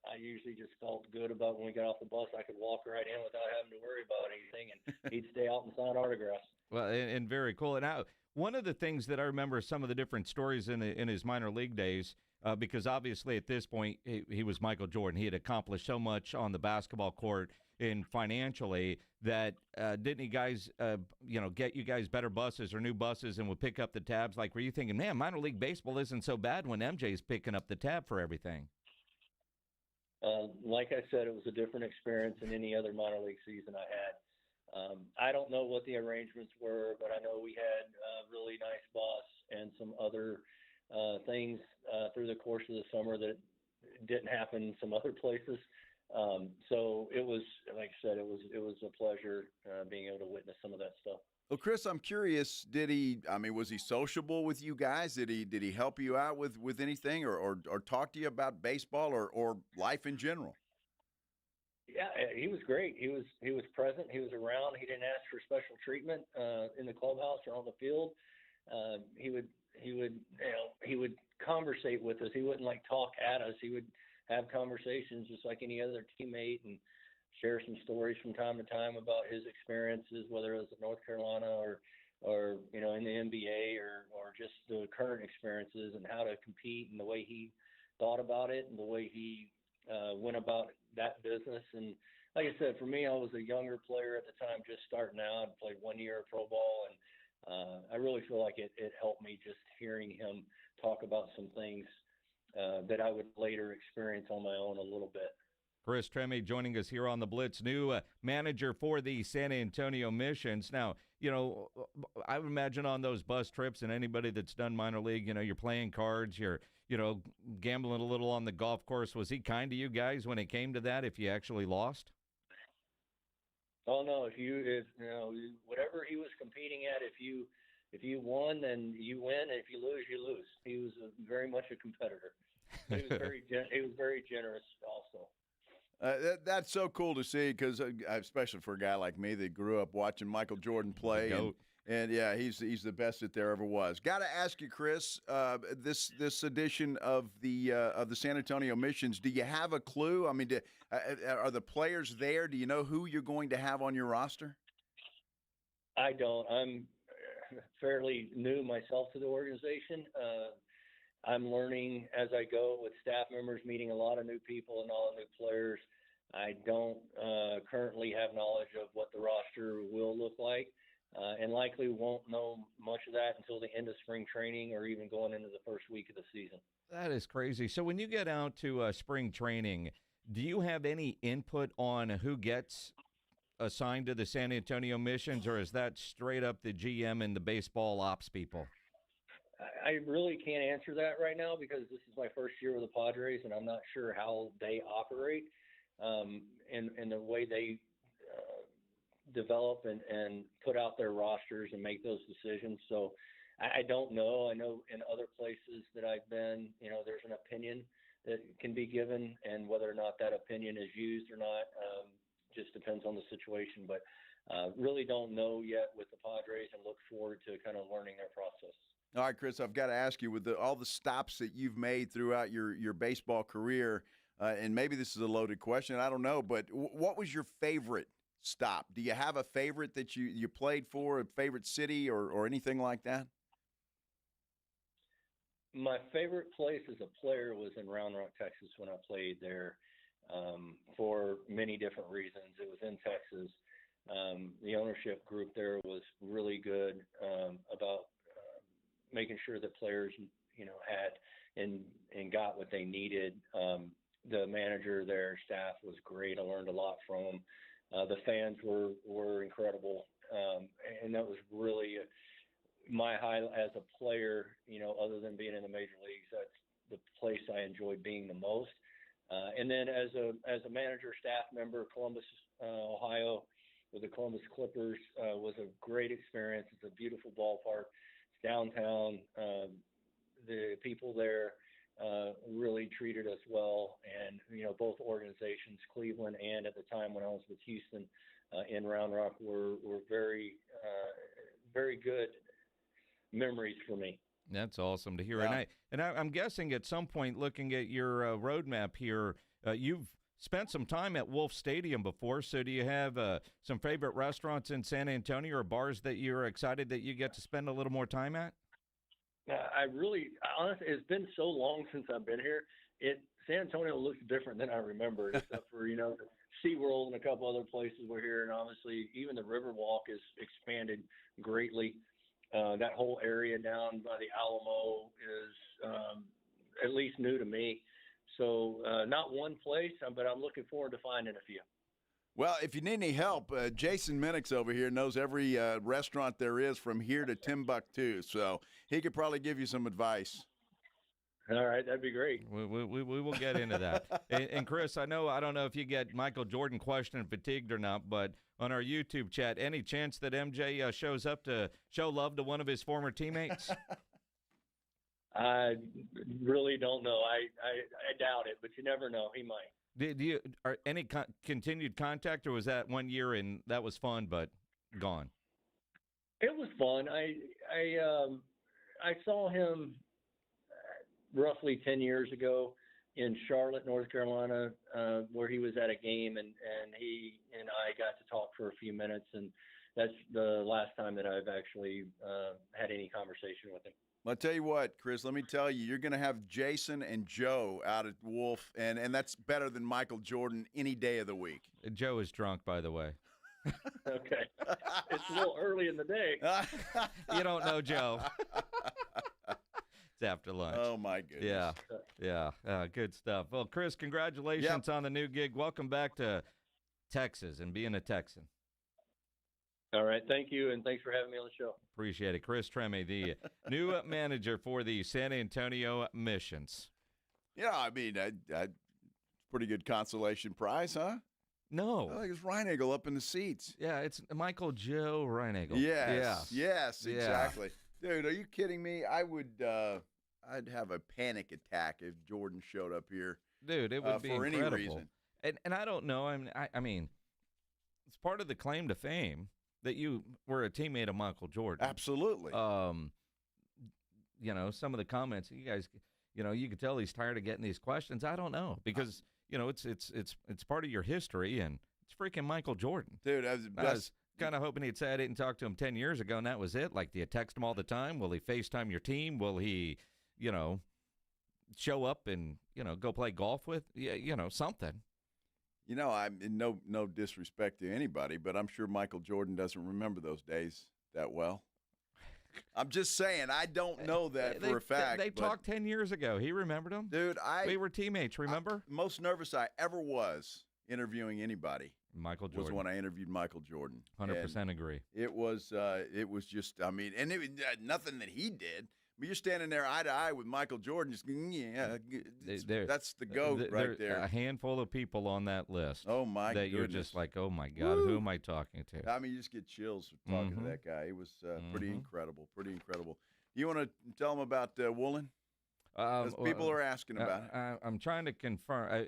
I usually just felt good about when we got off the bus, I could walk right in without having to worry about anything, and he'd stay out and sign autographs. Well, and very cool. And now, one of the things that I remember some of the different stories in his minor league days, because obviously at this point he was Michael Jordan. He had accomplished so much on the basketball court and financially that didn't you guys, get you guys better buses or new buses and would pick up the tabs? Like, were you thinking, man, minor league baseball isn't so bad when MJ's picking up the tab for everything? Like I said, it was a different experience than any other minor league season I had. I don't know what the arrangements were, but I know we had a really nice bus and some other things through the course of the summer that didn't happen some other places. So it was, like I said, it was a pleasure being able to witness some of that stuff. Well, Chris, I'm curious, was he sociable with you guys? Did he help you out with anything or talk to you about baseball or life in general? Yeah, he was great. He was present. He was around. He didn't ask for special treatment in the clubhouse or on the field. He would conversate with us. He wouldn't like talk at us. He would have conversations just like any other teammate and share some stories from time to time about his experiences, whether it was at North Carolina or in the NBA or just the current experiences and how to compete and the way he thought about it and the way he went about that business. And like I said, for me, I was a younger player at the time, just starting out. I played 1 year of pro ball, and I really feel like it helped me just hearing him talk about some things that I would later experience on my own a little bit. Chris Treme joining us here on the Blitz, new manager for the San Antonio Missions. Now, I would imagine on those bus trips, and anybody that's done minor league, you're playing cards, you're, gambling a little on the golf course. Was he kind to you guys when it came to that, if you actually lost? Oh, no. If whatever he was competing at, if you won, then you win. If you lose, you lose. He was very much a competitor. He was very generous also. That's so cool to see because, especially for a guy like me that grew up watching Michael Jordan play, and yeah, he's the best that there ever was. Got to ask you, Chris, this edition of the San Antonio Missions, do you have a clue? I mean, are the players there? Do you know who you're going to have on your roster? I don't. I'm fairly new myself to the organization. I'm learning as I go with staff members, meeting a lot of new people and all new players. I don't currently have knowledge of what the roster will look like, and likely won't know much of that until the end of spring training or even going into the first week of the season. That is crazy. So when you get out to spring training, do you have any input on who gets assigned to the San Antonio Missions, or is that straight up the GM and the baseball ops people? I really can't answer that right now because this is my first year with the Padres, and I'm not sure how they operate and the way they develop and put out their rosters and make those decisions. So I don't know. I know in other places that I've been, there's an opinion that can be given, and whether or not that opinion is used or not just depends on the situation. But really don't know yet with the Padres, and look forward to kind of learning their process. All right, Chris, I've got to ask you, with all the stops that you've made throughout your baseball career, and maybe this is a loaded question, I don't know, but what was your favorite stop? Do you have a favorite that you played for, a favorite city or anything like that? My favorite place as a player was in Round Rock, Texas, when I played there for many different reasons. It was in Texas. The ownership group there was really good about making sure that players, had and got what they needed. The manager there, staff was great. I learned a lot from them. The fans were incredible, and that was really my highlight as a player. Other than being in the major leagues, that's the place I enjoyed being the most. And then as a manager, staff member, Columbus, Ohio, with the Columbus Clippers was a great experience. It's a beautiful ballpark. Downtown, the people there really treated us well, and both organizations, Cleveland and at the time when I was with Houston in Round Rock, were very very good memories for me. That's awesome to hear. Yeah. And I'm guessing at some point, looking at your roadmap here, you've spent some time at Wolf Stadium before. So do you have some favorite restaurants in San Antonio or bars that you're excited that you get to spend a little more time at? Honestly, it's been so long since I've been here. San Antonio looks different than I remember, except for, SeaWorld and a couple other places we're here. And obviously even the Riverwalk is expanded greatly. That whole area down by the Alamo is at least new to me. So not one place, but I'm looking forward to finding a few. Well, if you need any help, Jason Minix over here knows every restaurant there is from here to Timbuktu, so he could probably give you some advice. All right, that'd be great. We will get into that. And Chris, I don't know if you get Michael Jordan question fatigued or not, but on our YouTube chat, any chance that MJ shows up to show love to one of his former teammates? I really don't know. I doubt it, but you never know. He might. Are any continued contact, or was that 1 year and that was fun but gone? It was fun. I saw him roughly 10 years ago in Charlotte, North Carolina, where he was at a game, and he and I got to talk for a few minutes, and that's the last time that I've actually had any conversation with him. Well, I'll tell you what, Chris, let me tell you, you're going to have Jason and Joe out at Wolf, and that's better than Michael Jordan any day of the week. Joe is drunk, by the way. Okay. It's a little early in the day. You don't know Joe. It's after lunch. Oh, my goodness. Yeah. Good stuff. Well, Chris, congratulations on the new gig. Welcome back to Texas and being a Texan. All right. Thank you, and thanks for having me on the show. Appreciate it. Chris Treme, the new manager for the San Antonio Missions. Yeah, I mean, pretty good consolation prize, huh? No. I think it's Reinagel up in the seats. Yeah, it's Michael Joe Reinagel. Yes, exactly. Dude, are you kidding me? I would I'd have a panic attack if Jordan showed up here. Dude, it would be for incredible. any reason. And I don't know. I mean, it's part of the claim to fame that you were a teammate of Michael Jordan. Absolutely. You know, some of the comments, you guys, you know, you could tell he's tired of getting these questions. I don't know, because you know it's part of your history, and it's freaking Michael Jordan. Dude, I was kind of hoping he'd say I didn't talk to him 10 years ago, and that was it. Like, do you text him all the time? Will he FaceTime your team? Will he, you know, show up and, you know, go play golf with? Yeah, you know, something. You know, I'm in no disrespect to anybody, but I'm sure Michael Jordan doesn't remember those days that well. I'm just saying, I don't know that for a fact. They talked 10 years ago. He remembered them. Dude, we were teammates, remember? Most nervous I ever was interviewing anybody. Michael Jordan. Was when I interviewed Michael Jordan. 100% agree. It was just, I mean, and it was nothing that he did. But you're standing there eye to eye with Michael Jordan, just that's the GOAT right there. A handful of people on that list. Oh my that goodness. You're just like, oh my God, who am I talking to? I mean, you just get chills talking to that guy. It was pretty incredible. You want to tell them about Woolen? People are asking about it. I'm trying to confirm.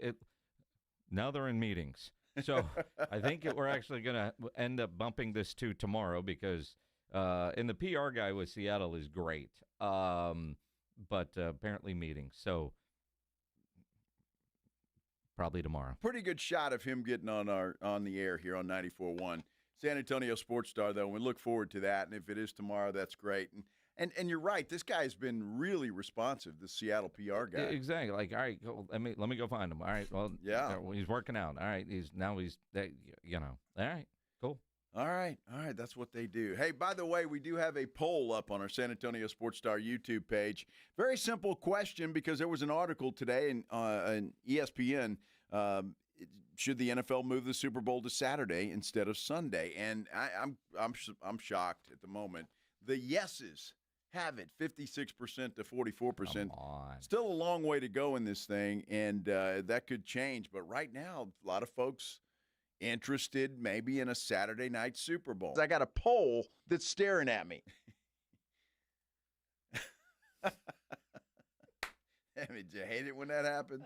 Now they're in meetings. So I think we're actually going to end up bumping this to tomorrow, because and the PR guy with Seattle is great, but apparently meetings. So probably tomorrow. Pretty good shot of him getting on the air here on 94.1 San Antonio Sports Star, though. We look forward to that, and if it is tomorrow, that's great. And you're right. This guy's been really responsive, the Seattle PR guy. Exactly. Like, all right, let me go find him. All right, well, yeah, he's working out. All right, he's you know. All right, cool. All right. That's what they do. Hey, by the way, we do have a poll up on our San Antonio Sports Star YouTube page. Very simple question, because there was an article today in ESPN. Should the NFL move the Super Bowl to Saturday instead of Sunday? And I'm shocked at the moment. The yeses have it 56% to 44%. Come on. Still a long way to go in this thing, and that could change. But right now, a lot of folks interested maybe in a Saturday night Super Bowl. I got a poll that's staring at me. I mean, do you hate it when that happens?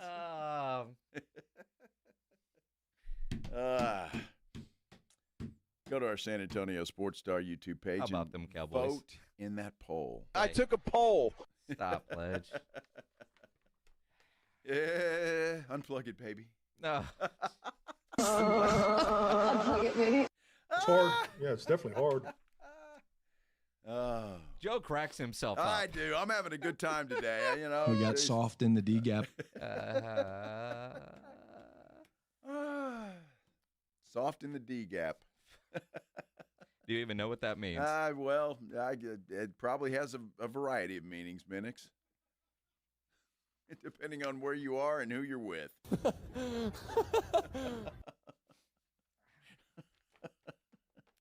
Go to our San Antonio Sports Star YouTube page. How about them Cowboys? Vote in that poll. Hey. I took a poll. Stop, Pledge. Yeah, unplug it, baby. No. Unplug it, baby. It's hard. Yeah, it's definitely hard. Joe cracks himself up. I do. I'm having a good time today. You know, we got soft in the D gap. Soft in the D gap. Do you even know what that means? Well, it probably has a variety of meanings, Minix. Depending on where you are and who you're with.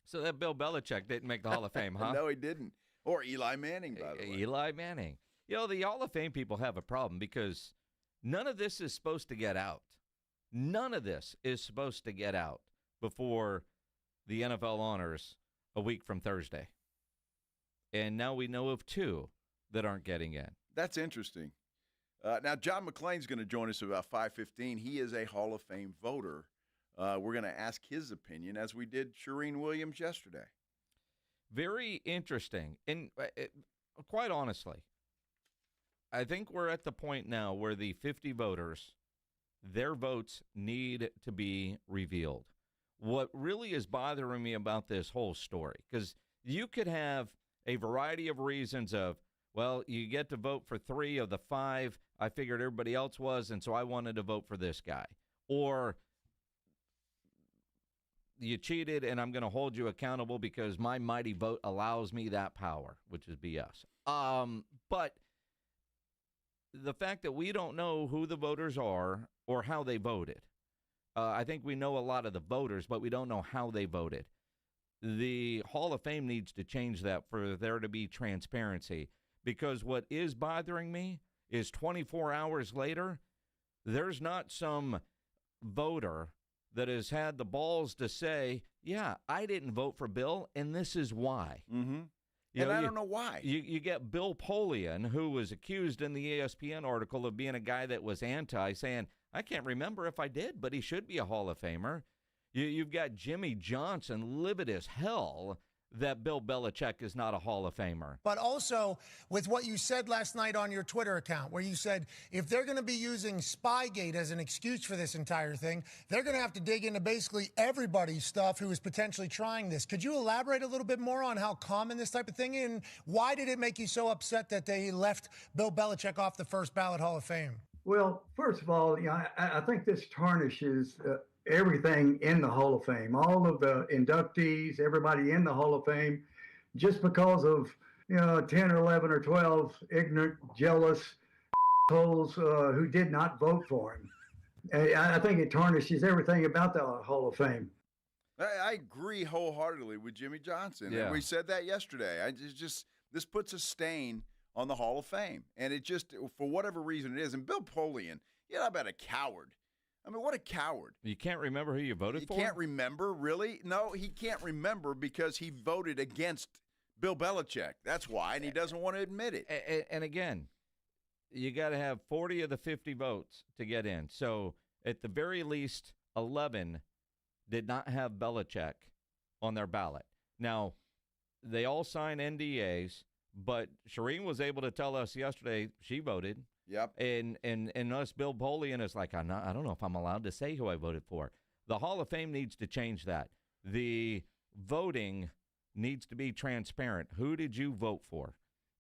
So that Bill Belichick didn't make the Hall of Fame, huh? No, he didn't. Or Eli Manning, by the way. Eli Manning. The Hall of Fame people have a problem because none of this is supposed to get out. None of this is supposed to get out before the NFL honors a week from Thursday. And now we know of 2 that aren't getting in. That's interesting. Now, John McClain's going to join us about 5:15. He is a Hall of Fame voter. We're going to ask his opinion, as we did Shereen Williams yesterday. Very interesting. And quite honestly, I think we're at the point now where the 50 voters, their votes need to be revealed. What really is bothering me about this whole story, because you could have a variety of reasons of, well, you get to vote for 3 of the 5. I figured everybody else was, and so I wanted to vote for this guy. Or you cheated, and I'm going to hold you accountable because my mighty vote allows me that power, which is BS. But the fact that we don't know who the voters are or how they voted, I think we know a lot of the voters, but we don't know how they voted. The Hall of Fame needs to change that for there to be transparency, because what is bothering me is 24 hours later, there's not some voter that has had the balls to say, yeah, I didn't vote for Bill, and this is why. Mm-hmm. I don't know why. You get Bill Polian, who was accused in the ESPN article of being a guy that was anti, saying, I can't remember if I did, but he should be a Hall of Famer. You've got Jimmy Johnson, livid as hell, that Bill Belichick is not a Hall of Famer. But also with what you said last night on your Twitter account, where you said if they're going to be using Spygate as an excuse for this entire thing, they're going to have to dig into basically everybody's stuff who is potentially trying this. Could you elaborate a little bit more on how common this type of thing is, and why did it make you so upset that they left Bill Belichick off the first ballot Hall of Fame? Well, first of all, I think this tarnishes everything in the Hall of Fame, all of the inductees, everybody in the Hall of Fame, just because of 10 or 11 or 12 ignorant, jealous holes who did not vote for him. I think it tarnishes everything about the Hall of Fame. I agree wholeheartedly with Jimmy Johnson. Yeah. And we said that yesterday. This puts a stain on the Hall of Fame, and it just, for whatever reason it is. And Bill Polian, about a coward. I mean, what a coward. You can't remember who you voted for? He can't remember, really? No, he can't remember because he voted against Bill Belichick. That's why, and he doesn't want to admit it. And again, you got to have 40 of the 50 votes to get in. So at the very least, 11 did not have Belichick on their ballot. Now, they all sign NDAs, but Shereen was able to tell us yesterday she voted. Yep. And us, Bill Polian, is like, I don't know if I'm allowed to say who I voted for. The Hall of Fame needs to change that. The voting needs to be transparent. Who did you vote for?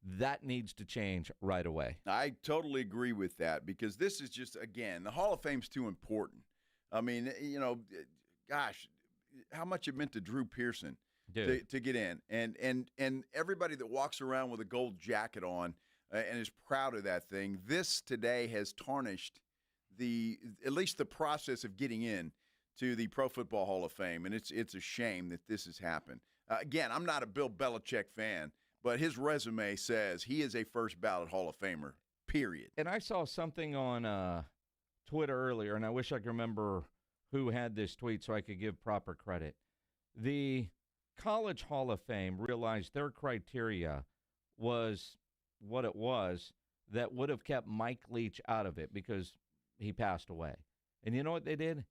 That needs to change right away. I totally agree with that, because this is just, again, the Hall of Fame's too important. I mean, gosh, how much it meant to Drew Pearson to get in. And everybody that walks around with a gold jacket on and is proud of that thing, this today has tarnished at least the process of getting in to the Pro Football Hall of Fame, and it's a shame that this has happened. Again, I'm not a Bill Belichick fan, but his resume says he is a first ballot Hall of Famer, period. And I saw something on Twitter earlier, and I wish I could remember who had this tweet so I could give proper credit. The College Hall of Fame realized their criteria was what it was that would have kept Mike Leach out of it because he passed away. And you know what they did?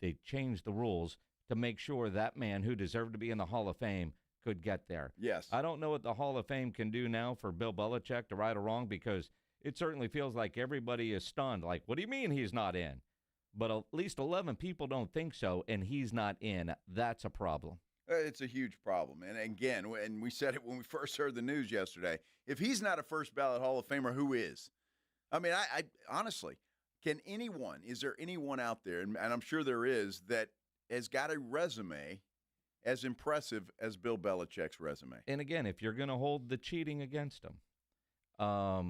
They changed the rules to make sure that man who deserved to be in the Hall of Fame could get there. Yes. I don't know what the Hall of Fame can do now for Bill Belichick to right or wrong, because it certainly feels like everybody is stunned. Like, what do you mean he's not in? But at least 11 people don't think so, and he's not in. That's a problem. It's a huge problem. And again, and we said it when we first heard the news yesterday, if he's not a first ballot Hall of Famer, who is? I mean, I honestly, is there anyone out there, and I'm sure there is, that has got a resume as impressive as Bill Belichick's resume? And again, if you're going to hold the cheating against him, I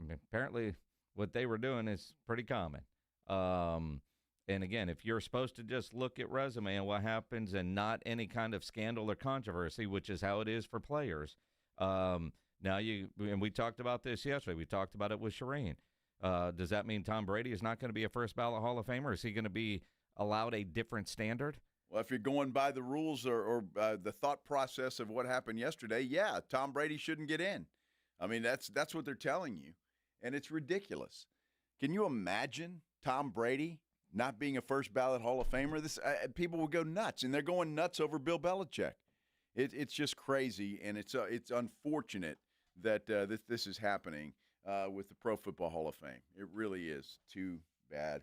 mean, apparently what they were doing is pretty common. And again, if you're supposed to just look at resume and what happens and not any kind of scandal or controversy, which is how it is for players, Now and we talked about this yesterday. We talked about it with Shireen. Does that mean Tom Brady is not going to be a first ballot Hall of Famer? Is he going to be allowed a different standard? Well, if you're going by the rules or the thought process of what happened yesterday, yeah, Tom Brady shouldn't get in. I mean, that's what they're telling you, and it's ridiculous. Can you imagine Tom Brady not being a first ballot Hall of Famer? This people will go nuts, and they're going nuts over Bill Belichick. It's just crazy, and it's unfortunate that this is happening with the Pro Football Hall of Fame. It really is too bad.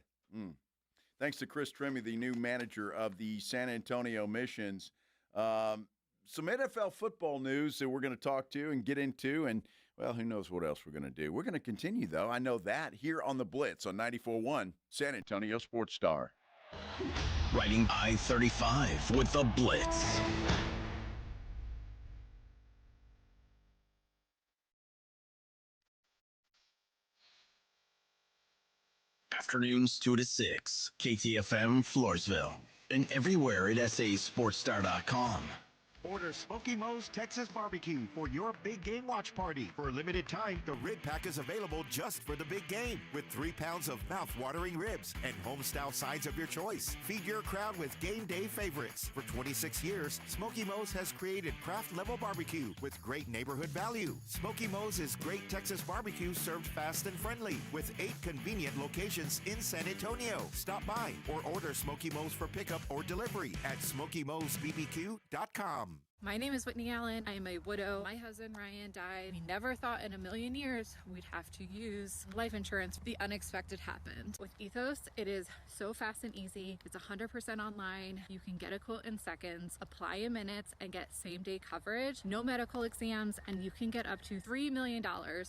Thanks to Chris Trimmy, the new manager of the San Antonio Missions. Some NFL football news that we're going to talk to and get into, and, well, who knows what else we're going to do. We're going to continue, though. I know that, here on The Blitz on 94.1 San Antonio Sports Star. Riding I-35 with The Blitz. Afternoons 2 to 6, KTFM Floresville, and everywhere at sasportstar.com. Order Smoky Mo's Texas Barbecue for your big game watch party. For a limited time, the rib pack is available just for the big game, with 3 pounds of mouth-watering ribs and home-style sides of your choice. Feed your crowd with game day favorites. For 26 years, Smoky Mo's has created craft-level barbecue with great neighborhood value. Smoky Mo's is great Texas barbecue served fast and friendly, with 8 convenient locations in San Antonio. Stop by or order Smoky Mo's for pickup or delivery at SmokyMo'sBBQ.com. My name is Whitney Allen. I am a widow. My husband, Ryan, died. We never thought in a million years we'd have to use life insurance. The unexpected happened. With Ethos, it is so fast and easy. It's 100% online. You can get a quote in seconds, apply in minutes, and get same-day coverage. No medical exams, and you can get up to $3 million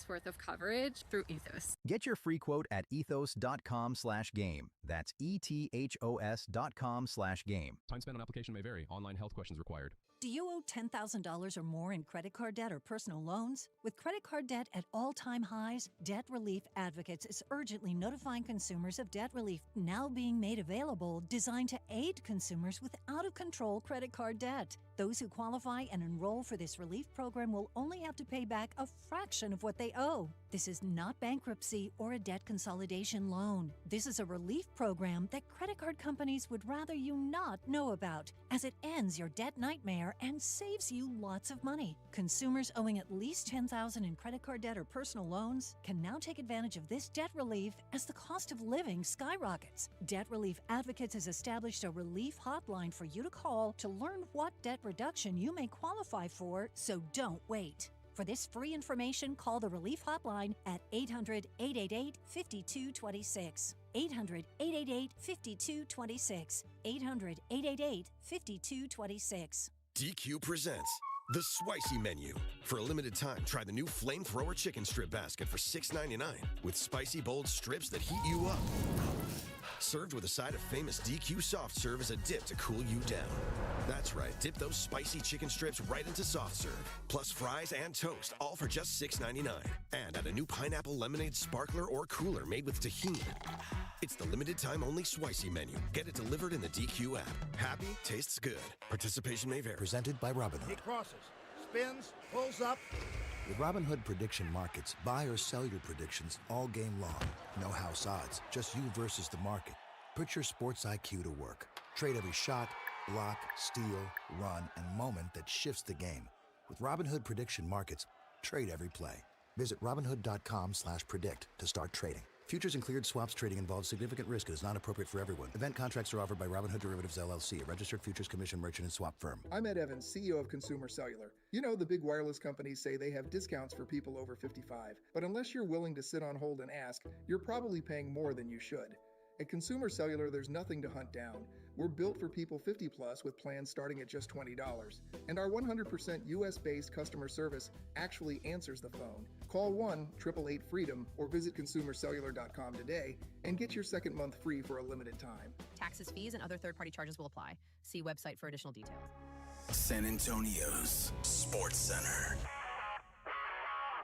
worth of coverage through Ethos. Get your free quote at ethos.com/game. That's ETHOS.com/game. Time spent on application may vary. Online health questions required. Do you owe $10,000 or more in credit card debt or personal loans? With credit card debt at all-time highs, Debt Relief Advocates is urgently notifying consumers of debt relief now being made available, designed to aid consumers with out-of-control credit card debt. Those who qualify and enroll for this relief program will only have to pay back a fraction of what they owe. This is not bankruptcy or a debt consolidation loan. This is a relief program that credit card companies would rather you not know about, as it ends your debt nightmare and saves you lots of money. Consumers owing at least $10,000 in credit card debt or personal loans can now take advantage of this debt relief as the cost of living skyrockets. Debt Relief Advocates has established a relief hotline for you to call to learn what debt reduction you may qualify for, so don't wait. For this free information, call the Relief Hotline at 800-888-5226. 800-888-5226. 800-888-5226. DQ presents The Spicy Menu. For a limited time, try the new Flamethrower Chicken Strip Basket for $6.99 with spicy, bold strips that heat you up. Served with a side of famous DQ soft serve as a dip to cool you down. That's right, dip those spicy chicken strips right into soft serve, plus fries and toast, all for just $6.99. And add a new pineapple lemonade sparkler or cooler made with tahini. It's the limited time only Spicy Menu. Get it delivered in the DQ app. Happy, tastes good. Participation may vary. Presented by Robinhood. He crosses, spins, pulls up. With Robinhood Prediction Markets, buy or sell your predictions all game long. No house odds, just you versus the market. Put your sports IQ to work. Trade every shot, block, steal, run, and moment that shifts the game. With Robinhood Prediction Markets, trade every play. Visit Robinhood.com/predict to start trading. Futures and cleared swaps trading involves significant risk and is not appropriate for everyone. Event contracts are offered by Robinhood Derivatives LLC, a registered futures commission merchant and swap firm. I'm Ed Evans, CEO of Consumer Cellular. You know, the big wireless companies say they have discounts for people over 55, but unless you're willing to sit on hold and ask, you're probably paying more than you should. At Consumer Cellular, there's nothing to hunt down. We're built for people 50 plus with plans starting at just $20. And our 100% US-based customer service actually answers the phone. Call 1-888-FREEDOM or visit consumercellular.com today and get your second month free for a limited time. Taxes, fees, and other third-party charges will apply. See website for additional details. San Antonio's Sports Center.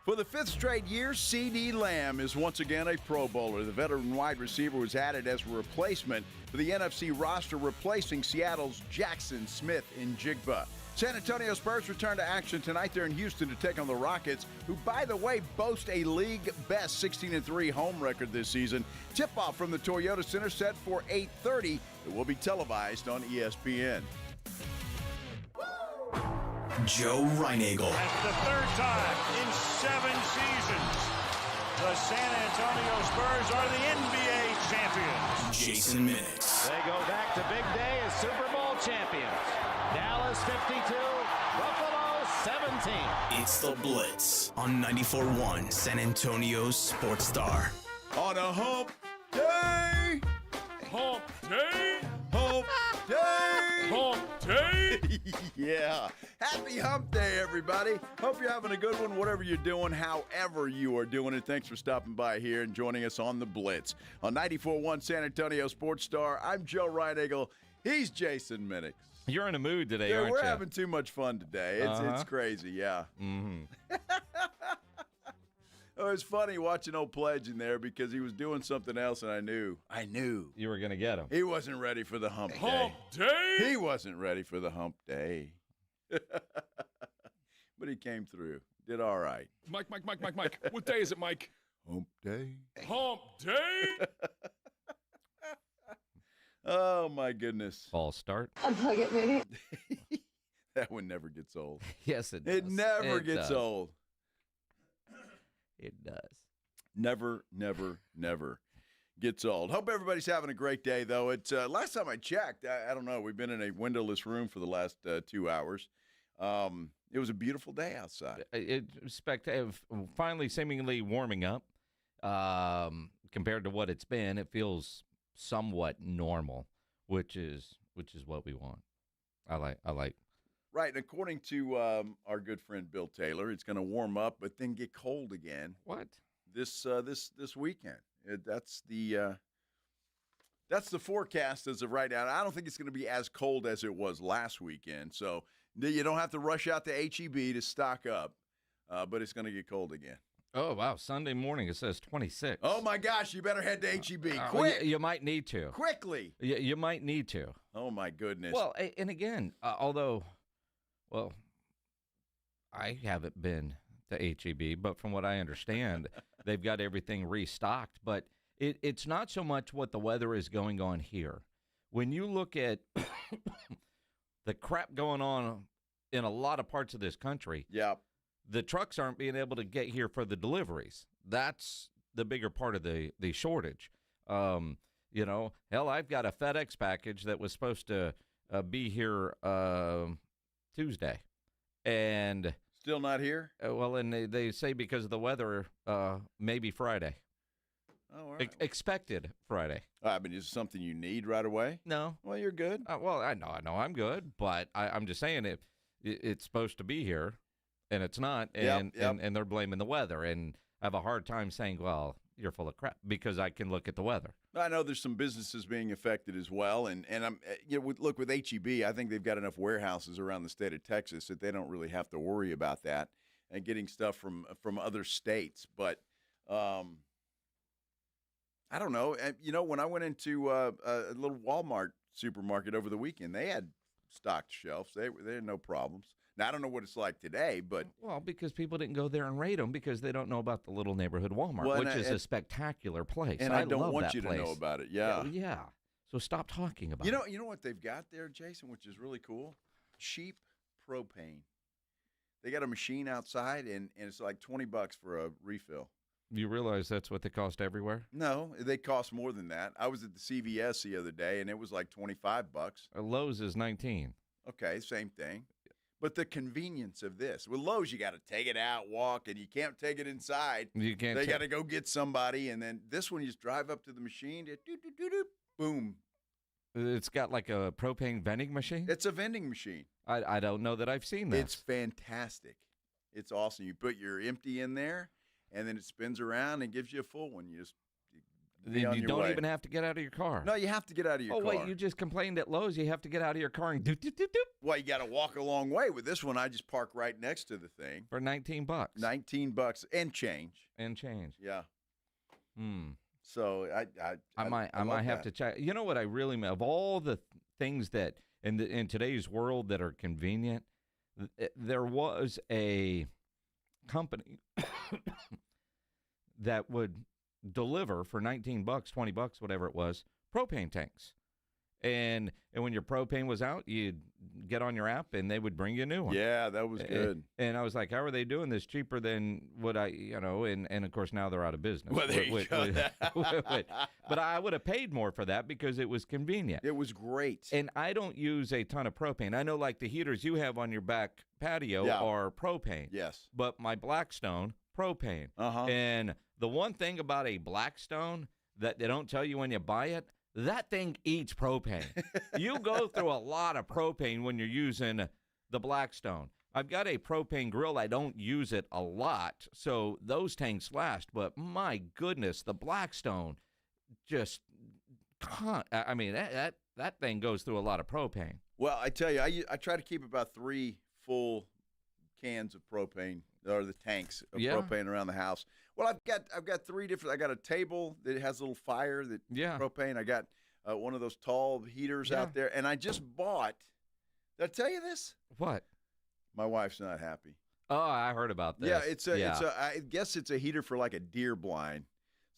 For the 5th straight year, C.D. Lamb is once again a Pro Bowler. The veteran wide receiver was added as a replacement for the NFC roster, replacing Seattle's Jackson Smith-Njigba. San Antonio Spurs return to action tonight. They're in Houston to take on the Rockets, who, by the way, boast a league-best 16-3 home record this season. Tip-off from the Toyota Center set for 8:30. It will be televised on ESPN. Joe Reinagel. That's the third time in 7 seasons the San Antonio Spurs are the NBA champions. Jason Minix. They go back to big day as Super Bowl champions. Dallas 52, Buffalo 17. It's the Blitz on 94.1 San Antonio's Sports Star. On a hump day! Hump day! Hump day! Hump day! Yeah. Happy hump day, everybody. Hope you're having a good one, whatever you're doing, however you are doing it. Thanks for stopping by here and joining us on the Blitz. On 94.1 San Antonio Sports Star, I'm Joe Reinagel. He's Jason Minix. You're in a mood today, aren't you? We're having too much fun today. It's crazy, yeah. Mm-hmm. It was funny watching old Pledge in there because he was doing something else, and I knew you were going to get him. He wasn't ready for the hump day. Hump day? He wasn't ready for the hump day. But he came through. Did all right. Mike. What day is it, Mike? Hump day. Hump day? Oh, my goodness. False start. Unplug it, maybe. That one never gets old. Yes, it does. It never gets old. It does. Never gets old. Hope everybody's having a great day, though. It's last time I checked, I don't know, we've been in a windowless room for the last 2 hours. It was a beautiful day outside. It's finally seemingly warming up compared to what it's been. It feels somewhat normal, which is what we want. I like. Right, and according to our good friend Bill Taylor, it's going to warm up, but then get cold again. What? This weekend? That's the forecast as of right now. I don't think it's going to be as cold as it was last weekend, so you don't have to rush out to HEB to stock up, but it's going to get cold again. Oh, wow. Sunday morning, it says 26. Oh, my gosh. You better head to HEB. Quick. You might need to. Quickly. You might need to. Oh, my goodness. Well, and again, although, I haven't been to HEB, but from what I understand, they've got everything restocked. But it's not so much what the weather is going on here. When you look at the crap going on in a lot of parts of this country, the trucks aren't being able to get here for the deliveries. That's the bigger part of the shortage. Hell, I've got a FedEx package that was supposed to be here Tuesday, and still not here. And they say because of the weather, maybe Friday. Oh, all right. Expected Friday. I mean, is it something you need right away? No. Well, you're good. I know I'm good, but I'm just saying it's supposed to be here, and it's not, and they're blaming the weather, and I have a hard time saying, well, you're full of crap, because I can look at the weather. I know there's some businesses being affected as well, and I'm look with HEB, I think they've got enough warehouses around the state of Texas that they don't really have to worry about that and getting stuff from other states. But I don't know. When I went into a little Walmart supermarket over the weekend, they had stocked shelves. They had no problems. Now, I don't know what it's like today, but... Well, because people didn't go there and raid them because they don't know about the little neighborhood Walmart, which is a spectacular place. And I don't want you to know about it, yeah. Yeah. So stop talking about it. You know what they've got there, Jason, which is really cool? Cheap propane. They got a machine outside, and it's like $20 for a refill. You realize that's what they cost everywhere? No, they cost more than that. I was at the CVS the other day, and it was like $25. Lowe's is $19. Okay, same thing. But the convenience of this. With Lowe's, you got to take it out, walk, and you can't take it inside. You can't. They got to go get somebody, and then this one, you just drive up to the machine, boom. It's got like a propane vending machine? It's a vending machine. I don't know that I've seen that. It's fantastic. It's awesome. You put your empty in there, and then it spins around and gives you a full one. You just you don't even have to get out of your car. No, you have to get out of your car. Oh, wait, you just complained at Lowe's. You have to get out of your car and doop. Well, you got to walk a long way. With this one, I just park right next to the thing. For $19. $19 and change. Yeah. So I might have to check. You know what I really mean? Of all the things that in today's world that are convenient, there was a company that would deliver for $19, $20, whatever it was, propane tanks. And when your propane was out, you'd get on your app, and they would bring you a new one. Yeah, that was good. And I was like, how are they doing this cheaper than what and of course, now they're out of business. Well, there you go. But I would have paid more for that because it was convenient. It was great. And I don't use a ton of propane. I know, like, the heaters you have on your back patio are propane. Yes. But my Blackstone, propane. Uh-huh. And the one thing about a Blackstone that they don't tell you when you buy it, that thing eats propane. You go through a lot of propane when you're using the Blackstone. I've got a propane grill. I don't use it a lot, so those tanks last. But my goodness, the Blackstone just can't. I mean, that thing goes through a lot of propane. Well, I tell you, I try to keep about 3 full cans of propane, or the tanks of propane around the house. Well, I've got 3 different. I got a table that has a little fire that propane. I got one of those tall heaters out there, and I just bought. Did I tell you this? What? My wife's not happy. Oh, I heard about this. Yeah, I guess it's a heater for like a deer blind.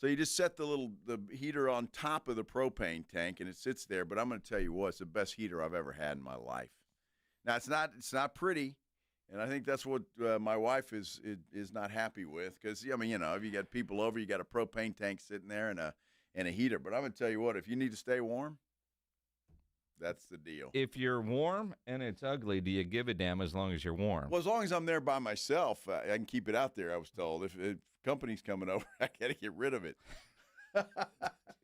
So you just set the heater on top of the propane tank, and it sits there. But I'm going to tell you what, it's the best heater I've ever had in my life. Now it's not pretty. And I think that's what my wife is not happy with, because I mean, if you got people over, you got a propane tank sitting there and a heater. But I'm gonna tell you what, if you need to stay warm, that's the deal. If you're warm and it's ugly, do you give a damn as long as you're warm? Well, as long as I'm there by myself, I can keep it out there. I was told if company's coming over, I got to get rid of it.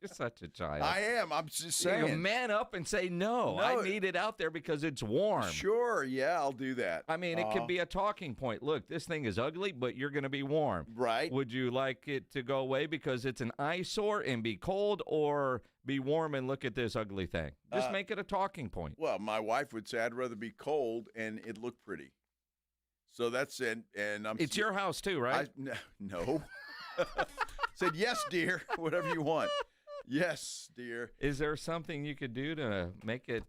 You're such a child. I am. I'm just saying. You man up and say, no, I need it out there because it's warm. Sure, yeah, I'll do that. I mean, it could be a talking point. Look, this thing is ugly, but you're going to be warm. Right. Would you like it to go away because it's an eyesore and be cold, or be warm and look at this ugly thing? Just make it a talking point. Well, my wife would say I'd rather be cold and it look pretty. So that's it. And It's your house too, right? No. Said, yes, dear, whatever you want. Yes, dear. Is there something you could do to make it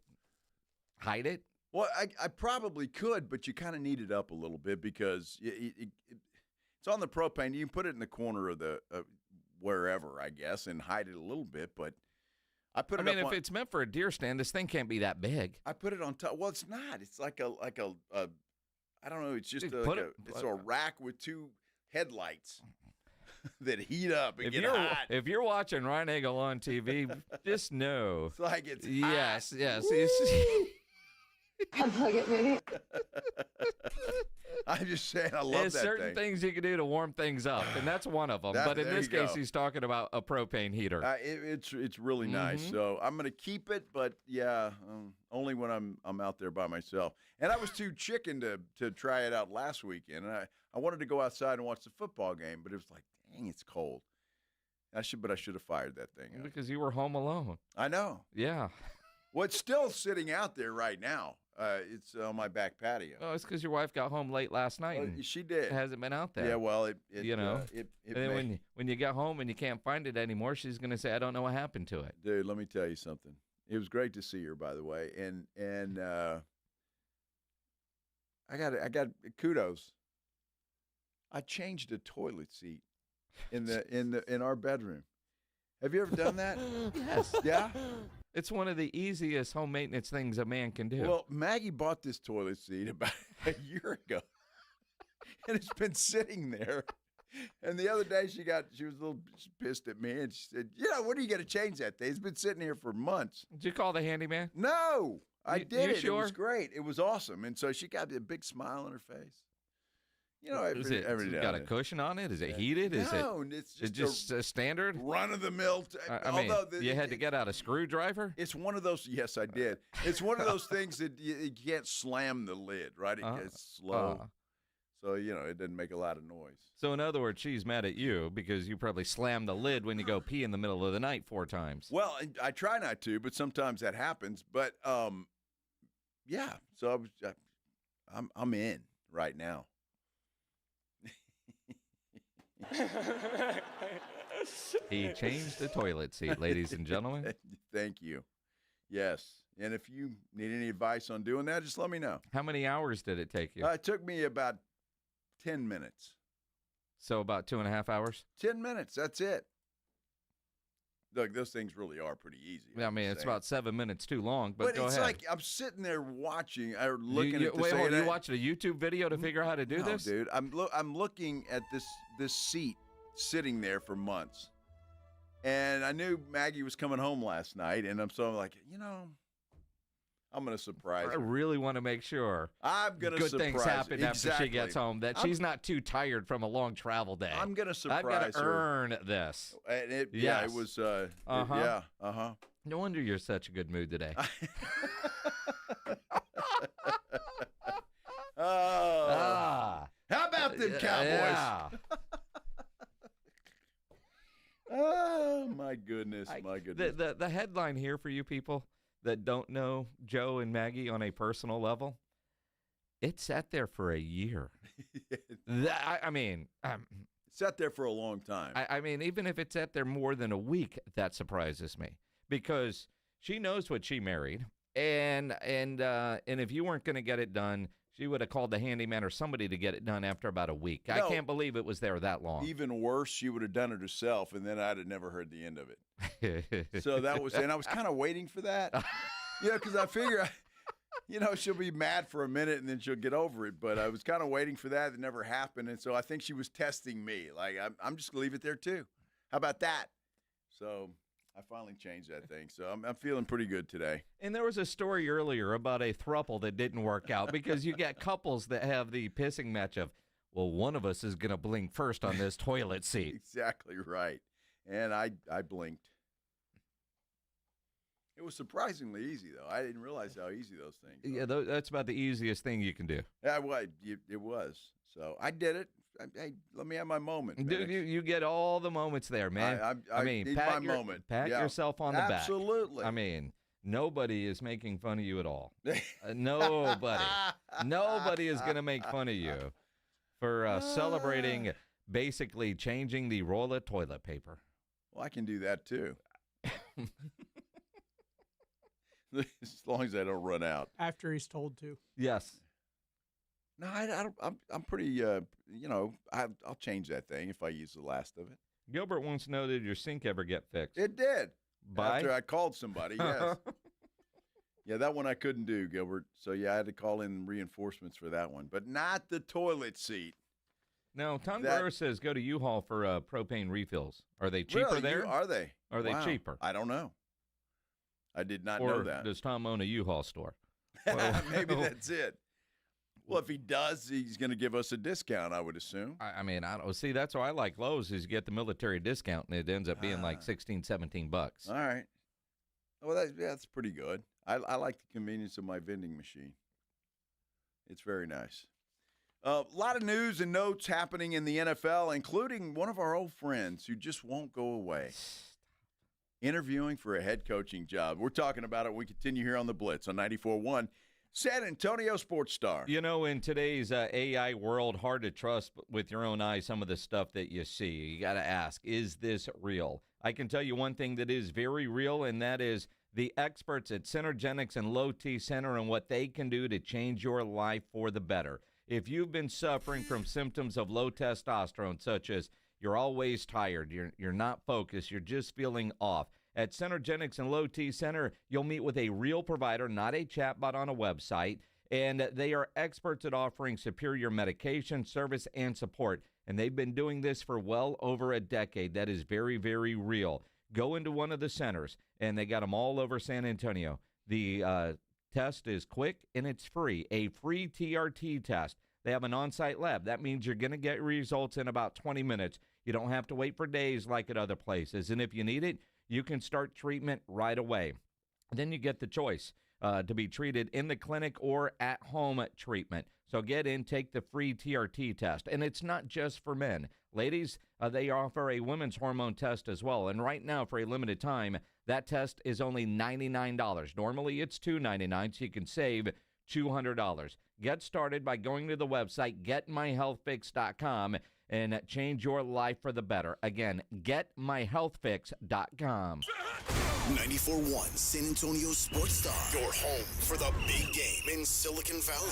hide it? Well, I probably could, but you kind of need it up a little bit because it's on the propane. You can put it in the corner of the wherever, I guess, and hide it a little bit. But I put it. I mean, if it's meant for a deer stand, this thing can't be that big. I put it on top. Well, it's not. It's like a I don't know. It's just it's a rack with 2 headlights that heat up and get hot. If you're watching Ryan Eagle on TV, just know. It's like it's yes, hot. yes. Unplug it, maybe. I'm just saying, I love There's that certain things you can do to warm things up, and that's one of them. But in this case, he's talking about a propane heater. It's really nice. So I'm going to keep it, but only when I'm out there by myself. And I was too chicken to try it out last weekend. And I wanted to go outside and watch the football game, but it was like, dang, it's cold. I should have fired that thing up. Because you were home alone. I know. Yeah. Well, it's still sitting out there right now. It's on my back patio. Oh, it's because your wife got home late last night. And she did. It hasn't been out there. Yeah, well, it and then when you get home and you can't find it anymore, she's going to say, I don't know what happened to it. Dude, let me tell you something. It was great to see her, by the way, and I got kudos. I changed a toilet seat in our bedroom. Have you ever done that? Yes. Yeah? It's one of the easiest home maintenance things a man can do. Well, Maggie bought this toilet seat about a year ago, and it's been sitting there. And the other day she was a little pissed at me, and she said, when are you going to change that thing? It's been sitting here for months. Did you call the handyman? No, I did it. Sure? It was great. It was awesome. And so she got a big smile on her face. Is it got a cushion on it? Is it heated? No, it's just a standard run-of-the-mill. You had to get out a screwdriver? It's one of those. Yes, I did. It's one of those things that you can't slam the lid, right? It gets slow. So, it doesn't make a lot of noise. So, in other words, she's mad at you because you probably slammed the lid when you go pee in the middle of the night 4 times. Well, I try not to, but sometimes that happens. But, yeah, so I'm in right now. He changed the toilet seat, ladies and gentlemen. Thank you. Yes. And if you need any advice on doing that, just let me know. How many hours did it take you? It took me about 10 minutes. So about 2.5 hours? 10 minutes. That's it. Look, those things really are pretty easy. I mean, it's about 7 minutes too long, but go it's ahead. like I'm sitting there watching or looking at this. Wait, hold on. You watched a YouTube video to figure out how to do this? Dude. I'm looking at this seat sitting there for months. And I knew Maggie was coming home last night, and I'm like, I'm going to surprise her. I really want to make sure I'm going to surprise her. Good things happen after she gets home, that she's not too tired from a long travel day. I'm going to surprise her. I've got to earn this. And it was, No wonder you're such a good mood today. How about them Cowboys? Yeah. Oh, my goodness, my goodness. The headline here for you people that don't know Joe and Maggie on a personal level, it sat there for a year. Sat there for a long time. I mean, even if it sat there more than a week, that surprises me because she knows what she married, and if you weren't going to get it done, she would have called the handyman or somebody to get it done after about a week. I can't believe it was there that long. Even worse, she would have done it herself, and then I'd have never heard the end of it. So that was, and I was kind of waiting for that, because I figure, she'll be mad for a minute and then she'll get over it. But I was kind of waiting for that. It never happened, and so I think she was testing me. Like I'm just gonna leave it there too. How about that? So I finally changed that thing, so I'm feeling pretty good today. And there was a story earlier about a throuple that didn't work out because you got couples that have the pissing match of, well, one of us is going to blink first on this toilet seat. Exactly right. And I blinked. It was surprisingly easy, though. I didn't realize how easy those things were. Yeah, that's about the easiest thing you can do. Yeah, well, it was. So I did it. Hey, let me have my moment. Dude, you get all the moments there, man. I need pat my moment. Pat yourself on the back. Absolutely. I mean, nobody is making fun of you at all. Nobody. Nobody is going to make fun of you for celebrating basically changing the roll of toilet paper. Well, I can do that, too. As long as I don't run out. After he's told to. Yes. No, I'm pretty, I'll change that thing if I use the last of it. Gilbert wants to know, did your sink ever get fixed? It did. After I called somebody, yes. Yeah, that one I couldn't do, Gilbert. So, I had to call in reinforcements for that one. But not the toilet seat. Now, Tom Guerrero says go to U-Haul for propane refills. Are they cheaper really? there? Are they? Are they cheaper? I don't know. I did not know that. Or does Tom own a U-Haul store? Maybe that's it. Well, if he does, he's going to give us a discount, I would assume. I mean, I don't see. That's why I like Lowe's is you get the military discount, and it ends up being like $16, $17. All right. Well, that's pretty good. I like the convenience of my vending machine. It's very nice. A lot of news and notes happening in the NFL, including one of our old friends who just won't go away. Interviewing for a head coaching job. We're talking about it. We continue here on the Blitz on 94.1. San Antonio Sports Star. In today's AI world, hard to trust with your own eyes some of the stuff that you see. You got to ask, is this real? I can tell you one thing that is very real, and that is the experts at Synergenics and Low T Center and what they can do to change your life for the better. If you've been suffering from symptoms of low testosterone, such as you're always tired, you're not focused, you're just feeling off, at Synergenics and Low T Center, you'll meet with a real provider, not a chatbot on a website, and they are experts at offering superior medication, service, and support, and they've been doing this for well over a decade. That is very, very real. Go into one of the centers, and they got them all over San Antonio. The test is quick, and it's free, a free TRT test. They have an on-site lab. That means you're going to get results in about 20 minutes. You don't have to wait for days like at other places, and if you need it, you can start treatment right away. Then you get the choice to be treated in the clinic or at-home treatment. So get in, take the free TRT test. And it's not just for men. Ladies, they offer a women's hormone test as well. And right now, for a limited time, that test is only $99. Normally, it's $299, so you can save $200. Get started by going to the website, getmyhealthfix.com, and change your life for the better. Again, getmyhealthfix.com. 94.1 San Antonio Sports Star, your home for the big game in Silicon Valley.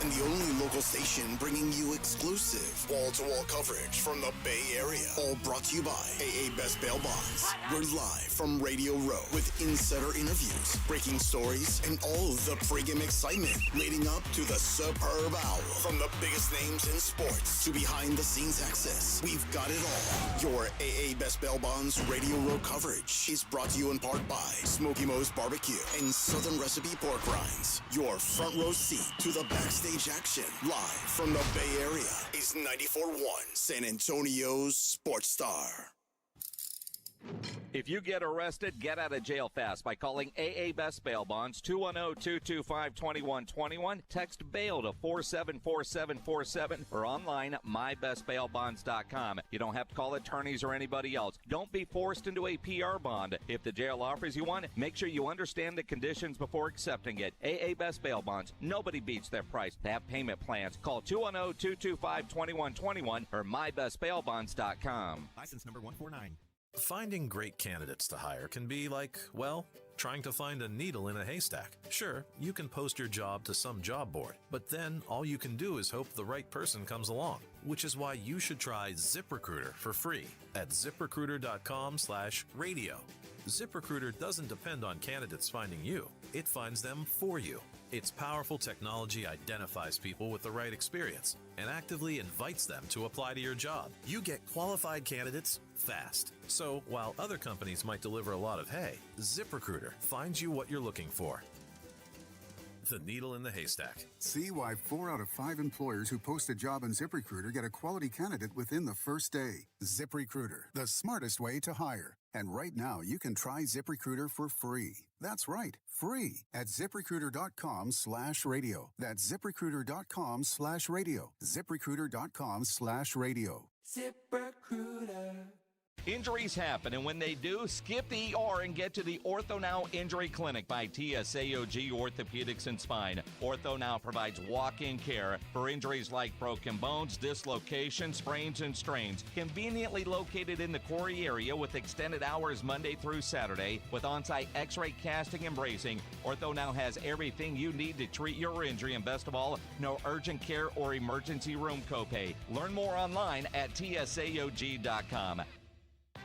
And the only local station bringing you exclusive wall-to-wall coverage from the Bay Area. All brought to you by AA Best Bail Bonds. We're live from Radio Row with insider interviews, breaking stories, and all the pregame excitement leading up to the superb hour. From the biggest names in sports to behind-the-scenes access, we've got it all. Your AA Best Bail Bonds Radio Row coverage is brought to you in part by Smoky Mo's Barbecue and Southern Recipe Pork Rinds. Your front row seat to the backstage action, live from the Bay Area, is 94.1 San Antonio's Sports Star. If you get arrested, get out of jail fast by calling AA Best Bail Bonds, 210-225-2121. Text bail to 474747 or online mybestbailbonds.com. You don't have to call attorneys or anybody else. Don't be forced into a PR bond. If the jail offers you one, make sure you understand the conditions before accepting it. AA Best Bail Bonds. Nobody beats their price. They have payment plans. Call 210-225-2121 or mybestbailbonds.com. License number 149. Finding great candidates to hire can be like, well, trying to find a needle in a haystack. Sure, you can post your job to some job board, but then all you can do is hope the right person comes along, which is why you should try ZipRecruiter for free at ZipRecruiter.com/radio. ZipRecruiter doesn't depend on candidates finding you. It finds them for you. Its powerful technology identifies people with the right experience and actively invites them to apply to your job. You get qualified candidates fast. So while other companies might deliver a lot of hay, ZipRecruiter finds you what you're looking for. The needle in the haystack. See why 4 out of 5 employers who post a job on ZipRecruiter get a quality candidate within the first day. ZipRecruiter, the smartest way to hire. And right now, you can try ZipRecruiter for free. That's right, free at ZipRecruiter.com/radio. That's ZipRecruiter.com/radio. ZipRecruiter.com/radio. ZipRecruiter. Injuries happen, and when they do, skip the ER and get to the Ortho Now Injury Clinic by TSAOG Orthopedics and Spine. Ortho Now provides walk-in care for injuries like broken bones, dislocations, sprains, and strains. Conveniently located in the Quarry area with extended hours Monday through Saturday with on-site x-ray casting and bracing, Ortho Now has everything you need to treat your injury, and best of all, no urgent care or emergency room copay. Learn more online at TSAOG.com.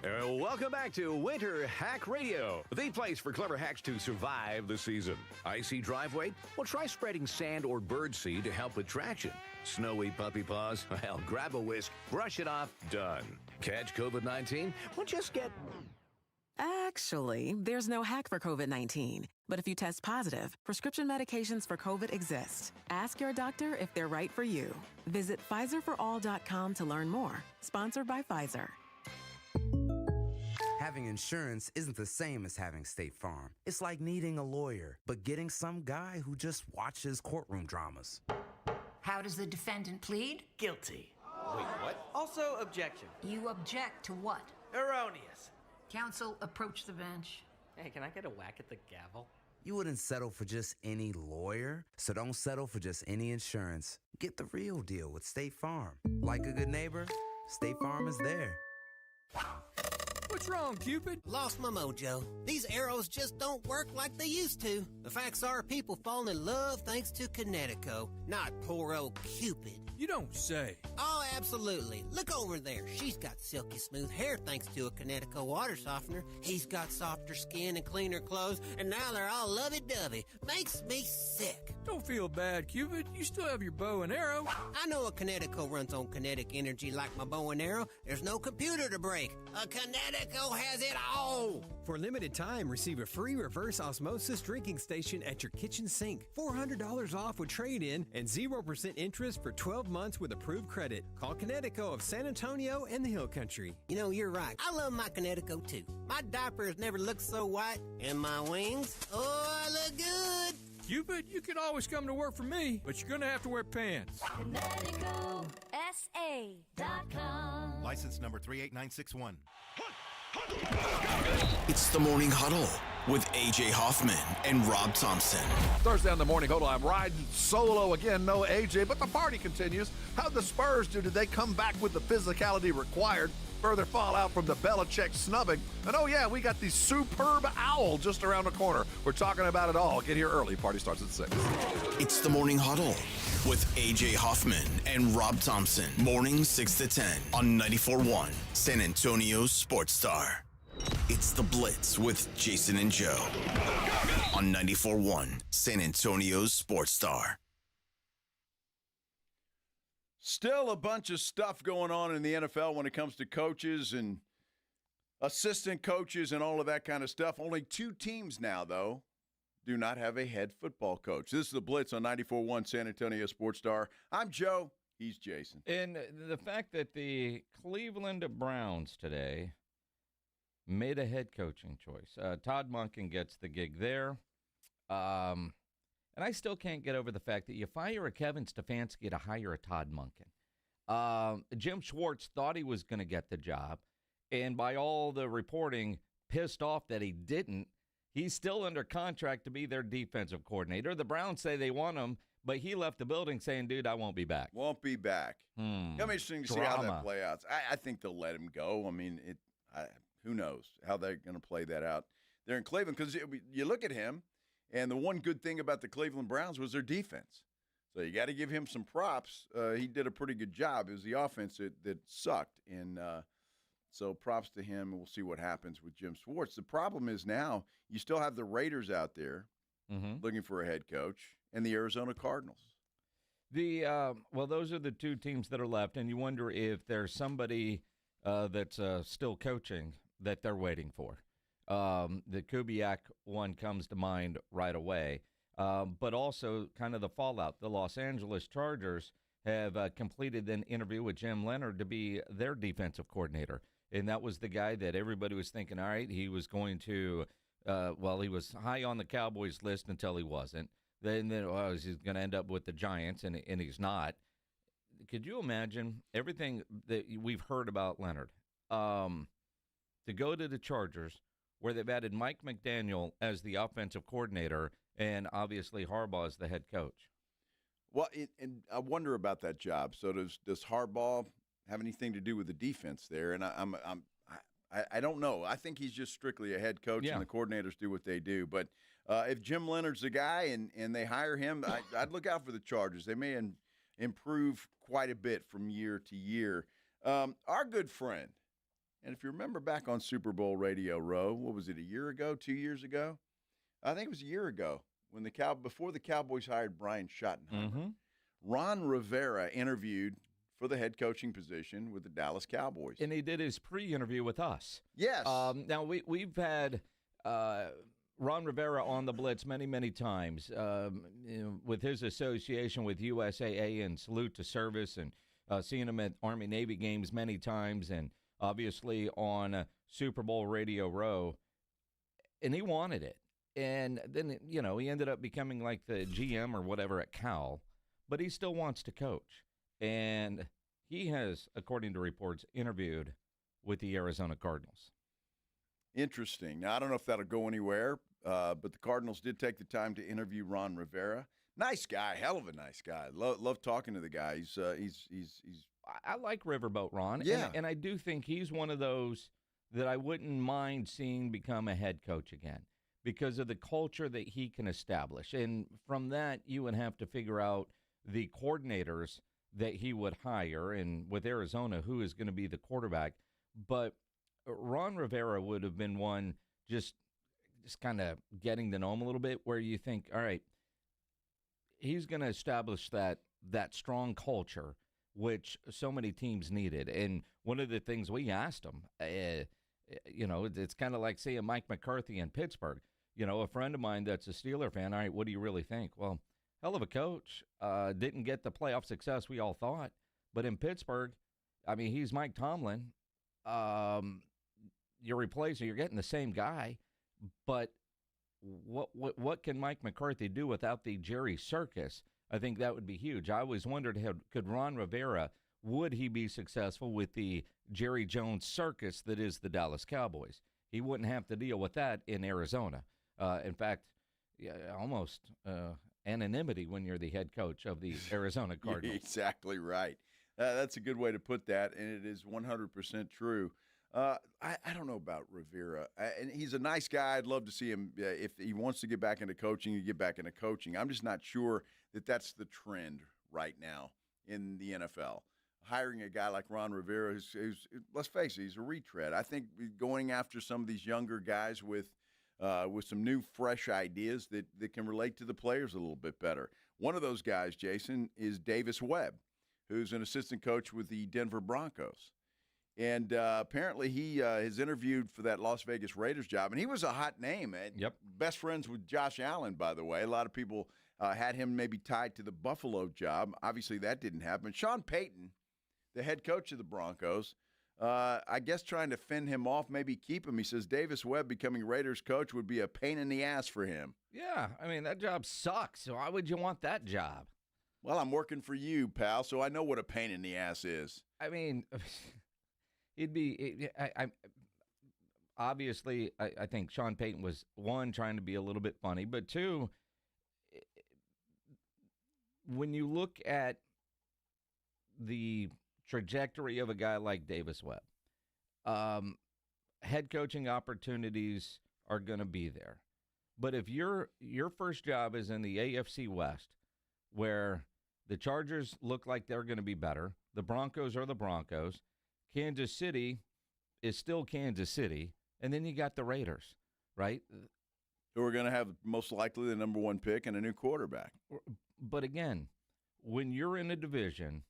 Welcome back to Winter Hack Radio, the place for clever hacks to survive the season. Icy driveway? Well, try spreading sand or birdseed to help with traction. Snowy puppy paws? Well, grab a whisk, brush it off, done. Catch COVID-19? Well, just get... Actually, there's no hack for COVID-19. But if you test positive, prescription medications for COVID exist. Ask your doctor if they're right for you. Visit PfizerForAll.com to learn more. Sponsored by Pfizer. Having insurance isn't the same as having State Farm. It's like needing a lawyer, but getting some guy who just watches courtroom dramas. How does the defendant plead? Guilty. Wait, what? Also, objection. You object to what? Erroneous. Counsel, approach the bench. Hey, can I get a whack at the gavel? You wouldn't settle for just any lawyer, so don't settle for just any insurance. Get the real deal with State Farm. Like a good neighbor, State Farm is there. What's wrong, Cupid? Lost my mojo. These arrows just don't work like they used to. The facts are people fall in love thanks to Connecticut, not poor old Cupid. You don't say. Oh, absolutely. Look over there. She's got silky smooth hair thanks to a Connecticut water softener. He's got softer skin and cleaner clothes, and now they're all lovey-dovey. Makes me sick. Don't feel bad, Cupid. You still have your bow and arrow. I know a Connecticut runs on kinetic energy like my bow and arrow. There's no computer to break. A Connecticut has it all. For limited time, receive a free reverse osmosis drinking station at your kitchen sink. $400 off with trade-in and 0% interest for 12 months with approved credit. Call Connecticut of San Antonio and the Hill Country. You know, you're right. I love my Connecticut too. My diapers never looked so white. And my wings, oh, I look good. Cupid, you can always come to work for me, but you're going to have to wear pants. ConnecticutSA.com. License number 38961. It's the Morning Huddle with A.J. Hoffman and Rob Thompson. Thursday on the Morning Huddle, I'm riding solo again. No A.J., but the party continues. How'd the Spurs do? Did they come back with the physicality required? further fallout from the Belichick snubbing. And oh yeah, we got the superb owl just around the corner. We're talking about it all. Get here early. Party starts at 6. It's the Morning Huddle with A.J. Hoffman and Rob Thompson. Morning 6 to 10 on 94.1 San Antonio Sports Star. It's the Blitz with Jason and Joe on 94.1 San Antonio Sports Star. Still a bunch of stuff going on in the NFL when it comes to coaches and assistant coaches and all of that kind of stuff. Only 2 teams now, though, do not have a head football coach. This is the Blitz on 94.1 San Antonio Sports Star. I'm Joe. He's Jason. And the fact that the Cleveland Browns today made a head coaching choice. Todd Monken gets the gig there. And I still can't get over the fact that you fire a Kevin Stefanski to hire a Todd Monken. Jim Schwartz thought he was going to get the job, and by all the reporting, pissed off that he didn't. He's still under contract to be their defensive coordinator. The Browns say they want him, but he left the building saying, dude, I won't be back. Won't be back. It'll be interesting to see how that plays out. I think they'll let him go. I mean, who knows how they're going to play that out there in Cleveland, because you look at him, and the one good thing about the Cleveland Browns was their defense. So you got to give him some props. He did a pretty good job. It was the offense that sucked. And so props to him, and we'll see what happens with Jim Schwartz. The problem is now you still have the Raiders out there looking for a head coach, and the Arizona Cardinals. Well, those are the 2 teams that are left, and you wonder if there's somebody that's still coaching that they're waiting for. The Kubiak one comes to mind right away, but also kind of the fallout. The Los Angeles Chargers have completed an interview with Jim Leonard to be their defensive coordinator, and that was the guy that everybody was thinking, all right, he was going to, he was high on the Cowboys list until he wasn't. Then he's going to end up with the Giants, and he's not. Could you imagine everything that we've heard about Leonard to go to the Chargers, where they've added Mike McDaniel as the offensive coordinator and obviously Harbaugh as the head coach? Well, and I wonder about that job. So does Harbaugh have anything to do with the defense there? And I don't know. I think he's just strictly a head coach, and the coordinators do what they do. But if Jim Leonard's the guy and they hire him, I'd look out for the Chargers. They may improve quite a bit from year to year. Our good friend, and if you remember back on Super Bowl Radio Row, what was it, a year ago, 2 years ago? I think it was a year ago when before the Cowboys hired Brian Schottenheimer. Ron Rivera interviewed for the head coaching position with the Dallas Cowboys. And he did his pre-interview with us. Yes. Now, we've had Ron Rivera on the Blitz many, many times with his association with USAA and Salute to Service, and seeing him at Army-Navy games many times, and obviously on Super Bowl Radio Row, and he wanted it. And then, he ended up becoming like the GM or whatever at Cal, but he still wants to coach. And he has, according to reports, interviewed with the Arizona Cardinals. Interesting. Now, I don't know if that'll go anywhere, but the Cardinals did take the time to interview Ron Rivera. Nice guy, hell of a nice guy. Love talking to the guy. He's I like Riverboat Ron, yeah. And I do think he's one of those that I wouldn't mind seeing become a head coach again because of the culture that he can establish. And from that, you would have to figure out the coordinators that he would hire, and with Arizona, who is going to be the quarterback. But Ron Rivera would have been one just kind of getting to know him a little bit, where you think, all right, he's going to establish that strong culture, which so many teams needed. And one of the things we asked him, it's kind of like seeing Mike McCarthy in Pittsburgh. A friend of mine that's a Steeler fan, all right, what do you really think? Well, hell of a coach. Didn't get the playoff success we all thought. But in Pittsburgh, I mean, he's Mike Tomlin. You're replacing, you're getting the same guy. But what can Mike McCarthy do without the Jerry Circus? I think that would be huge. I always wondered, could Ron Rivera, would he be successful with the Jerry Jones circus that is the Dallas Cowboys? He wouldn't have to deal with that in Arizona. In fact, almost anonymity when you're the head coach of the Arizona Cardinals. Exactly right. That's a good way to put that, and it is 100% true. I don't know about Rivera. And he's a nice guy. I'd love to see him. If he wants to get back into coaching, get back into coaching. I'm just not sure that that's the trend right now in the NFL. Hiring a guy like Ron Rivera, who's let's face it, he's a retread. I think going after some of these younger guys with some new, fresh ideas that can relate to the players a little bit better. One of those guys, Jason, is Davis Webb, who's an assistant coach with the Denver Broncos. And apparently he is interviewed for that Las Vegas Raiders job, and he was a hot name. Yep. Best friends with Josh Allen, by the way. A lot of people had him maybe tied to the Buffalo job. Obviously, that didn't happen. Sean Payton, the head coach of the Broncos, I guess trying to fend him off, maybe keep him. He says Davis Webb becoming Raiders coach would be a pain in the ass for him. Yeah, I mean, that job sucks. So why would you want that job? Well, I'm working for you, pal, so I know what a pain in the ass is. I mean, obviously, I think Sean Payton was, one, trying to be a little bit funny, but two, when you look at the trajectory of a guy like Davis Webb, head coaching opportunities are going to be there. But if your first job is in the AFC West, where the Chargers look like they're going to be better, the Broncos are the Broncos, Kansas City is still Kansas City, and then you got the Raiders, right? Who are going to have most likely the number one pick and a new quarterback. But again, when you're in a division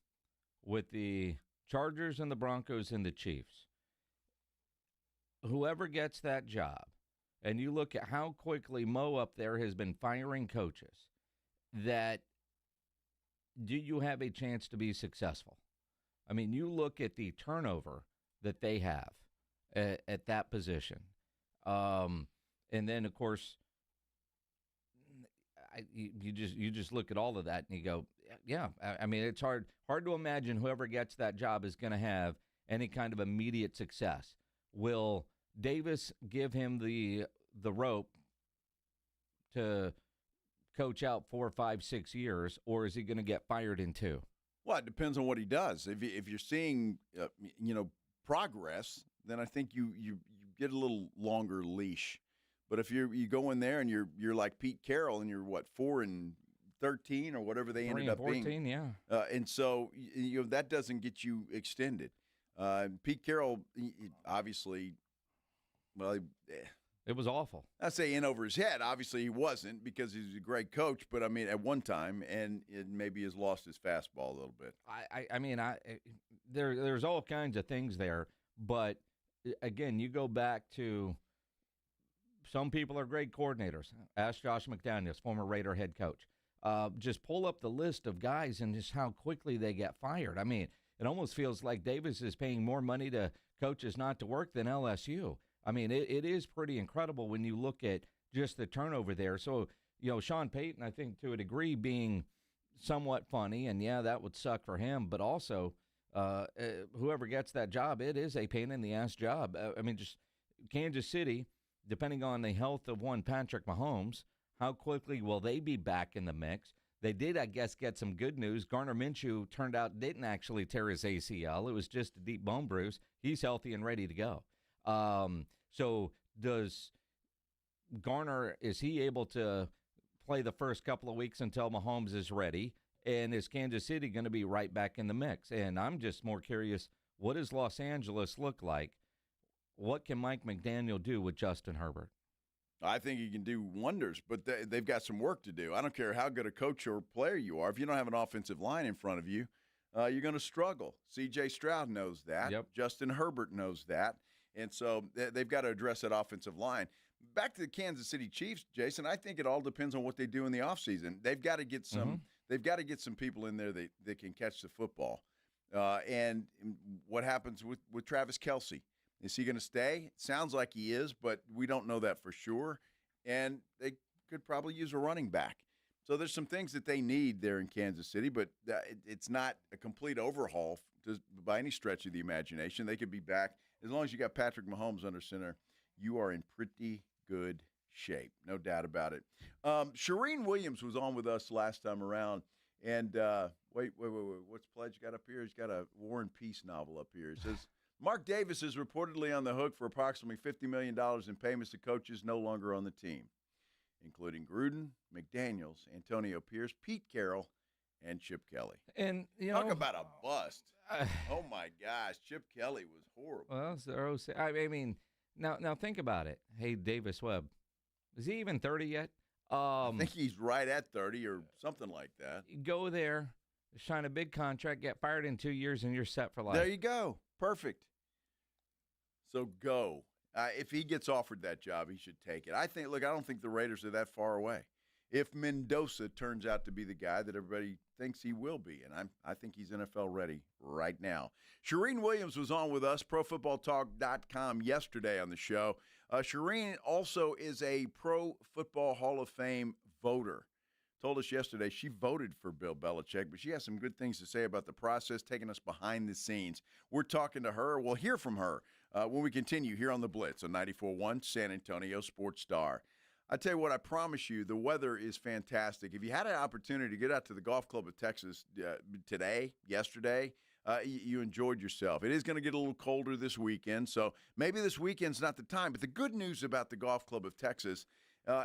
with the Chargers and the Broncos and the Chiefs, whoever gets that job, and you look at how quickly Mo up there has been firing coaches, that do you have a chance to be successful? I mean, you look at the turnover that they have at that position. And then, of course, you just look at all of that and you go, yeah, I mean, it's hard to imagine whoever gets that job is going to have any kind of immediate success. Will Davis give him the rope to coach out 4, 5, 6 years, or is he going to get fired in 2? Well, it depends on what he does. If you're seeing, progress, then I think you get a little longer leash. But if you go in there and you're like Pete Carroll and you're 4-13 or whatever they ended up 14, being, yeah. And so that doesn't get you extended. Pete Carroll, obviously, well. It was awful. I say in over his head. Obviously, he wasn't because he's a great coach. But I mean, at one time, and it maybe has lost his fastball a little bit. There's all kinds of things there. But again, you go back to some people are great coordinators. Ask Josh McDaniels, former Raider head coach. Just pull up the list of guys and just how quickly they get fired. I mean, it almost feels like Davis is paying more money to coaches not to work than LSU. I mean, it is pretty incredible when you look at just the turnover there. So, Sean Payton, I think to a degree, being somewhat funny, and yeah, that would suck for him, but also whoever gets that job, it is a pain in the ass job. I mean, just Kansas City, depending on the health of one Patrick Mahomes, how quickly will they be back in the mix? They did, I guess, get some good news. Gardner Minshew turned out didn't actually tear his ACL. It was just a deep bone bruise. He's healthy and ready to go. So does Garner, is he able to play the first couple of weeks until Mahomes is ready? And is Kansas City going to be right back in the mix? And I'm just more curious, what does Los Angeles look like? What can Mike McDaniel do with Justin Herbert? I think he can do wonders, but they've got some work to do. I don't care how good a coach or player you are. If you don't have an offensive line in front of you, you're going to struggle. C.J. Stroud knows that. Yep. Justin Herbert knows that. And so they've got to address that offensive line. Back to the Kansas City Chiefs, Jason, I think it all depends on what they do in the offseason. They've got to get some they've got to get some people in there that can catch the football. And what happens with Travis Kelce? Is he going to stay? It sounds like he is, but we don't know that for sure. And they could probably use a running back. So there's some things that they need there in Kansas City, but it's not a complete overhaul by any stretch of the imagination. They could be back. As long as you got Patrick Mahomes under center, you are in pretty good shape, no doubt about it. Shireen Williams was on with us last time around, And wait. What's Pledge got up here? He's got a War and Peace novel up here. It says, Mark Davis is reportedly on the hook for approximately $50 million in payments to coaches no longer on the team, including Gruden, McDaniels, Antonio Pierce, Pete Carroll, and Chip Kelly. And, talk about a bust. Oh, my gosh. Chip Kelly was horrible. Well, I mean, now think about it. Hey, Davis Webb, is he even 30 yet? I think he's right at 30 or something like that. Go there, sign a big contract, get fired in 2 years, and you're set for life. There you go. Perfect. So go. If he gets offered that job, he should take it. I don't think the Raiders are that far away. If Mendoza turns out to be the guy that everybody thinks he will be, and I think he's NFL ready right now. Shireen Williams was on with us, ProFootballTalk.com, yesterday on the show. Shireen also is a Pro Football Hall of Fame voter. Told us yesterday she voted for Bill Belichick, but she has some good things to say about the process, taking us behind the scenes. We're talking to her. We'll hear from her when we continue here on the Blitz on 94.1 San Antonio Sports Star. I tell you what, I promise you, the weather is fantastic. If you had an opportunity to get out to the Golf Club of Texas yesterday, you enjoyed yourself. It is going to get a little colder this weekend, so maybe this weekend's not the time. But the good news about the Golf Club of Texas,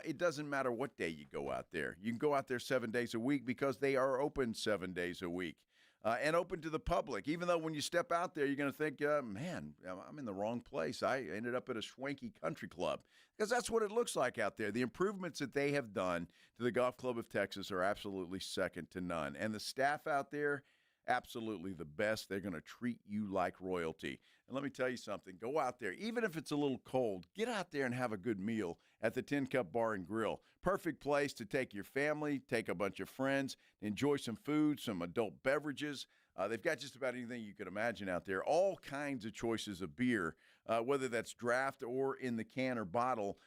it doesn't matter what day you go out there. You can go out there 7 days a week because they are open 7 days a week. And open to the public, even though when you step out there, you're going to think, man, I'm in the wrong place. I ended up at a swanky country club, because that's what it looks like out there. The improvements that they have done to the Golf Club of Texas are absolutely second to none. And the staff out there, absolutely the best. They're going to treat you like royalty. And let me tell you something. Go out there. Even if it's a little cold, get out there and have a good meal at the Tin Cup Bar and Grill. Perfect place to take your family, take a bunch of friends, enjoy some food, some adult beverages. They've got just about anything you could imagine out there. All kinds of choices of beer, whether that's draft or in the can or bottle.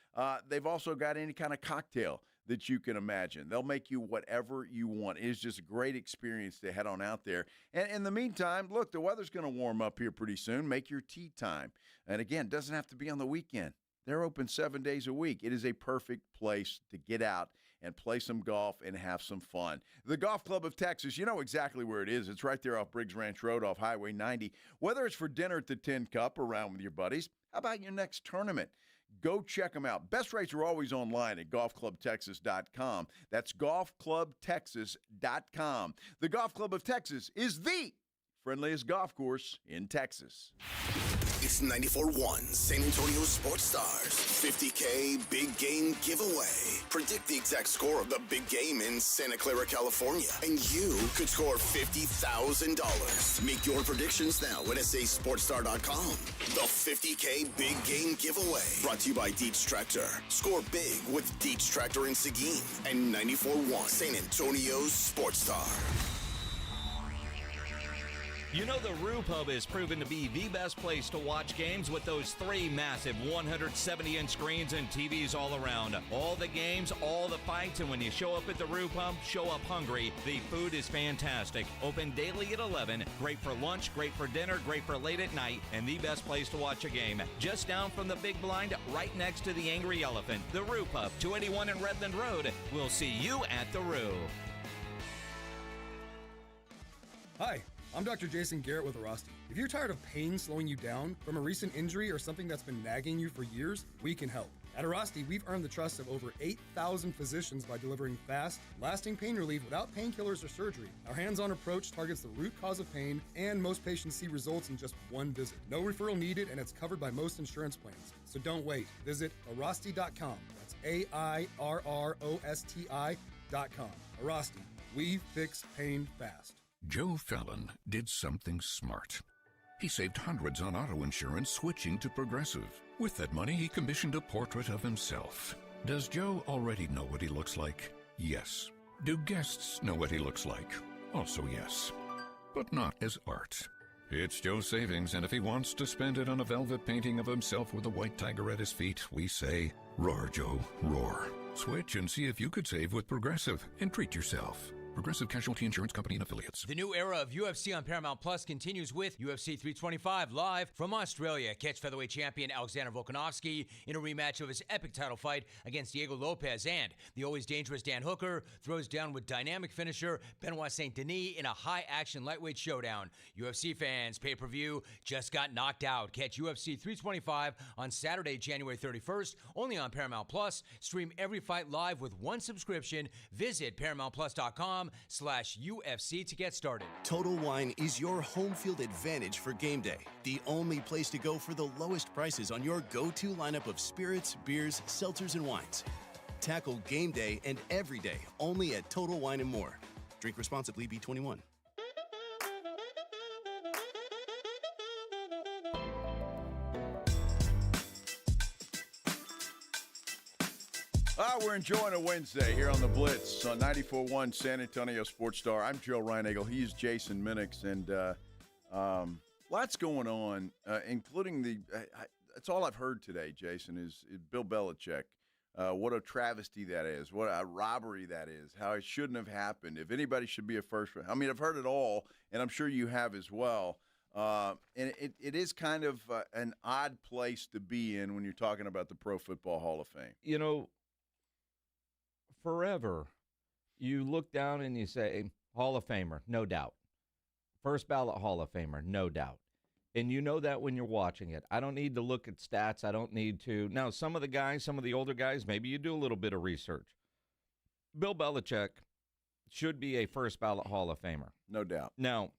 They've also got any kind of cocktail that you can imagine. They'll make you whatever you want. It is just a great experience to head on out there. And in the meantime, look, the weather's going to warm up here pretty soon. Make your tea time. And again, it doesn't have to be on the weekend. They're open 7 days a week. It is a perfect place to get out and play some golf and have some fun. The Golf Club of Texas, you know exactly where it is. It's right there off Briggs Ranch Road off Highway 90. Whether it's for dinner at the Tin Cup or around with your buddies, how about your next tournament? Go check them out. Best rates are always online at golfclubtexas.com. That's golfclubtexas.com. The Golf Club of Texas is the friendliest golf course in Texas. It's 94.1 San Antonio Sports Stars $50K Big Game Giveaway. Predict the exact score of the big game in Santa Clara, California, and you could score $50,000. Make your predictions now at sasportstar.com. The $50K Big Game Giveaway, brought to you by Dietz Tractor. Score big with Dietz Tractor in Seguin and 94.1 San Antonio Sports Star. You know the Roo Pub is proven to be the best place to watch games with those three massive 170-inch screens and TVs all around. All the games, all the fights, and when you show up at the Roo Pub, show up hungry. The food is fantastic. Open daily at 11. Great for lunch, great for dinner, great for late at night, and the best place to watch a game. Just down from the big blind, right next to the Angry Elephant. The Roo Pub, 281 in Redland Road. We'll see you at the Roo. Hi. I'm Dr. Jason Garrett with Arasti. If you're tired of pain slowing you down from a recent injury or something that's been nagging you for years, we can help. At Arasti, we've earned the trust of over 8,000 physicians by delivering fast, lasting pain relief without painkillers or surgery. Our hands-on approach targets the root cause of pain, and most patients see results in just one visit. No referral needed, and it's covered by most insurance plans. So don't wait. Visit Arasti.com. That's AIRROSTI.com. Arasti. We fix pain fast. Joe Fallon did something smart. He saved hundreds on auto insurance switching to Progressive. With that money, he commissioned a portrait of himself. Does Joe already know what he looks like? Yes. Do guests know what he looks like? Also yes. But not as art. It's Joe's savings, and if he wants to spend it on a velvet painting of himself with a white tiger at his feet, we say, roar, Joe, roar. Switch and see if you could save with Progressive and treat yourself. Progressive Casualty Insurance Company and Affiliates. The new era of UFC on Paramount Plus continues with UFC 325 live from Australia. Catch featherweight champion Alexander Volkanovski in a rematch of his epic title fight against Diego Lopez. And the always dangerous Dan Hooker throws down with dynamic finisher Benoit Saint Denis in a high-action lightweight showdown. UFC fans, pay-per-view just got knocked out. Catch UFC 325 on Saturday, January 31st, only on Paramount Plus. Stream every fight live with one subscription. Visit ParamountPlus.com/UFC to get started. Total Wine is your home field advantage for game day. The only place to go for the lowest prices on your go-to lineup of spirits, beers, seltzers, and wines. Tackle game day and every day only at Total Wine & More. Drink responsibly, B21. We're enjoying a Wednesday here on the Blitz on 94.1 San Antonio Sports Star. I'm Joe Reinagle. He's Jason Minix, and lots going on, including that's all I've heard today, Jason, is Bill Belichick. What a travesty that is. What a robbery that is. How it shouldn't have happened. If anybody should be a first round. I mean, I've heard it all, and I'm sure you have as well. And it is kind of an odd place to be in when you're talking about the Pro Football Hall of Fame. You know, forever, you look down and you say, Hall of Famer, no doubt. First ballot Hall of Famer, no doubt. And you know that when you're watching it. I don't need to look at stats. I don't need to. Now, some of the guys, some of the older guys, maybe you do a little bit of research. Bill Belichick should be a first ballot Hall of Famer. No doubt. Now,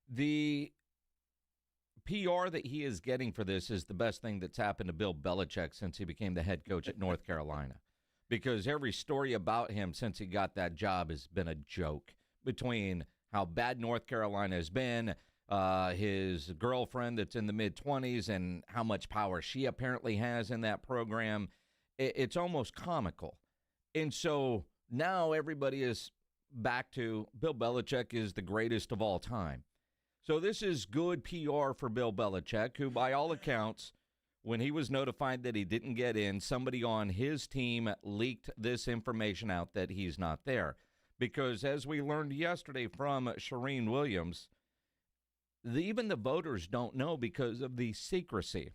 the PR that he is getting for this is the best thing that's happened to Bill Belichick since he became the head coach at North Carolina. Because every story about him since he got that job has been a joke, between how bad North Carolina has been, his girlfriend that's in the mid-20s, and how much power she apparently has in that program. It's almost comical. And so now everybody is back to Bill Belichick is the greatest of all time. So this is good PR for Bill Belichick, who by all accounts, when he was notified that he didn't get in, somebody on his team leaked this information out that he's not there. Because as we learned yesterday from Shireen Williams, even the voters don't know because of the secrecy.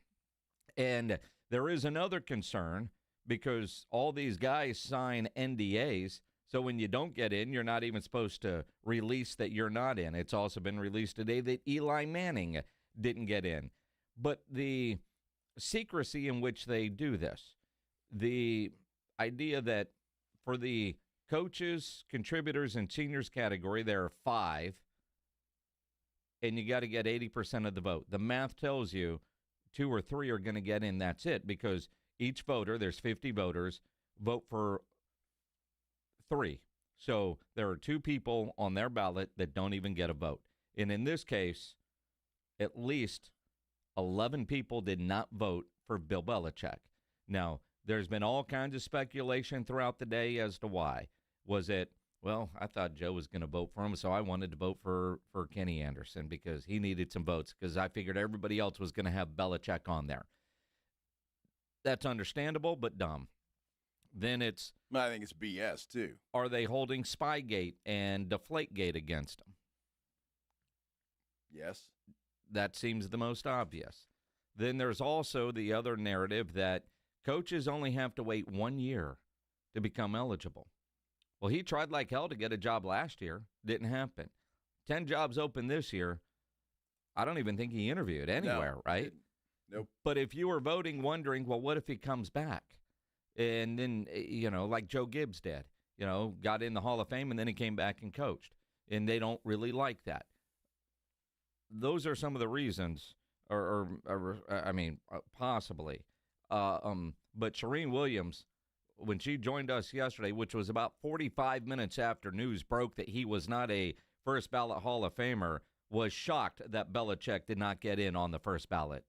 And there is another concern because all these guys sign NDAs. So when you don't get in, you're not even supposed to release that you're not in. It's also been released today that Eli Manning didn't get in. But the secrecy in which they do this, the idea that for the coaches, contributors, and seniors category, there are 5, and you got to get 80% of the vote. The math tells you 2 or 3 are going to get in, that's it, because each voter, there's 50 voters, vote for 3. So there are 2 people on their ballot that don't even get a vote. And in this case, at least 11 people did not vote for Bill Belichick. Now, there's been all kinds of speculation throughout the day as to why. Was it, well, I thought Joe was going to vote for him, so I wanted to vote for Kenny Anderson because he needed some votes because I figured everybody else was going to have Belichick on there. That's understandable, but dumb. Then it's... I think it's BS, too. Are they holding Spygate and Deflategate against him? Yes. That seems the most obvious. Then there's also the other narrative that coaches only have to wait 1 year to become eligible. Well, he tried like hell to get a job last year. Didn't happen. 10 jobs open this year. I don't even think he interviewed anywhere, right? Nope. But if you were voting wondering, well, what if he comes back? And then, like Joe Gibbs did, got in the Hall of Fame and then he came back and coached. And they don't really like that. Those are some of the reasons, possibly. But Shireen Williams, when she joined us yesterday, which was about 45 minutes after news broke that he was not a first ballot Hall of Famer, was shocked that Belichick did not get in on the first ballot.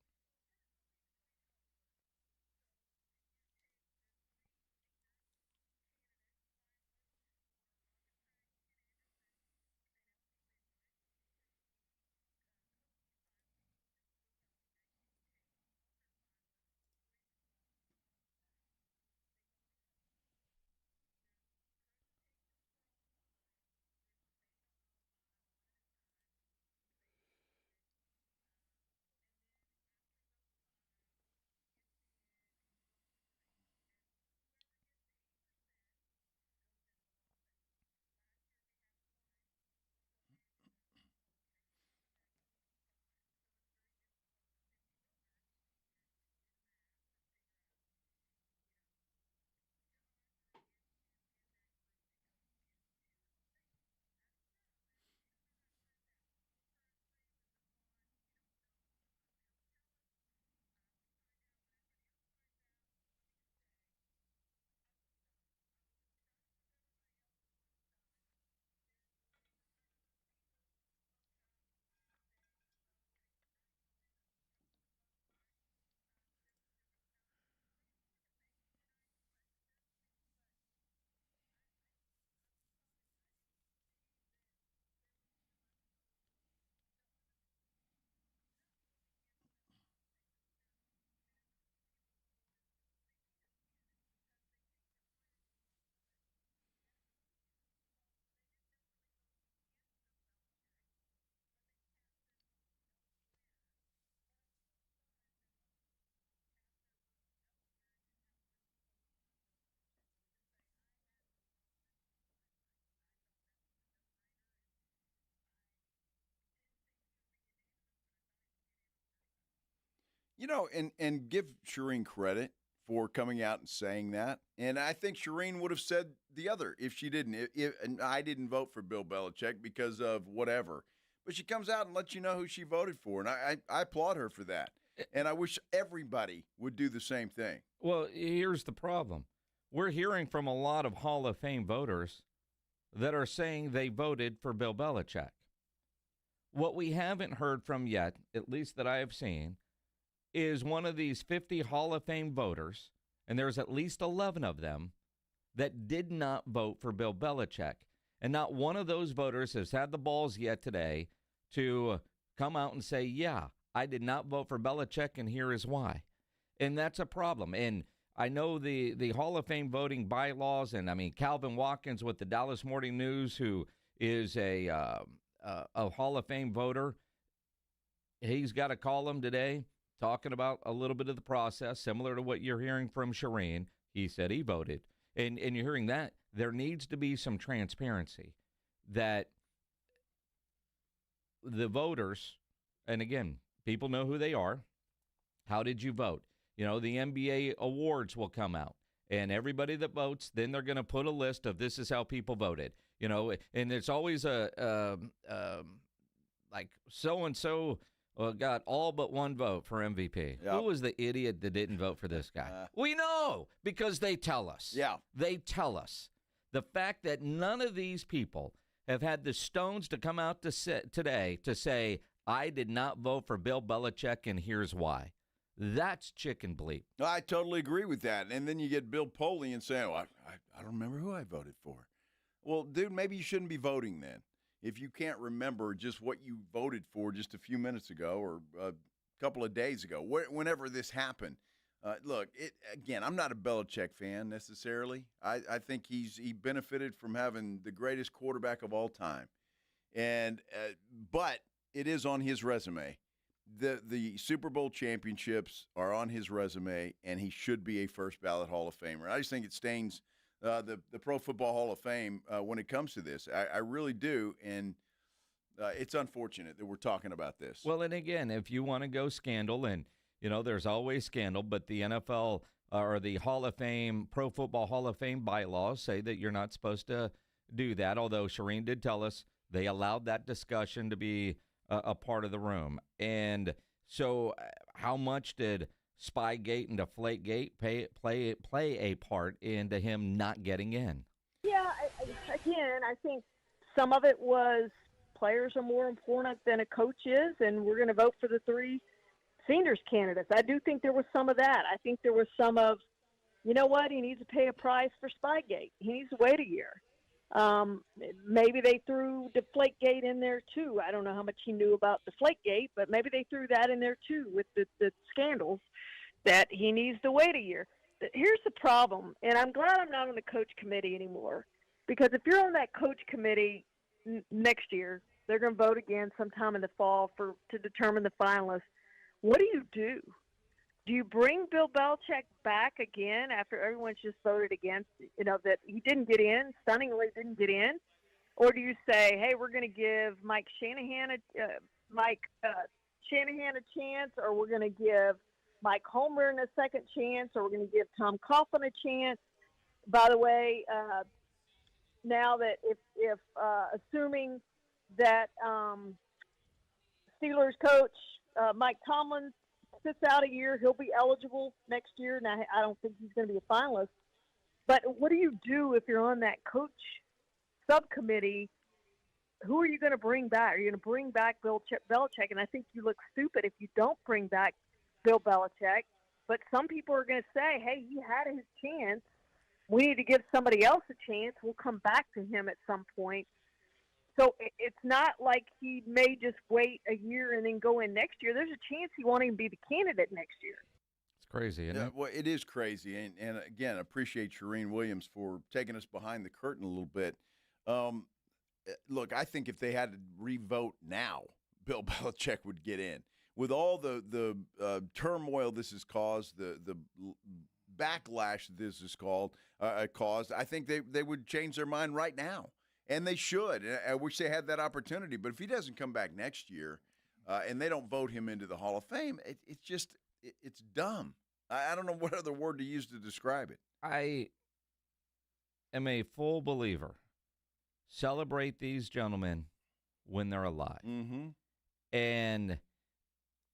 And give Shireen credit for coming out and saying that. And I think Shireen would have said the other if she didn't. And I didn't vote for Bill Belichick because of whatever. But she comes out and lets you know who she voted for. And I applaud her for that. And I wish everybody would do the same thing. Well, here's the problem. We're hearing from a lot of Hall of Fame voters that are saying they voted for Bill Belichick. What we haven't heard from yet, at least that I have seen, is one of these 50 Hall of Fame voters, and there's at least 11 of them, that did not vote for Bill Belichick. And not one of those voters has had the balls yet today to come out and say, yeah, I did not vote for Belichick, and here is why. And that's a problem. And I know the Hall of Fame voting bylaws, and I mean, Calvin Watkins with the Dallas Morning News, who is a Hall of Fame voter, he's got a column today talking about a little bit of the process, similar to what you're hearing from Shireen. He said he voted. And you're hearing that. There needs to be some transparency that the voters, and again, people know who they are. How did you vote? The NBA awards will come out, and everybody that votes, then they're going to put a list of this is how people voted. And it's always like so-and-so got all but one vote for MVP. Yep. Who was the idiot that didn't vote for this guy? We know because they tell us. Yeah. They tell us. The fact that none of these people have had the stones to come out today to say, I did not vote for Bill Belichick, and here's why. That's chicken bleep. I totally agree with that. And then you get Bill Polian saying, well, I don't remember who I voted for. Well, dude, maybe you shouldn't be voting then. If you can't remember just what you voted for just a few minutes ago or a couple of days ago, whenever this happened. Look, again, I'm not a Belichick fan necessarily. I think he benefited from having the greatest quarterback of all time. But it is on his resume. The Super Bowl championships are on his resume, and he should be a first ballot Hall of Famer. I just think it stains the Pro Football Hall of Fame when it comes to this. I really do, and it's unfortunate that we're talking about this. Well, and again, if you want to go scandal, and there's always scandal, but the NFL or the Hall of Fame, Pro Football Hall of Fame bylaws say that you're not supposed to do that, although Shireen did tell us they allowed that discussion to be a part of the room. And so how much did Spygate and Deflategate play a part into him not getting in? Yeah, again, I think some of it was players are more important than a coach is, and we're going to vote for the three seniors candidates. I do think there was some of that. I think there was some of, you know what, he needs to pay a price for Spygate. He needs to wait a year. Maybe they threw Deflategate in there too. I don't know how much he knew about Deflategate, but maybe they threw that in there too with the scandals, that he needs to wait a year. Here's the problem, and I'm glad I'm not on the coach committee anymore, because if you're on that coach committee next year, they're going to vote again sometime in the fall to determine the finalists. What do you do? Do you bring Bill Belichick back again after everyone's just voted against, that he didn't get in, stunningly didn't get in? Or do you say, hey, we're going to give Mike Shanahan a chance, or we're going to give Mike Holmgren a second chance, or we're going to give Tom Coughlin a chance? By the way, now that if assuming that Steelers coach Mike Tomlin sits out a year, he'll be eligible next year. Now, I don't think he's going to be a finalist. But what do you do if you're on that coach subcommittee? Who are you going to bring back? Are you going to bring back Bill Belichick? And I think you look stupid if you don't bring back Bill Belichick. But some people are going to say, hey, he had his chance. We need to give somebody else a chance. We'll come back to him at some point. So it's not like he may just wait a year and then go in next year. There's a chance he won't even be the candidate next year. It's crazy, isn't it? Well, it is crazy. And again, I appreciate Shireen Williams for taking us behind the curtain a little bit. Look, I think if they had to re-vote now, Bill Belichick would get in. With all the turmoil this has caused, the backlash this has caused, I think they would change their mind right now. And they should. I wish they had that opportunity. But if he doesn't come back next year and they don't vote him into the Hall of Fame, it's just it's dumb. I don't know what other word to use to describe it. I am a full believer. Celebrate these gentlemen when they're alive. Mm-hmm. And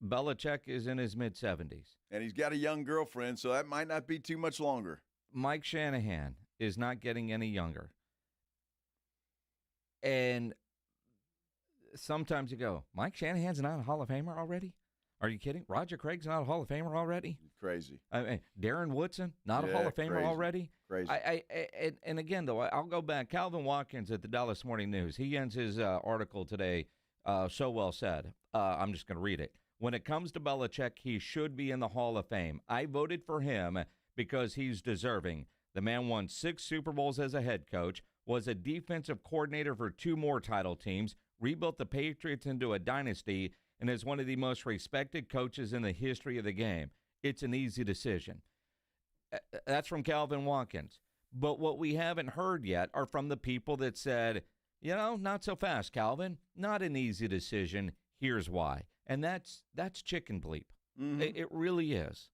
Belichick is in his mid-70s. And he's got a young girlfriend, so that might not be too much longer. Mike Shanahan is not getting any younger. And sometimes you go, Mike Shanahan's not a Hall of Famer already? Are you kidding? Roger Craig's not a Hall of Famer already? Crazy. I mean, Darren Woodson, not a Hall of Famer crazy. already? Crazy. And again, though, I'll go back. Calvin Watkins at the Dallas Morning News, he ends his article today, so well said. I'm just going to read it. When it comes to Belichick, he should be in the Hall of Fame. I voted for him because he's deserving. The man won 6 Super Bowls as a head coach, was a defensive coordinator for 2 more title teams, rebuilt the Patriots into a dynasty, and is one of the most respected coaches in the history of the game. It's an easy decision. That's from Calvin Watkins. But what we haven't heard yet are from the people that said, not so fast, Calvin. Not an easy decision. Here's why. And that's chicken bleep. Mm-hmm. It really is.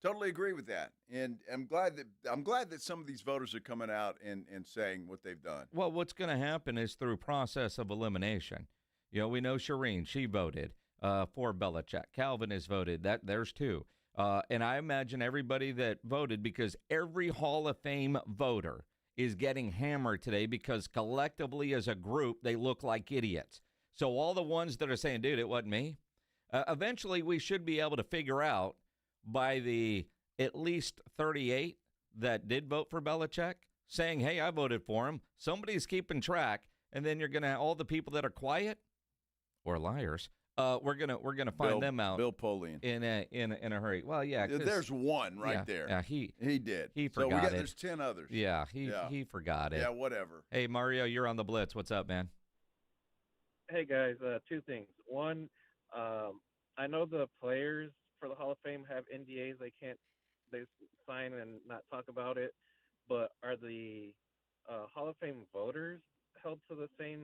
Totally agree with that. And I'm glad that some of these voters are coming out and saying what they've done. Well, what's going to happen is through process of elimination. We know Shireen, she voted for Belichick. Calvin has voted. There's 2. And I imagine everybody that voted, because every Hall of Fame voter is getting hammered today because collectively as a group, they look like idiots. So all the ones that are saying, dude, it wasn't me, eventually we should be able to figure out by the at least 38 that did vote for Belichick saying, hey, I voted for him. Somebody's keeping track. And then you're going to have all the people that are quiet or liars. We're gonna find them out. Bill Polian in a hurry. Well, yeah. There's one right there. Yeah, he did. He forgot it. There's 10 others. Yeah, he forgot it. Yeah, whatever. Hey, Mario, you're on the Blitz. What's up, man? Hey guys, 2 things. One, I know the players for the Hall of Fame have NDAs. They sign and not talk about it. But are the Hall of Fame voters held to the same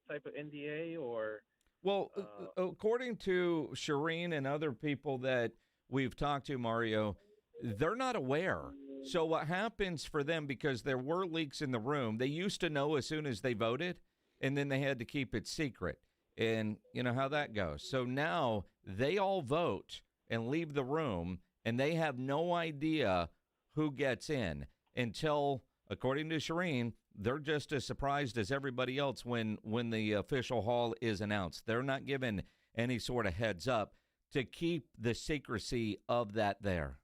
type of NDA or? Well, according to Shireen and other people that we've talked to, Mario, they're not aware. So what happens for them, because there were leaks in the room, they used to know as soon as they voted, and then they had to keep it secret. And you know how that goes. So now they all vote and leave the room, and they have no idea who gets in until, according to Shireen, they're just as surprised as everybody else when the official hall is announced. They're not given any sort of heads up to keep the secrecy of that there.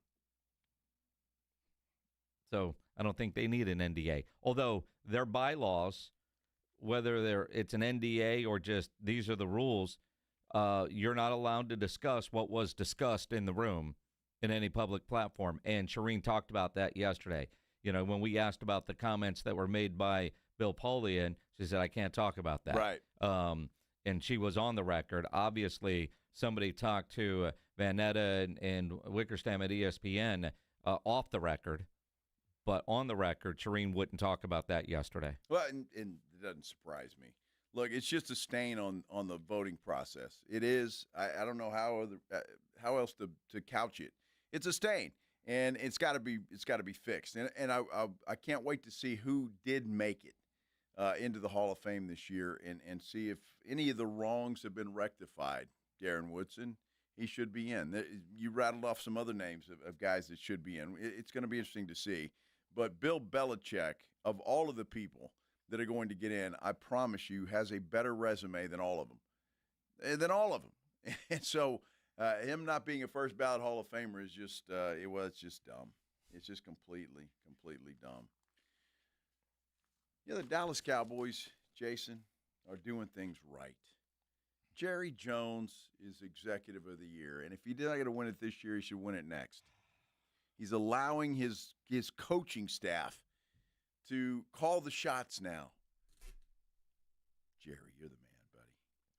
So I don't think they need an NDA. Although their bylaws, whether it's an NDA or just these are the rules, you're not allowed to discuss what was discussed in the room in any public platform. And Shireen talked about that yesterday. When we asked about the comments that were made by Bill Polian, she said, I can't talk about that. Right. And she was on the record. Obviously, somebody talked to Van Netta and Wickerstam at ESPN off the record. But on the record, Shireen wouldn't talk about that yesterday. Well, and it doesn't surprise me. Look, it's just a stain on the voting process. It is. I don't know how else to couch it. It's a stain. And it's got to be fixed. And I can't wait to see who did make it into the Hall of Fame this year and see if any of the wrongs have been rectified. Darren Woodson, he should be in. You rattled off some other names of guys that should be in. It's going to be interesting to see. But Bill Belichick, of all of the people that are going to get in, I promise you, has a better resume than all of them. And so him not being a first ballot Hall of Famer is just it's just dumb. It's just completely dumb. The Dallas Cowboys, Jason, are doing things right. Jerry Jones is Executive of the Year, and if he did not get to win it this year, he should win it next. He's allowing his coaching staff to call the shots now. Jerry, you're the man, buddy.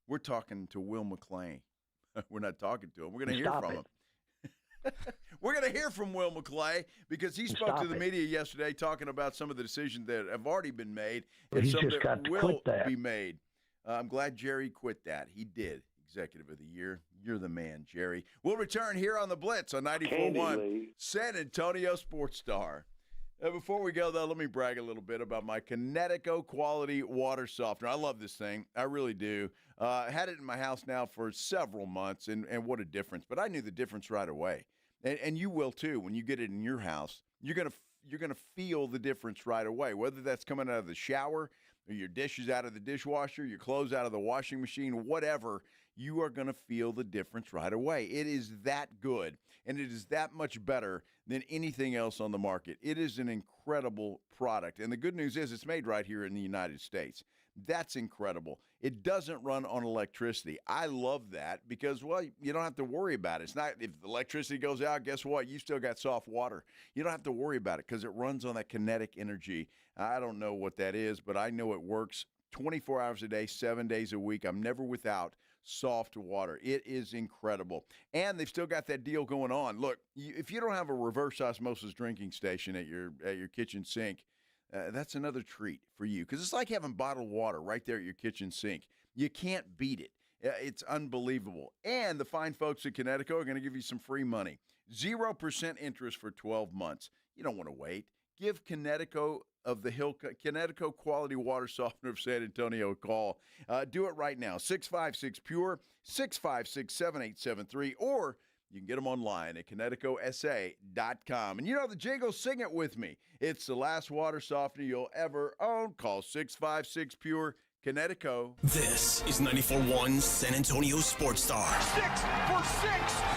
We're talking to Will McClain. We're not talking to him. We're going to hear from him. We're going to hear from Will McClay because he spoke to the media yesterday talking about some of the decisions that have already been made and some that will be made. I'm glad Jerry quit that. He did. Executive of the Year. You're the man, Jerry. We'll return here on the Blitz on 94.1 San Antonio Sports Star. Before we go, though, let me brag a little bit about my Connecticut quality water softener. I love this thing. I really do. I had it in my house now for several months, and what a difference. But I knew the difference right away. And you will, too. When you get it in your house, you're gonna feel the difference right away, whether that's coming out of the shower or your dishes out of the dishwasher, your clothes out of the washing machine, whatever. You are going to feel the difference right away. It is that good, and it is that much better than anything else on the market. It is an incredible product, and the good news is it's made right here in the United States. That's incredible. It doesn't run on electricity. I love that because, well, you don't have to worry about it. It's not, if the electricity goes out, guess what? You still got soft water. You don't have to worry about it because it runs on that kinetic energy. I don't know what that is, but I know it works 24 hours a day, 7 days a week. I'm never without soft water. It is incredible. And they've still got that deal going on. Look, if you don't have a reverse osmosis drinking station at your kitchen sink, that's another treat for you because it's like having bottled water right there at your kitchen sink. You can't beat it. It's unbelievable. And the fine folks at Connecticut are going to give you some free money. 0% interest for 12 months. You don't want to wait. Give Connecticut of the Hill, Connecticut Quality Water Softener of San Antonio a call. Do it right now, 656-PURE, 656-7873, or you can get them online at ConnecticutSA.com. And you know the jingle, sing it with me. It's the last water softener you'll ever own. Call 656-PURE, Connecticut. This is 94.1 San Antonio Sports Star. 6 for 6,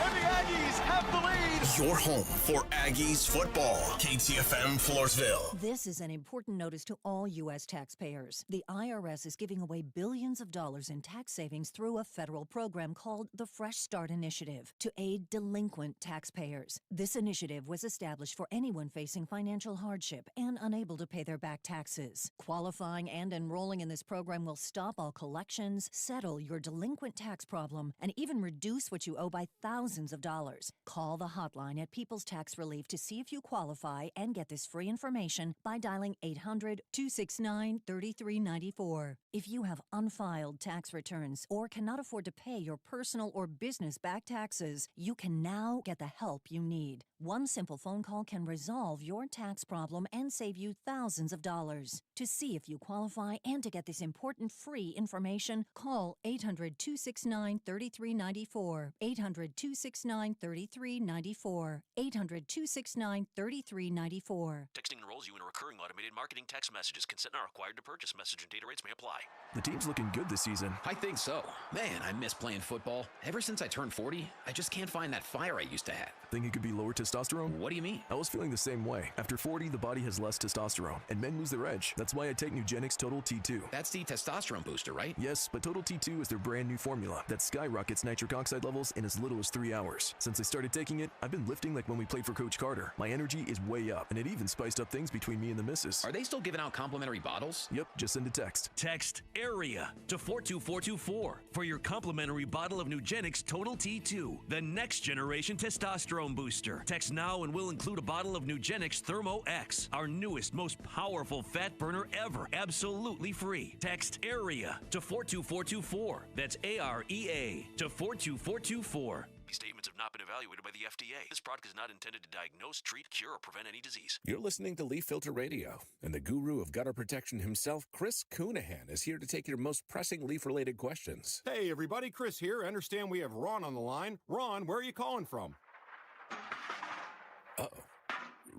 and the Aggies have the lead. Your home for Aggies football. KTFM Floresville. This is an important notice to all U.S. taxpayers. The IRS is giving away billions of dollars in tax savings through a federal program called the Fresh Start Initiative to aid delinquent taxpayers. This initiative was established for anyone facing financial hardship and unable to pay their back taxes. Qualifying and enrolling in this program will stop all collections, settle your delinquent tax problem, and even reduce what you owe by thousands of dollars. Call the hotline at People's Tax Relief to see if you qualify and get this free information by dialing 800-269-3394. If you have unfiled tax returns or cannot afford to pay your personal or business back taxes, you can now get the help you need. One simple phone call can resolve your tax problem and save you thousands of dollars. To see if you qualify and to get this important free information, call 800-269-3394. 800-269-3394. 800-269-3394. Texting enrolls you in a recurring automated marketing text messages. Consent not required to purchase. Message and data rates may apply. The team's looking good this season. I think so. Man, I miss playing football. Ever since I turned 40, I just can't find that fire I used to have. Think it could be lower testosterone? What do you mean? I was feeling the same way. After 40, the body has less testosterone, and men lose their edge. That's why I take Nugenix Total T2. That's the testosterone booster, right? Yes, but Total T2 is their brand new formula that skyrockets nitric oxide levels in as little as 3 hours. Since I started taking it, I've been lifting like when we played for Coach Carter. My energy is way up, and it even spiced up things between me and the missus. Are they still giving out complimentary bottles? Yep, just send a text. Text AREA to 42424 for your complimentary bottle of Nugenix Total T2, the next generation testosterone booster. Text now and we'll include a bottle of Nugenix Thermo X, our newest, most powerful fat burner ever, absolutely free. Text AREA to 42424. That's AREA to 42424. These statements have not been evaluated by the FDA. This product is not intended to diagnose, treat, cure, or prevent any disease. You're listening to Leaf Filter Radio, and the guru of gutter protection himself, Chris Coonahan, is here to take your most pressing leaf-related questions. Hey, everybody, Chris here. I understand we have Ron on the line. Ron, where are you calling from? Uh-oh.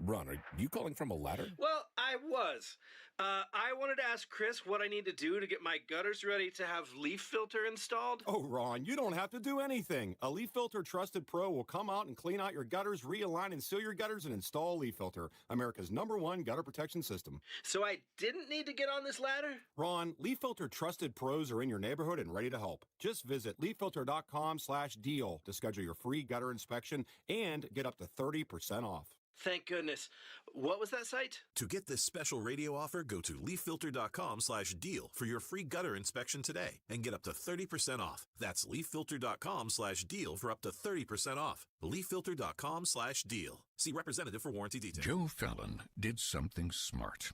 Ron, are you calling from a ladder? Well, I was. I wanted to ask Chris what I need to do to get my gutters ready to have Leaf Filter installed. Oh, Ron, you don't have to do anything. A Leaf Filter Trusted Pro will come out and clean out your gutters, realign and seal your gutters, and install Leaf Filter, America's #1 gutter protection system. So I didn't need to get on this ladder? Ron, Leaf Filter Trusted Pros are in your neighborhood and ready to help. Just visit leaffilter.com/deal to schedule your free gutter inspection and get up to 30% off. Thank goodness. What was that site? To get this special radio offer, go to leaffilter.com/deal for your free gutter inspection today and get up to 30% off. That's leaffilter.com/deal for up to 30% off. leaffilter.com/deal. See representative for warranty details. Joe Fallon did something smart.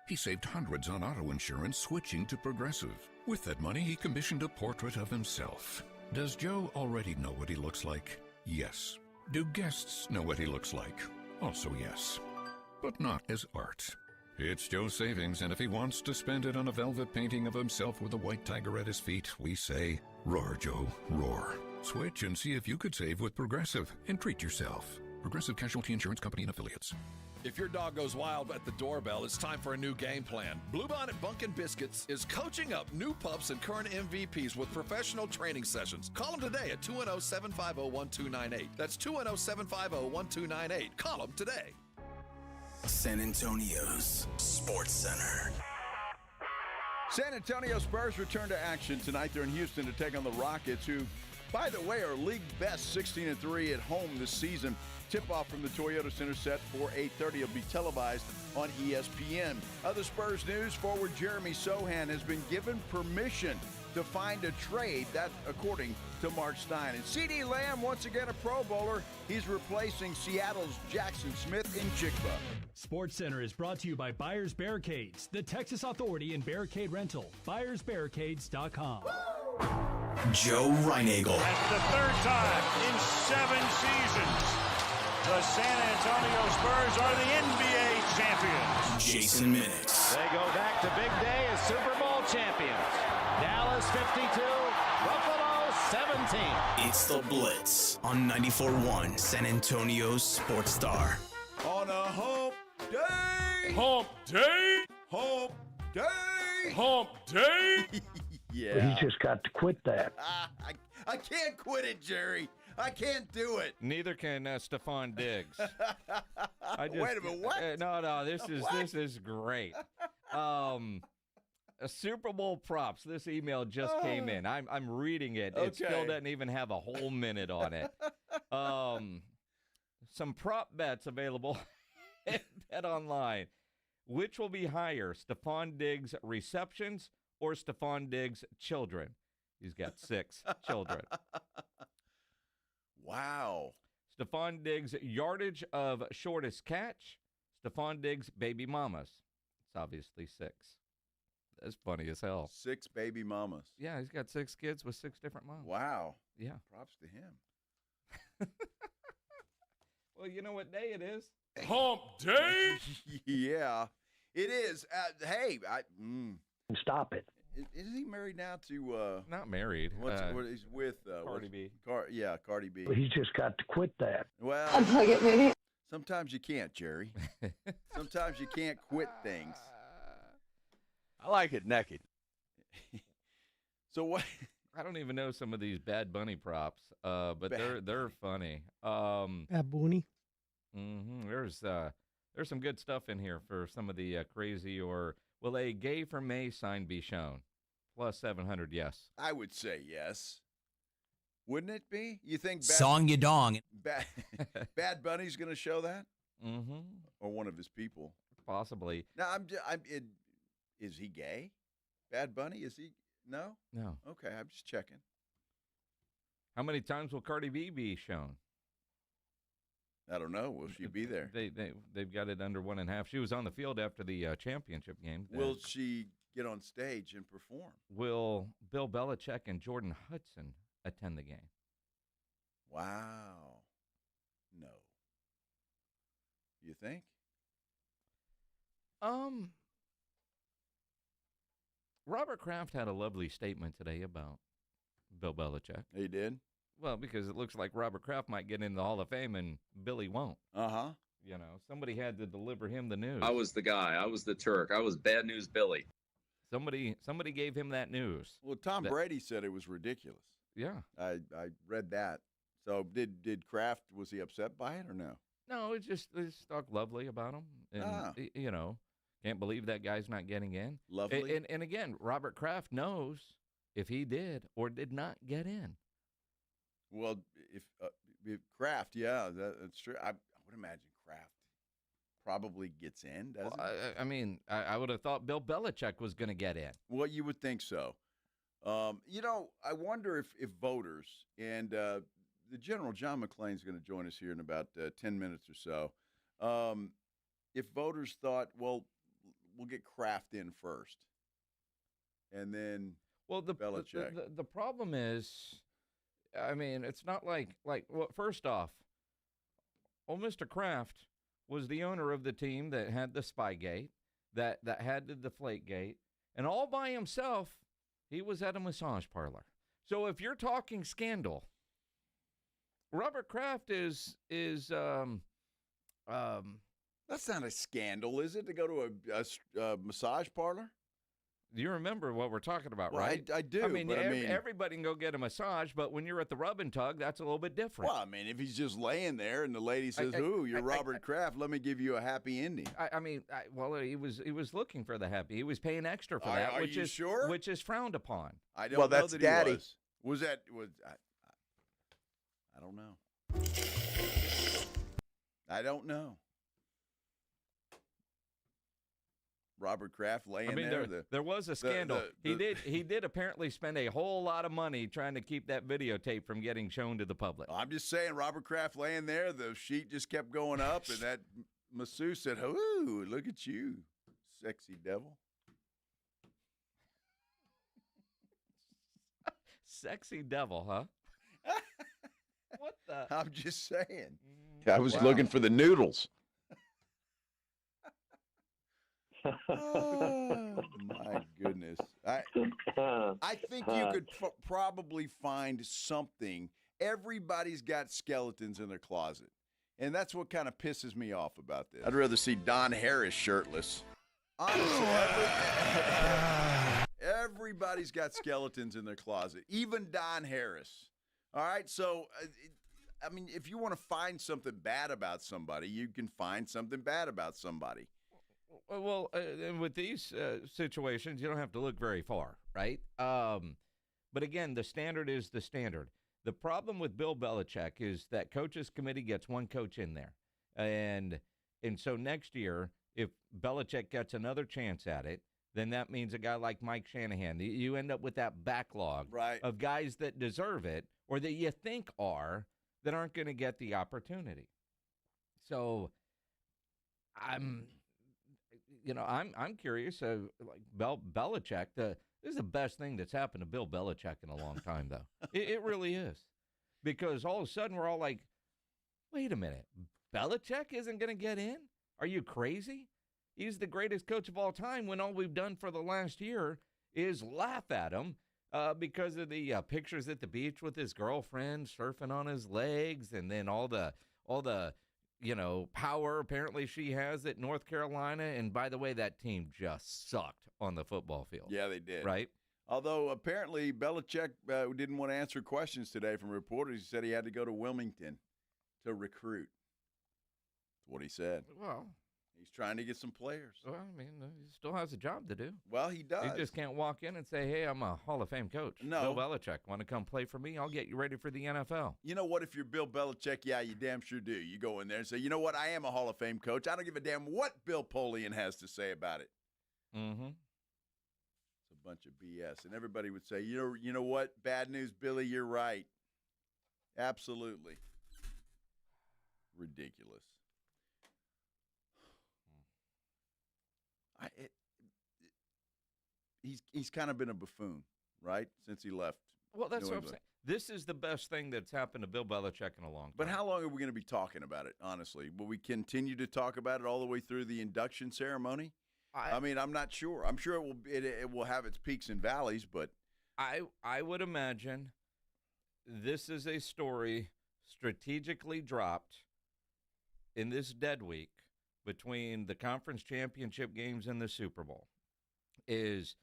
He saved hundreds on auto insurance switching to Progressive. With that money, he commissioned a portrait of himself. Does Joe already know what he looks like? Yes. Do guests know what he looks like? Also yes. But not as art. It's Joe's savings, and if he wants to spend it on a velvet painting of himself with a white tiger at his feet, we say, roar, Joe, roar. Switch and see if you could save with Progressive and treat yourself. Progressive Casualty Insurance Company and Affiliates. If your dog goes wild at the doorbell, it's time for a new game plan. Bluebonnet Bunkin' Biscuits is coaching up new pups and current MVPs with professional training sessions. Call them today at 210-750-1298. That's 210-750-1298. Call them today. San Antonio's Sports Center. San Antonio Spurs return to action tonight. They're in Houston to take on the Rockets, who, by the way, are league best 16-3 at home this season. Tip-off from the Toyota Center set for 8:30. It'll be televised on ESPN. Other Spurs news, forward Jeremy Sochan has been given permission to find a trade. That, according to Mark Stein. And C.D. Lamb, once again a Pro Bowler. He's replacing Seattle's Jackson Smith in Chicba. Sports Center is brought to you by Buyers Barricades, the Texas Authority in Barricade Rental. BuyersBarricades.com. Joe Reinagel. That's the third time in 7 seasons. The San Antonio Spurs are the NBA champions. Jason Minix. They go back to big day as Super Bowl champions. Dallas 52, Buffalo 17. It's the Blitz on 94.1 San Antonio's Sports Star. On a hump day! Hump day! Hump day! Hump day! Yeah. But he just got to quit that. I can't quit it, Jerry. I can't do it. Neither can Stephon Diggs. Wait a minute, what? No, this is great. Super Bowl props. This email just came in. I'm reading it. Okay. It still doesn't even have a whole minute on it. Some prop bets available at Bet Online. Which will be higher, Stephon Diggs receptions or Stephon Diggs children? He's got 6 children. Wow. Stephon Diggs yardage of shortest catch. Stephon Diggs baby mamas. It's obviously 6. That's funny as hell. 6 baby mamas. Yeah, he's got 6 kids with 6 different moms. Wow. Yeah. Props to him. Well, you know what day it is? Hump day? Yeah, it is. Hey, Stop it. Is he married now to? Not married. What he's with? Cardi B. Cardi B. But he just got to quit that. Well, Unplug it, maybe. Sometimes you can't, Jerry. Sometimes you can't quit things. I like it naked. So what? I don't even know some of these Bad Bunny props, but they're funny. Bad Bunny. Mm-hmm. There's some good stuff in here for some of the crazy or will a gay for May sign be shown? Plus 700, yes. I would say yes. Wouldn't it be? You think Song Ya Dong. Bad Bunny's going to show that? Mm-hmm. Or one of his people? Possibly. No, is he gay? Bad Bunny? Is he? No? No. Okay, I'm just checking. How many times will Cardi B be shown? I don't know. Will she be there? They've got it under 1.5. She was on the field after the championship game. Will she get on stage and perform? Will Bill Belichick and Jordan Hudson attend the game? Wow. No. You think? Robert Kraft had a lovely statement today about Bill Belichick. He did? Well, because it looks like Robert Kraft might get into the Hall of Fame and Billy won't. Uh-huh. You know, somebody had to deliver him the news. I was the guy. I was the Turk. I was Bad News Billy. Somebody gave him that news. Well, Tom Brady said it was ridiculous. Yeah. I read that. So did Kraft, was he upset by it or no? No, it's talked lovely about him. And, you know, can't believe that guy's not getting in. Lovely. And again, Robert Kraft knows if he did or did not get in. Well, if Kraft, yeah, that's true. I would imagine Kraft probably gets in, doesn't he? I mean, I would have thought Bill Belichick was going to get in. Well, you would think so. You know, I wonder if voters, and the General John McClain is going to join us here in about 10 minutes or so, if voters thought, well, we'll get Kraft in first, and then Belichick. The problem is I mean, it's not like well, first off, old Mr. Kraft was the owner of the team that had the Spygate, that had the Deflategate, and all by himself, he was at a massage parlor. So if you're talking scandal, Robert Kraft is that's not a scandal, is it, to go to a massage parlor? You remember what we're talking about, Well, right? I do. I mean, but everybody can go get a massage, but when you're at the rub and tug, that's a little bit different. Well, I mean, if he's just laying there and the lady says, "Ooh, you're Robert Kraft. Let me give you a happy ending." He was looking for the happy. He was paying extra for that, Are which you is sure? which is frowned upon. I don't know that's that Daddy. he was. Was that was? I don't know. I don't know. Robert Kraft laying there. There was a scandal. He did apparently spend a whole lot of money trying to keep that videotape from getting shown to the public. I'm just saying, Robert Kraft laying there, the sheet just kept going up, and that masseuse said, "Ooh, look at you, sexy devil." Sexy devil, huh? What the? I'm just saying. I was looking for the noodles. Oh, my goodness. I think you could probably find something. Everybody's got skeletons in their closet. And that's what kind of pisses me off about this. I'd rather see Don Harris shirtless. Honestly, everybody's got skeletons in their closet, even Don Harris. All right, so, I mean, if you want to find something bad about somebody, you can find something bad about somebody. Well, and with these situations, you don't have to look very far, right? But again, the standard is the standard. The problem with Bill Belichick is that coaches committee gets one coach in there. And so next year, if Belichick gets another chance at it, then that means a guy like Mike Shanahan. You end up with that backlog of guys that deserve it or that you think are that aren't going to get the opportunity. So I'm curious. Like Belichick, this is the best thing that's happened to Bill Belichick in a long time, though. It really is, because all of a sudden we're all like, "Wait a minute, Belichick isn't going to get in? Are you crazy? He's the greatest coach of all time." When all we've done for the last year is laugh at him because of the pictures at the beach with his girlfriend surfing on his legs, and then all the power apparently she has at North Carolina. And by the way, that team just sucked on the football field. Yeah, they did. Right? Although apparently Belichick didn't want to answer questions today from reporters. He said he had to go to Wilmington to recruit. That's what he said. Well, he's trying to get some players. Well, I mean, he still has a job to do. Well, he does. He just can't walk in and say, "Hey, I'm a Hall of Fame coach. No. Bill Belichick, want to come play for me? I'll get you ready for the NFL." You know what? If you're Bill Belichick, yeah, you damn sure do. You go in there and say, "You know what? I am a Hall of Fame coach. I don't give a damn what Bill Polian has to say about it." Mm-hmm. It's a bunch of BS. And everybody would say, you know what? Bad news, Billy, you're right. Absolutely. Ridiculous. He's kind of been a buffoon, right, since he left. Well, that's New what I'm England. saying. This is the best thing that's happened to Bill Belichick in a long time. But how long are we going to be talking about it, honestly? Will we continue to talk about it all the way through the induction ceremony? I mean, I'm not sure. I'm sure it will have its peaks and valleys, but I would imagine this is a story strategically dropped in this dead week between the conference championship games and the Super Bowl. Is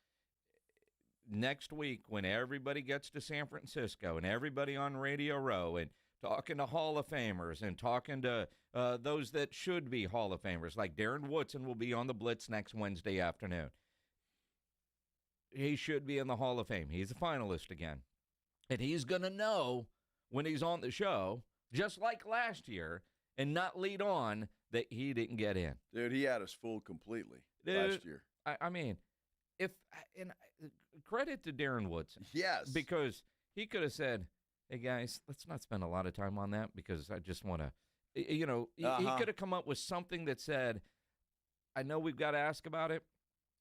next week when everybody gets to San Francisco and everybody on Radio Row and talking to Hall of Famers and talking to those that should be Hall of Famers, like Darren Woodson will be on the Blitz next Wednesday afternoon. He should be in the Hall of Fame. He's a finalist again. And he's going to know when he's on the show, just like last year, and not lead on that he didn't get in. Dude, he had us fooled completely last year. I mean, credit to Darren Woodson. Yes. Because he could have said, "Hey, guys, let's not spend a lot of time on that because I just want to," he could have come up with something that said, "I know we've got to ask about it.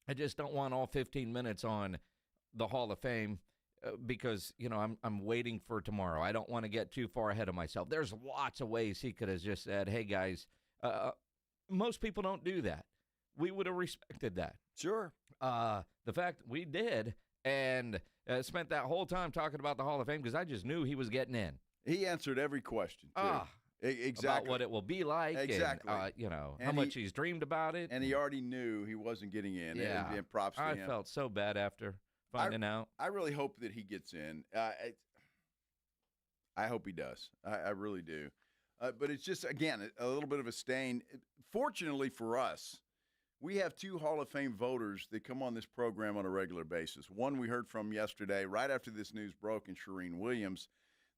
I just don't want all 15 minutes on the Hall of Fame because, I'm waiting for tomorrow. I don't want to get too far ahead of myself. There's lots of ways he could have just said, hey, guys, most people don't do that. We would have respected that. Sure. The fact we did and spent that whole time talking about the Hall of Fame because I just knew he was getting in. He answered every question, too. Exactly. About what it will be like. Exactly. And, And how much he's dreamed about it. And he already knew he wasn't getting in. Yeah. And props to him. I felt so bad after finding out. I really hope that he gets in. I hope he does. I really do. But it's just, again, a little bit of a stain. Fortunately for us, we have 2 Hall of Fame voters that come on this program on a regular basis. One we heard from yesterday, right after this news broke, in Shireen Williams.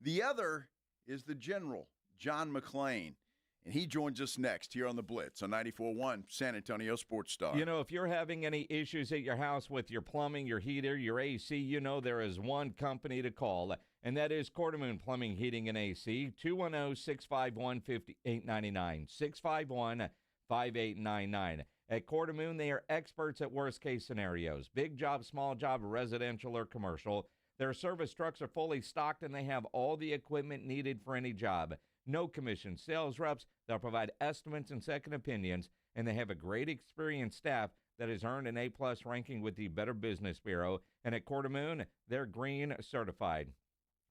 The other is the General, John McClain. And he joins us next here on the Blitz on 94.1 San Antonio Sports Star. If you're having any issues at your house with your plumbing, your heater, your AC, there is one company to call, and that is Quartermoon Plumbing, Heating, and AC, 210-651-5899, 651-5899. At Quartermoon, they are experts at worst-case scenarios. Big job, small job, residential or commercial. Their service trucks are fully stocked, and they have all the equipment needed for any job. No commission sales reps. They'll provide estimates and second opinions, and they have a great experienced staff that has earned an A-plus ranking with the Better Business Bureau. And at Quartermoon, they're green certified.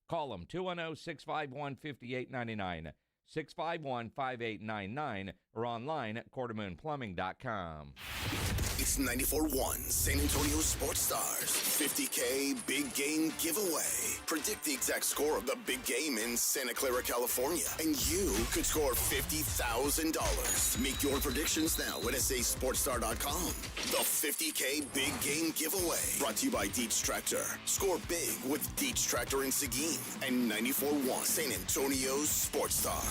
Call them, 210-651-5899, 651-5899, or online at quartermoonplumbing.com. It's 94.1 San Antonio Sports Stars 50K Big Game Giveaway. Predict the exact score of the big game in Santa Clara, California, and you could score $50,000. Make your predictions now at sasportstar.com. The 50K Big Game Giveaway, brought to you by Dietz Tractor. Score big with Dietz Tractor in Seguin and 94.1 San Antonio Sports Star.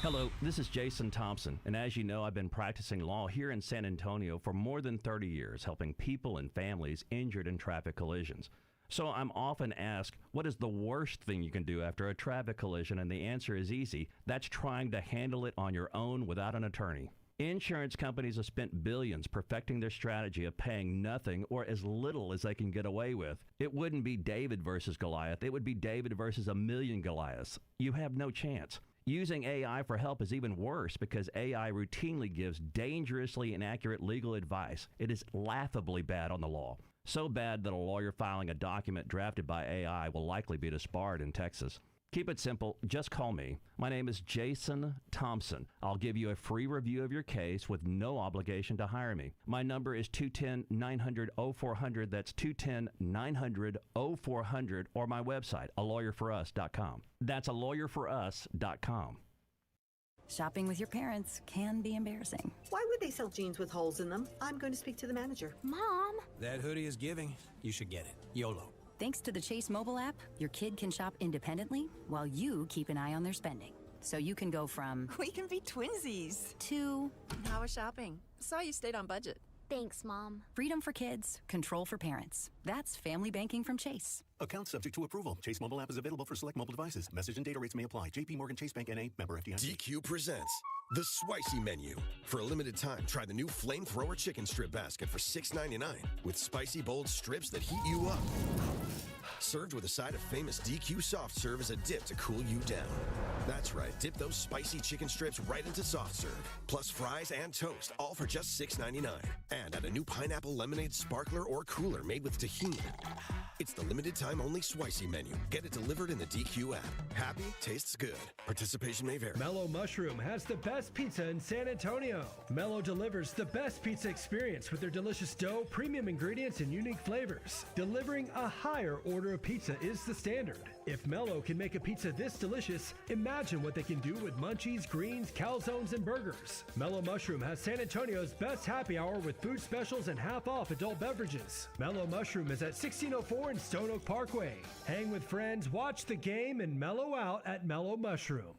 Hello, this is Jason Thompson, and as you know, I've been practicing law here in San Antonio for more than 30 years, helping people and families injured in traffic collisions. So I'm often asked, what is the worst thing you can do after a traffic collision? And the answer is easy. That's trying to handle it on your own without an attorney. Insurance companies have spent billions perfecting their strategy of paying nothing or as little as they can get away with. It wouldn't be David versus Goliath. It would be David versus a million Goliaths. You have no chance. Using AI for help is even worse because AI routinely gives dangerously inaccurate legal advice. It is laughably bad on the law. So bad that a lawyer filing a document drafted by AI will likely be disbarred in Texas. Keep it simple. Just call me. My name is Jason Thompson. I'll give you a free review of your case with no obligation to hire me. My number is 210-900-0400. That's 210-900-0400, or my website, alawyerforus.com. That's alawyerforus.com. Shopping with your parents can be embarrassing. Why would they sell jeans with holes in them? I'm going to speak to the manager. Mom! That hoodie is giving. You should get it. YOLO. Thanks to the Chase mobile app, your kid can shop independently while you keep an eye on their spending. So you can go from... We can be twinsies. ...to... How was shopping? Saw you stayed on budget. Thanks, Mom. Freedom for kids, control for parents. That's family banking from Chase. Account subject to approval. Chase mobile app is available for select mobile devices. Message and data rates may apply. JP Morgan Chase Bank N.A. member FDIC. DQ presents the Spicy Menu. For a limited time, try the new Flamethrower Chicken Strip Basket for $6.99 with spicy, bold strips that heat you up. Served with a side of famous DQ soft serve as a dip to cool you down. That's right, dip those spicy chicken strips right into soft serve, plus fries and toast, all for just $6.99. And add a new pineapple lemonade sparkler or cooler made with tahini. It's the limited time only Spicy Menu. Get it delivered in the DQ app. Happy tastes good. Participation may vary. Mellow Mushroom has the best pizza in San Antonio. Mellow delivers the best pizza experience with their delicious dough, premium ingredients, and unique flavors. Delivering a higher order of pizza is the standard. If Mellow can make a pizza this delicious, imagine what they can do with munchies, greens, calzones, and burgers. Mellow Mushroom has San Antonio's best happy hour with food specials and half-off adult beverages. Mellow Mushroom is at 1604 in Stone Oak Parkway. Hang with friends, watch the game, and mellow out at Mellow Mushroom.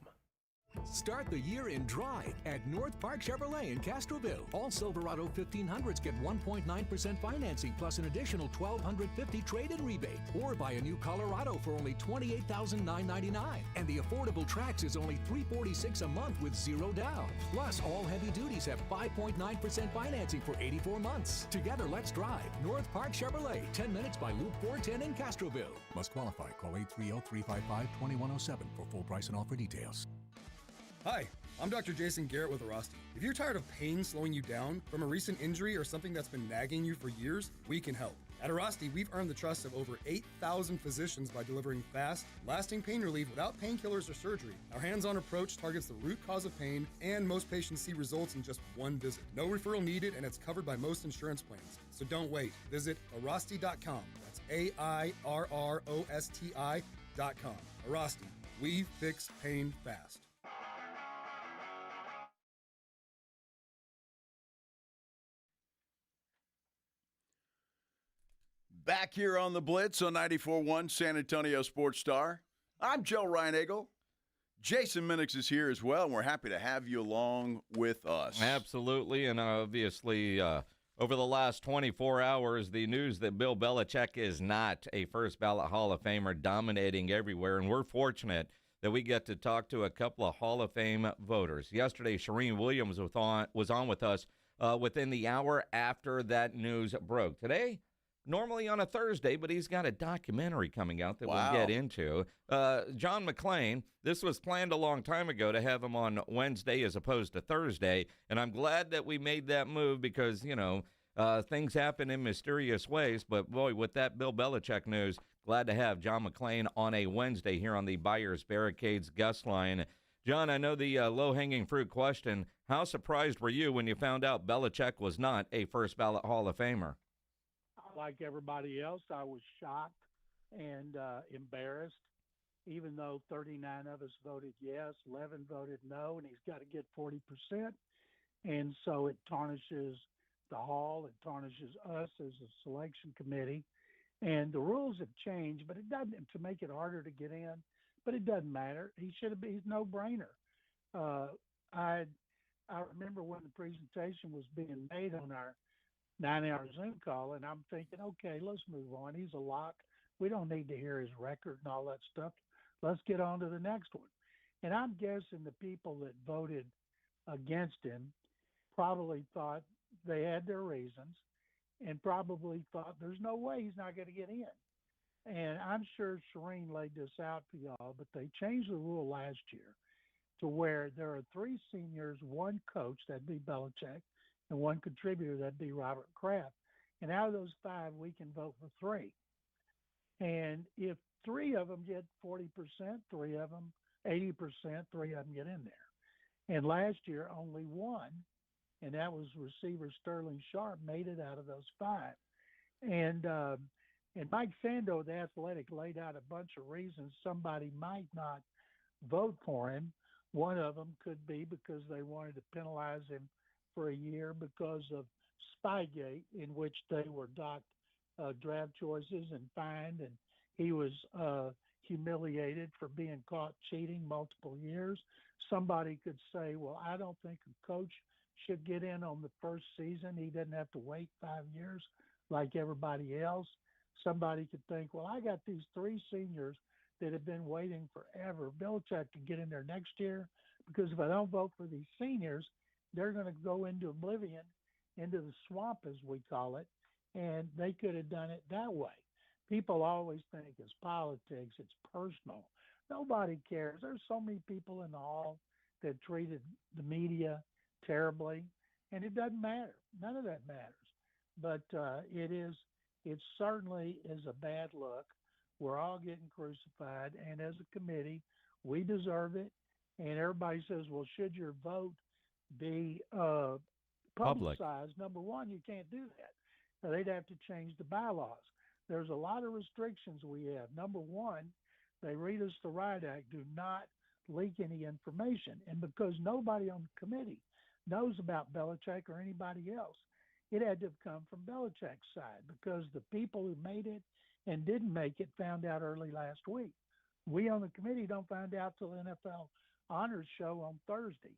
Start the year in dry at North Park Chevrolet in Castroville. All Silverado 1500s get 1.9% financing plus an additional $1,250 trade-in rebate. Or buy a new Colorado for only $28,999. And the affordable Trax is only $346 a month with zero down. Plus, all heavy duties have 5.9% financing for 84 months. Together, let's drive. North Park Chevrolet, 10 minutes by Loop 410 in Castroville. Must qualify. Call 830-355-2107 for full price and offer details. Hi, I'm Dr. Jason Garrett with Arasti. If you're tired of pain slowing you down from a recent injury or something that's been nagging you for years, we can help. At Arasti, we've earned the trust of over 8,000 physicians by delivering fast, lasting pain relief without painkillers or surgery. Our hands-on approach targets the root cause of pain, and most patients see results in just one visit. No referral needed, and it's covered by most insurance plans. So don't wait. Visit Arasti.com. That's AIRROSTI.com. Arasti. We fix pain fast. Back here on the Blitz on 94.1 San Antonio Sports Star. I'm Joe Reinagel. Jason Minix is here as well, and we're happy to have you along with us. Absolutely, and obviously over the last 24 hours, the news that Bill Belichick is not a first-ballot Hall of Famer dominating everywhere, and we're fortunate that we get to talk to a couple of Hall of Fame voters. Yesterday, Shireen Williams was on with us within the hour after that news broke. Today, normally on a Thursday, but he's got a documentary coming out that we'll get into. John McClain, this was planned a long time ago to have him on Wednesday as opposed to Thursday, and I'm glad that we made that move because, you know, things happen in mysterious ways. But, boy, with that Bill Belichick news, glad to have John McClain on a Wednesday here on the Buyers Barricades guest line. John, I know the low-hanging fruit question. How surprised were you when you found out Belichick was not a first-ballot Hall of Famer? Like everybody else, I was shocked and embarrassed, even though 39 of us voted yes, 11 voted no, and he's got to get 40%. And so it tarnishes the hall, it tarnishes us as a selection committee. And the rules have changed, but it doesn't to make it harder to get in, but it doesn't matter. He should have been, he's no brainer. I remember when the presentation was being made on our 9-hour Zoom call, and I'm thinking, okay, let's move on. He's a lock. We don't need to hear his record and all that stuff. Let's get on to the next one. And I'm guessing the people that voted against him probably thought they had their reasons and probably thought there's no way he's not going to get in. And I'm sure Shireen laid this out for y'all, but they changed the rule last year to where there are 3 seniors, 1 coach, that'd be Belichick, and 1 contributor, that'd be Robert Kraft. And out of those 5, we can vote for 3. And if 3 of them get 40%, 3 of them 80%, 3 of them get in there. And last year, only 1, and that was receiver Sterling Sharp, made it out of those 5. And Mike Sando, the Athletic, laid out a bunch of reasons somebody might not vote for him. One of them could be because they wanted to penalize him for a year because of Spygate, in which they were docked draft choices and fined, and he was humiliated for being caught cheating multiple years. Somebody could say, well, I don't think a coach should get in on the first season. He doesn't have to wait 5 years like everybody else. Somebody could think, well, I got these 3 seniors that have been waiting forever. Belichick can get in there next year because if I don't vote for these seniors, they're going to go into oblivion, into the swamp, as we call it, and they could have done it that way. People always think it's politics, it's personal. Nobody cares. There's so many people in the hall that treated the media terribly, and it doesn't matter. None of that matters. But it certainly is a bad look. We're all getting crucified, and as a committee, we deserve it. And everybody says, well, should your vote be publicized? Number one, you can't do that. Now, they'd have to change the bylaws. There's a lot of restrictions we have. Number one, they read us the Riot Act, do not leak any information. And because nobody on the committee knows about Belichick or anybody else, it had to have come from Belichick's side because the people who made it and didn't make it found out early last week. We on the committee don't find out till NFL honors show on Thursday.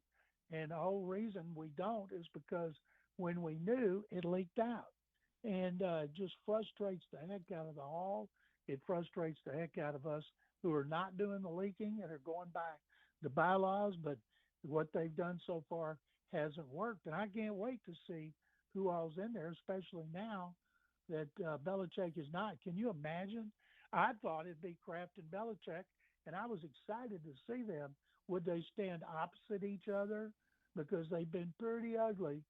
And the whole reason we don't is because when we knew, it leaked out. And it just frustrates the heck out of the hall. It frustrates the heck out of us who are not doing the leaking and are going by the bylaws. But what they've done so far hasn't worked. And I can't wait to see who all's in there, especially now that Belichick is not. Can you imagine? I thought it'd be Kraft and Belichick, and I was excited to see them. Would they stand opposite each other? Because they've been pretty ugly,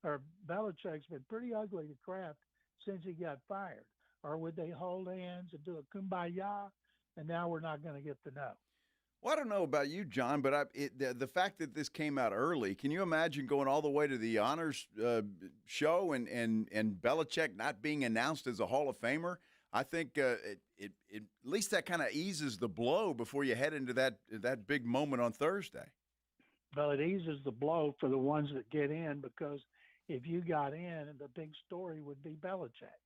or Belichick's been pretty ugly to Kraft since he got fired. Or would they hold hands and do a kumbaya? And now we're not going to get to know. Well, I don't know about you, John, but the fact that this came out early, can you imagine going all the way to the honors show and Belichick not being announced as a Hall of Famer? I think at least that kind of eases the blow before you head into that big moment on Thursday. Well, it eases the blow for the ones that get in, because if you got in, the big story would be Belichick.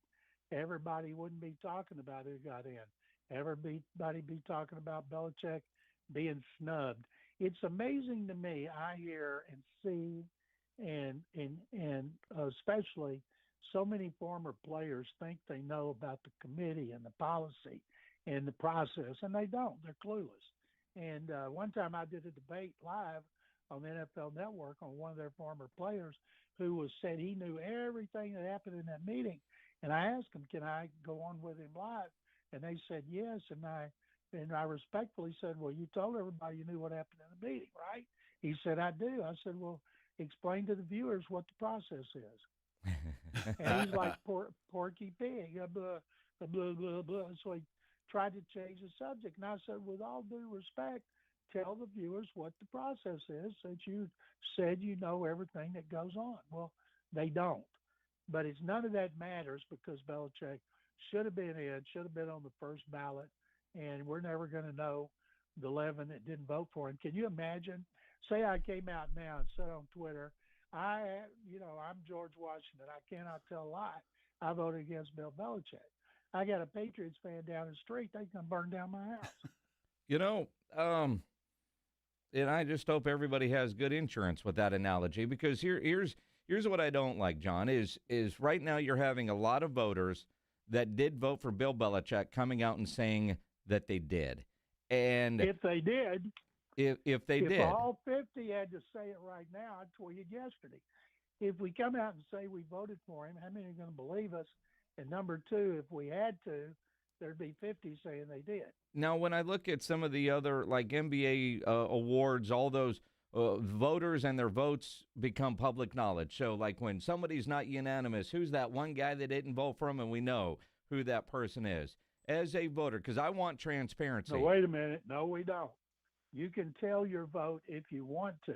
Everybody wouldn't be talking about who got in. Everybody be talking about Belichick being snubbed. It's amazing to me. I hear and see, and especially so many former players think they know about the committee and the policy and the process, and they don't. They're clueless. And one time I did a debate live on the NFL Network on one of their former players who said he knew everything that happened in that meeting. And I asked him, can I go on with him live? And they said yes. And I respectfully said, well, you told everybody you knew what happened in the meeting, right? He said, I do. I said, well, explain to the viewers what the process is. And he's like Porky Pig, blah, blah, blah, blah. So he tried to change the subject. And I said, with all due respect, tell the viewers what the process is, since you said you know everything that goes on. Well, they don't. But it's none of that matters, because Belichick should have been on the first ballot, and we're never going to know the 11 that didn't vote for him. Can you imagine? Say I came out now and said on Twitter, I'm George Washington. I cannot tell a lie. I voted against Bill Belichick. I got a Patriots fan down the street. They can burn down my house. And I just hope everybody has good insurance with that analogy, because here's what I don't like, John, is right now you're having a lot of voters that did vote for Bill Belichick coming out and saying that they did. And if they did, if they did, if all 50 had to say it right now, I tweeted yesterday. If we come out and say we voted for him, how many are going to believe us? And number two, if we had to, there'd be 50 saying they did. Now, when I look at some of the other, like NBA awards, all those voters and their votes become public knowledge. So, like when somebody's not unanimous, who's that one guy that didn't vote for him, and we know who that person is. As a voter, because I want transparency. No, wait a minute. No, we don't. You can tell your vote if you want to,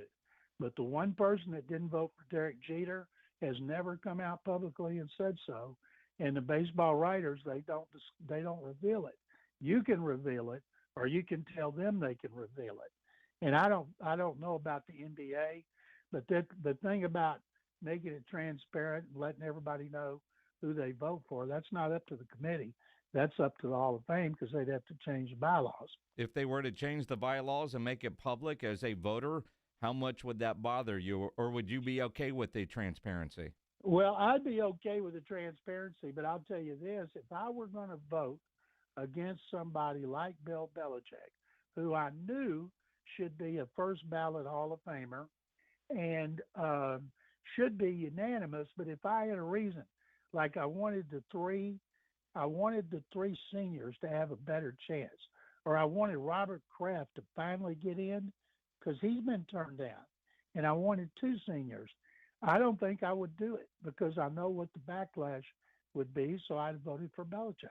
but the one person that didn't vote for Derek Jeter has never come out publicly and said so. And the baseball writers, they don't reveal it. You can reveal it, or you can tell them they can reveal it. And I don't know about the NBA, but the thing about making it transparent and letting everybody know who they vote for, that's not up to the committee. That's up to the Hall of Fame, because they'd have to change the bylaws. If they were to change the bylaws and make it public as a voter, how much would that bother you, or would you be okay with the transparency? Well, I'd be okay with the transparency, but I'll tell you this. If I were going to vote against somebody like Bill Belichick, who I knew should be a first ballot Hall of Famer and should be unanimous, but if I had a reason, like I wanted the three seniors to have a better chance, or I wanted Robert Kraft to finally get in because he's been turned down, and I wanted two seniors, I don't think I would do it, because I know what the backlash would be, so I'd voted for Belichick.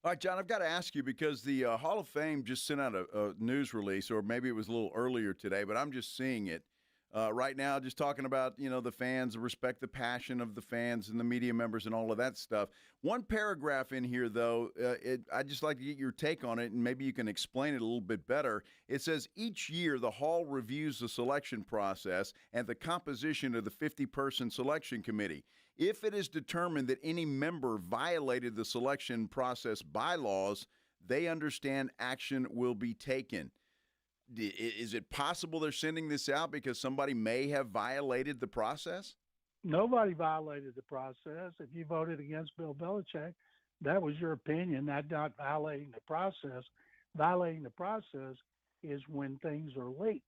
All right, John, I've got to ask you, because the Hall of Fame just sent out a news release, or maybe it was a little earlier today, but I'm just seeing it right now, just talking about, the fans, respect the passion of the fans and the media members and all of that stuff. One paragraph in here, though, I'd just like to get your take on it, and maybe you can explain it a little bit better. It says, each year the Hall reviews the selection process and the composition of the 50-person selection committee. If it is determined that any member violated the selection process bylaws, they understand action will be taken. Is it possible they're sending this out because somebody may have violated the process? Nobody violated the process. If you voted against Bill Belichick, that was your opinion. That's not violating the process. Violating the process is when things are leaked.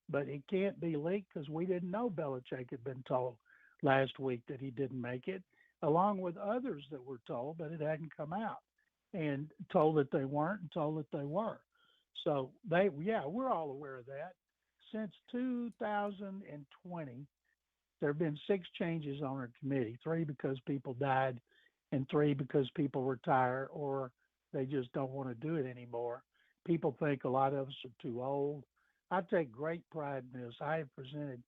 But it can't be leaked because we didn't know Belichick had been told last week that he didn't make it, along with others that were told, but it hadn't come out, and told that they weren't and told that they were. So we're all aware of that. Since 2020, there have been 6 changes on our committee, 3 because people died and 3 because people retire or they just don't want to do it anymore. People think a lot of us are too old. I take great pride in this. I have presented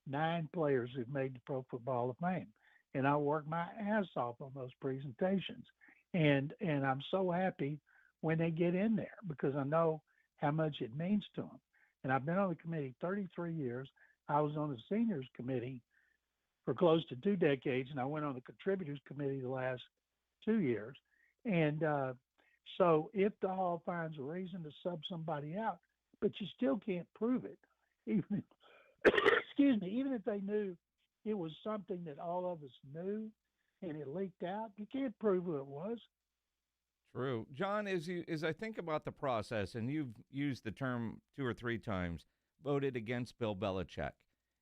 9 players who've made the Pro Football Hall of Fame, and I work my ass off on those presentations. And I'm so happy when they get in there because I know how much it means to them. And I've been on the committee 33 years. I was on the seniors committee for close to 2 decades, and I went on the contributors committee the last 2 years. And so if the Hall finds a reason to sub somebody out, but you still can't prove it, even even if they knew it was something that all of us knew and it leaked out, you can't prove who it was. True. John, as I think about the process, and you've used the term 2 or 3 times, voted against Bill Belichick.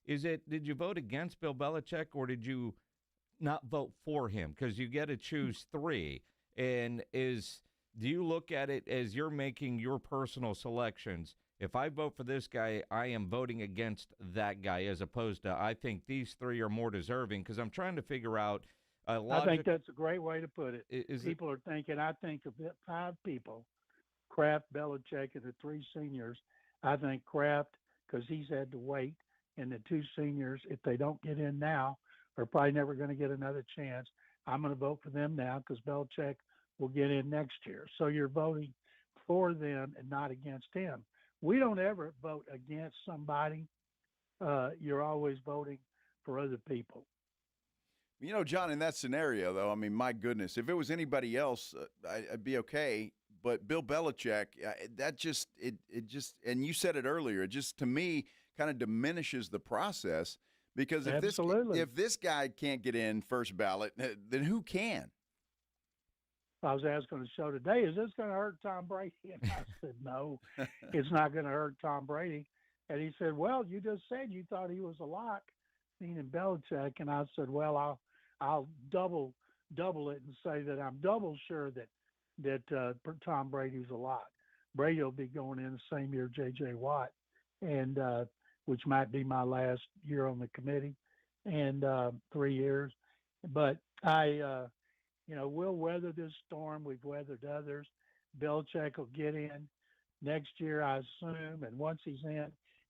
Did you vote against Bill Belichick or did you not vote for him? Because you get to choose 3. And do you look at it as you're making your personal selections? If I vote for this guy, I am voting against that guy, as opposed to I think these 3 are more deserving, because I'm trying to figure out I think that's a great way to put it. People are thinking, I think of 5 people, Kraft, Belichick, and the 3 seniors. I think Kraft, because he's had to wait, and the 2 seniors, if they don't get in now, are probably never going to get another chance. I'm going to vote for them now because Belichick will get in next year. So you're voting for them and not against him. We don't ever vote against somebody. You're always voting for other people. You know, John, in that scenario, though, I mean, my goodness, if it was anybody else, I'd be okay. But Bill Belichick, and you said it earlier, it just, to me, kind of diminishes the process, because if this guy can't get in first ballot, then who can? I was asked on the show today, is this going to hurt Tom Brady? And I said, no, it's not going to hurt Tom Brady. And he said, well, you just said you thought he was a lock, meaning Belichick. And I said, well, I'll double it and say that I'm double sure that Tom Brady's a lock. Brady will be going in the same year J.J. Watt, and which might be my last year on the committee, and 3 years. But we'll weather this storm. We've weathered others. Belichick will get in next year, I assume, and once he's in,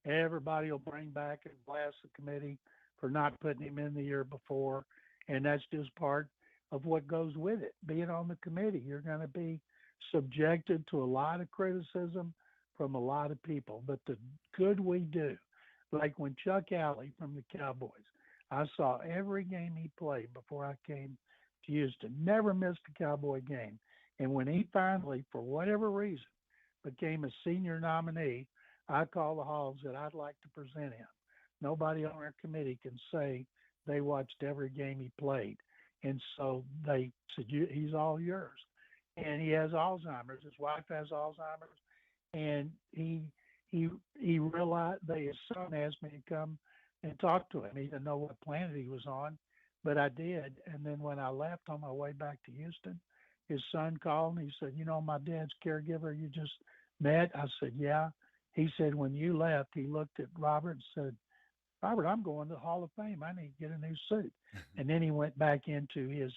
everybody will bring back and blast the committee for not putting him in the year before, and that's just part of what goes with it. Being on the committee, you're going to be subjected to a lot of criticism from a lot of people, but the good we do, like when Chuck Alley from the Cowboys, I saw every game he played before I came to Houston, never missed a Cowboy game. And when he finally, for whatever reason, became a senior nominee, I called the halls that I'd like to present him. Nobody on our committee can say they watched every game he played. And so they said, he's all yours. And he has Alzheimer's. His wife has Alzheimer's. And he realized his son asked me to come and talk to him. He didn't know what planet he was on, but I did. And then when I left on my way back to Houston, his son called me. He said, my dad's caregiver you just met? I said, yeah. He said, when you left, he looked at Robert and said, Robert, I'm going to the Hall of Fame. I need to get a new suit. And then he went back into his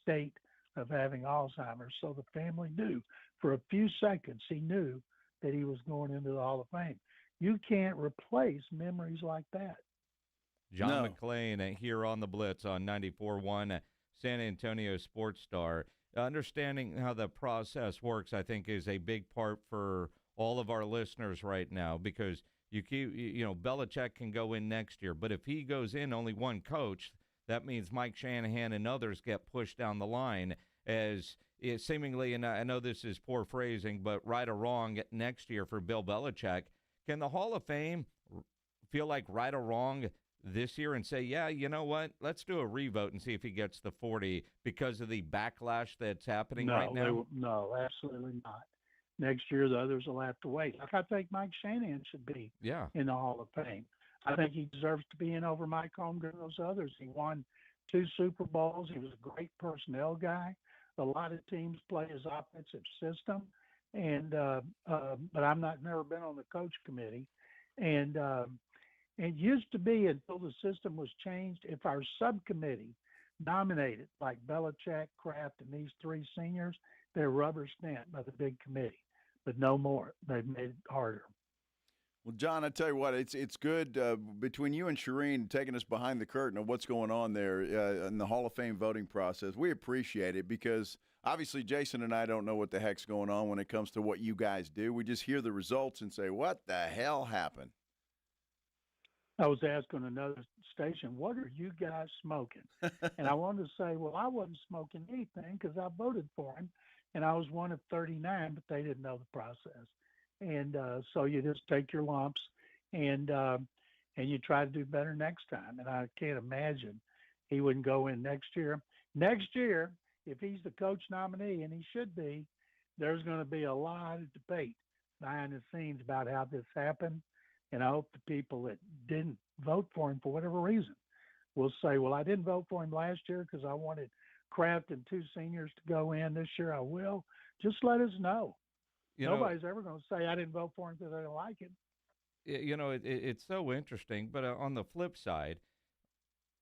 state of having Alzheimer's. So the family knew. For a few seconds, he knew that he was going into the Hall of Fame. You can't replace memories like that. John McClain here on the Blitz on 94.1 San Antonio Sports Star. Understanding how the process works, I think, is a big part for all of our listeners right now, because Belichick can go in next year, but if he goes in only one coach, that means Mike Shanahan and others get pushed down the line as seemingly, and I know this is poor phrasing, but right or wrong next year for Bill Belichick Can the Hall of Fame feel like right or wrong this year and say, yeah, you know what, let's do a revote and see if he gets the 40 because of the backlash that's happening right now? No, absolutely not. Next year, the others will have to wait. Like I think Mike Shanahan should be in the Hall of Fame. I think he deserves to be in over Mike Holmgren and those others. He won 2 Super Bowls. He was a great personnel guy. A lot of teams play his offensive system, and but I'm never been on the coach committee, and it used to be until the system was changed. If our subcommittee nominated like Belichick, Kraft, and these 3 seniors, they're rubber stamped by the big committee, but no more. They've made it harder. Well, John, I tell you what, it's good between you and Shireen taking us behind the curtain of what's going on there in the Hall of Fame voting process. We appreciate it because obviously Jason and I don't know what the heck's going on when it comes to what you guys do. We just hear the results and say, what the hell happened? I was asking another station, what are you guys smoking? And I wanted to say, well, I wasn't smoking anything because I voted for him, and I was one of 39, but they didn't know the process. And so you just take your lumps and you try to do better next time. And I can't imagine he wouldn't go in next year. Next year, if he's the coach nominee, and he should be, there's going to be a lot of debate behind the scenes about how this happened. And I hope the people that didn't vote for him for whatever reason will say, well, I didn't vote for him last year because I wanted Kraft and 2 seniors to go in. This year I will. Just let us know. Nobody's ever going to say I didn't vote for him because I didn't like him. It's so interesting. But on the flip side,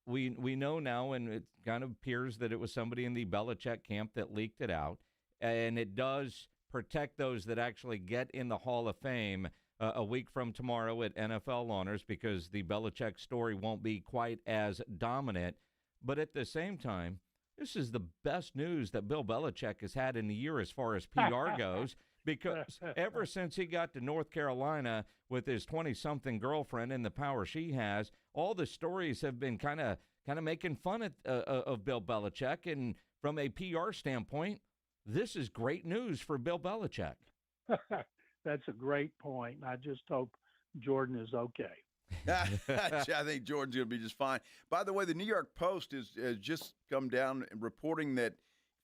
we know now, and it kind of appears that it was somebody in the Belichick camp that leaked it out. And it does protect those that actually get in the Hall of Fame a week from tomorrow at NFL Honors because the Belichick story won't be quite as dominant. But at the same time, this is the best news that Bill Belichick has had in a year as far as PR goes. Because ever since he got to North Carolina with his 20-something girlfriend and the power she has, all the stories have been kind of making fun of Bill Belichick. And from a PR standpoint, this is great news for Bill Belichick. That's a great point. I just hope Jordan is okay. I think Jordan's going to be just fine. By the way, the New York Post has just come down reporting that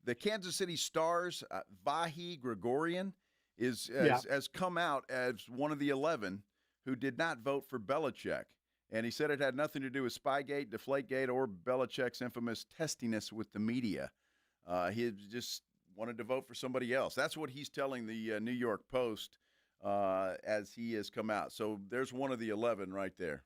the Kansas City Star's Vahi Gregorian has come out as one of the 11 who did not vote for Belichick. And he said it had nothing to do with Spygate, Deflategate, or Belichick's infamous testiness with the media. He just wanted to vote for somebody else. That's what he's telling the New York Post as he has come out. So there's one of the 11 right there.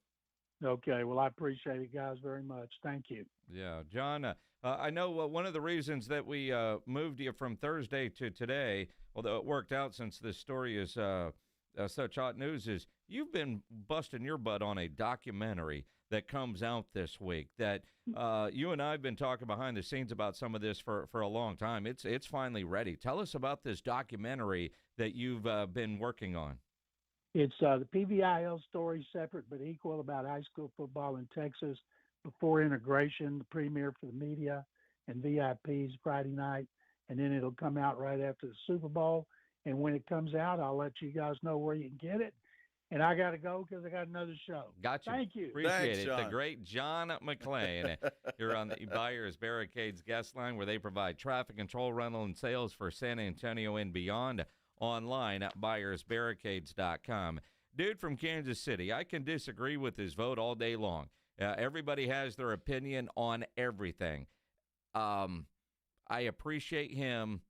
Okay. Well, I appreciate it, guys, very much. Thank you. Yeah, John, I know one of the reasons that we moved you from Thursday to today, although it worked out since this story is such hot news, is you've been busting your butt on a documentary that comes out this week that you and I have been talking behind the scenes about some of this for a long time. It's finally ready. Tell us about this documentary that you've been working on. It's the PVIL story, separate but equal, about high school football in Texas before integration, the premiere for the media and VIPs Friday night, and then it'll come out right after the Super Bowl. And when it comes out, I'll let you guys know where you can get it. And I got to go because I got another show. Gotcha. Thank you. Appreciate it. John. The great John McClain. You're on the Buyers Barricades guest line where they provide traffic control, rental, and sales for San Antonio and beyond. Online at buyersbarricades.com. Dude from Kansas City, I can disagree with his vote all day long. Everybody has their opinion on everything. I appreciate him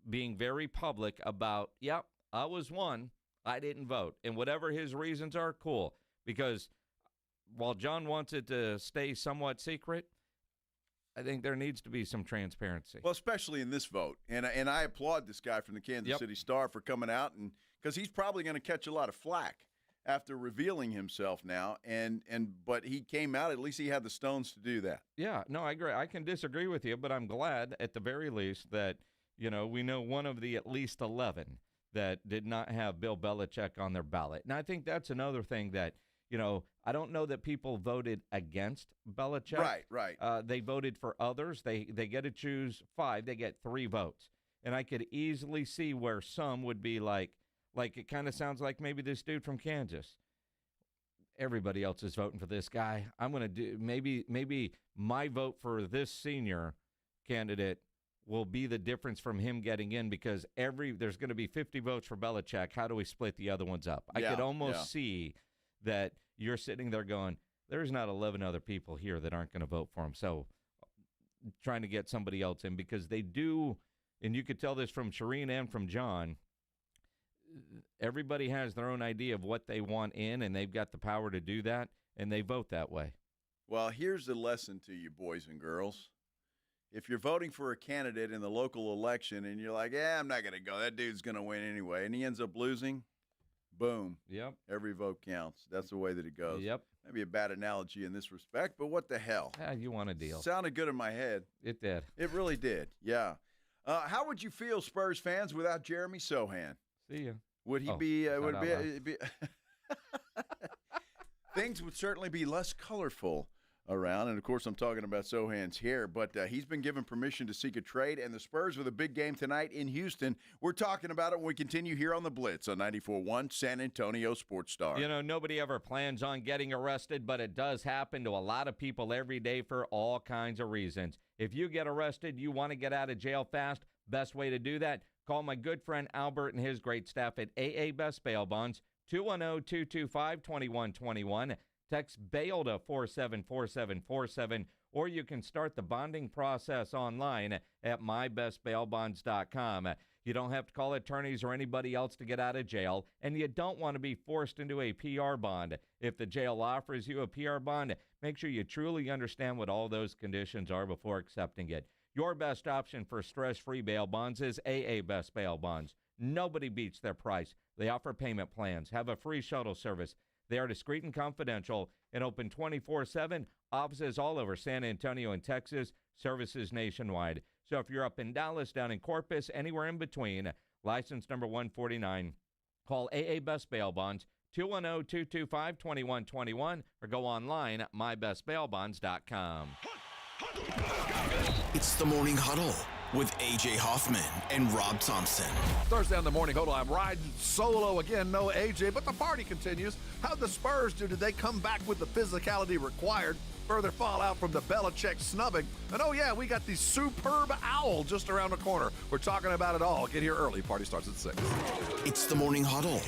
being very public about, yep, I was one. I didn't vote. And whatever his reasons are, cool. Because while John wants it to stay somewhat secret, I think there needs to be some transparency. Well, especially in this vote. And I applaud this guy from the Kansas City Star for coming out, and because he's probably going to catch a lot of flack after revealing himself now. But he came out, at least he had the stones to do that. Yeah, no, I agree. I can disagree with you, but I'm glad at the very least that, we know one of the at least 11 that did not have Bill Belichick on their ballot. And I think that's another thing that, I don't know that people voted against Belichick. Right. They voted for others. They get to choose 5. They get 3 votes. And I could easily see where some would be like Like, it kind of sounds like maybe this dude from Kansas. Everybody else is voting for this guy. I'm going to do maybe my vote for this senior candidate will be the difference from him getting in, because there's going to be 50 votes for Belichick. How do we split the other ones up? I could almost see that you're sitting there going, there's not 11 other people here that aren't going to vote for him. So trying to get somebody else in, because they do, and you could tell this from Shireen and from John, everybody has their own idea of what they want in, and they've got the power to do that, and they vote that way. Well, here's the lesson to you, boys and girls. If you're voting for a candidate in the local election and you're like, I'm not going to go, that dude's going to win anyway, and he ends up losing, boom. Yep. Every vote counts. That's the way that it goes. Yep. Maybe a bad analogy in this respect, but what the hell? You want a deal. Sounded good in my head. It did. It really did, yeah. How would you feel, Spurs fans, without Jeremy Sochan? See ya. Would he be? Would it be? Things would certainly be less colorful around, and of course, I'm talking about Sochan's hair. But he's been given permission to seek a trade, and the Spurs with a big game tonight in Houston. We're talking about it when we continue here on the Blitz on 94.1 San Antonio Sports Star. You know, nobody ever plans on getting arrested, but it does happen to a lot of people every day for all kinds of reasons. If you get arrested, you want to get out of jail fast. Best way to do that. Call my good friend Albert and his great staff at AA Best Bail Bonds, 210-225-2121. Text BAIL to 474747, or you can start the bonding process online at mybestbailbonds.com. You don't have to call attorneys or anybody else to get out of jail, and you don't want to be forced into a PR bond. If the jail offers you a PR bond, make sure you truly understand what all those conditions are before accepting it. Your best option for stress-free bail bonds is AA Best Bail Bonds. Nobody beats their price. They offer payment plans, have a free shuttle service. They are discreet and confidential and open 24/7. Offices all over San Antonio and Texas, services nationwide. So if you're up in Dallas, down in Corpus, anywhere in between, license number 149, call AA Best Bail Bonds, 210-225-2121, or go online at mybestbailbonds.com. It's the Morning Huddle with A.J. Hoffman and Rob Thompson. Thursday on the Morning Huddle, I'm riding solo again. No A.J., but the party continues. How'd the Spurs do? Did they come back with the physicality required? Further fallout from the Belichick snubbing. And oh yeah, we got the superb owl just around the corner. We're talking about it all. Get here early. Party starts at 6. It's the Morning Huddle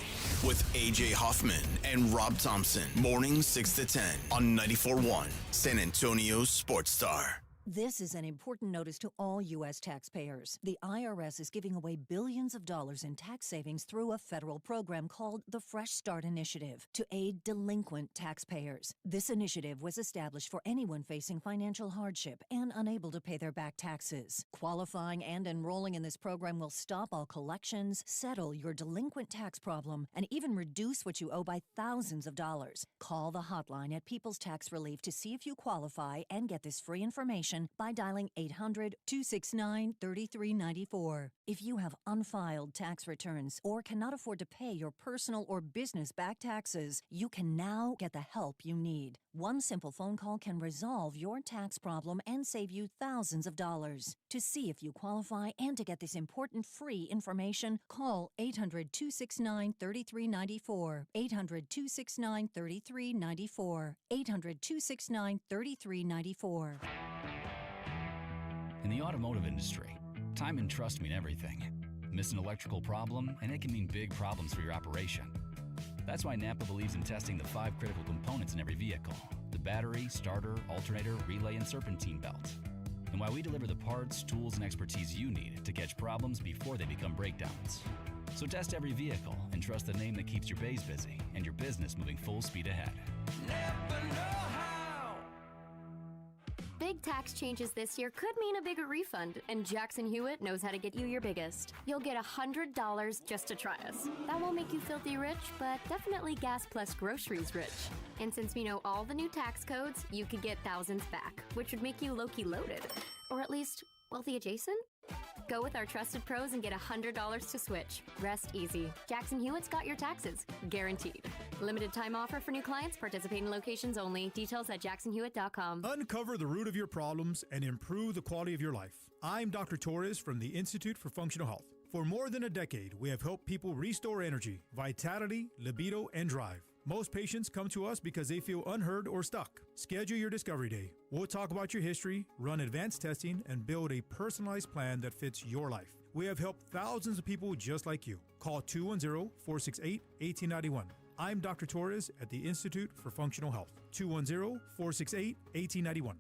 with A.J. Hoffman and Rob Thompson. Morning 6 to 10 on 94.1 San Antonio Sports Star. This is an important notice to all U.S. taxpayers. The IRS is giving away billions of dollars in tax savings through a federal program called the Fresh Start Initiative to aid delinquent taxpayers. This initiative was established for anyone facing financial hardship and unable to pay their back taxes. Qualifying and enrolling in this program will stop all collections, settle your delinquent tax problem, and even reduce what you owe by thousands of dollars. Call the hotline at People's Tax Relief to see if you qualify and get this free information by dialing 800-269-3394. If you have unfiled tax returns or cannot afford to pay your personal or business back taxes, you can now get the help you need. One simple phone call can resolve your tax problem and save you thousands of dollars. To see if you qualify and to get this important free information, call 800-269-3394. 800-269-3394. 800-269-3394. In the automotive industry, time and trust mean everything. Miss an electrical problem, and it can mean big problems for your operation. That's why Napa believes in testing the 5 critical components in every vehicle: the battery, starter, alternator, relay, and serpentine belt. And why we deliver the parts, tools, and expertise you need to catch problems before they become breakdowns. So test every vehicle and trust the name that keeps your bays busy and your business moving full speed ahead. Napa know-how. Big tax changes this year could mean a bigger refund, and Jackson Hewitt knows how to get you your biggest. You'll get $100 just to try us. That won't make you filthy rich, but definitely gas plus groceries rich. And since we know all the new tax codes, you could get thousands back, which would make you low-key loaded. Or at least wealthy adjacent? Go with our trusted pros and get $100 to switch. Rest easy. Jackson Hewitt's got your taxes. Guaranteed. Limited time offer for new clients. Participating locations only. Details at jacksonhewitt.com. Uncover the root of your problems and improve the quality of your life. I'm Dr. Torres from the Institute for Functional Health. For more than a decade, we have helped people restore energy, vitality, libido, and drive. Most patients come to us because they feel unheard or stuck. Schedule your discovery day. We'll talk about your history, run advanced testing, and build a personalized plan that fits your life. We have helped thousands of people just like you. Call 210-468-1891. I'm Dr. Torres at the Institute for Functional Health. 210-468-1891.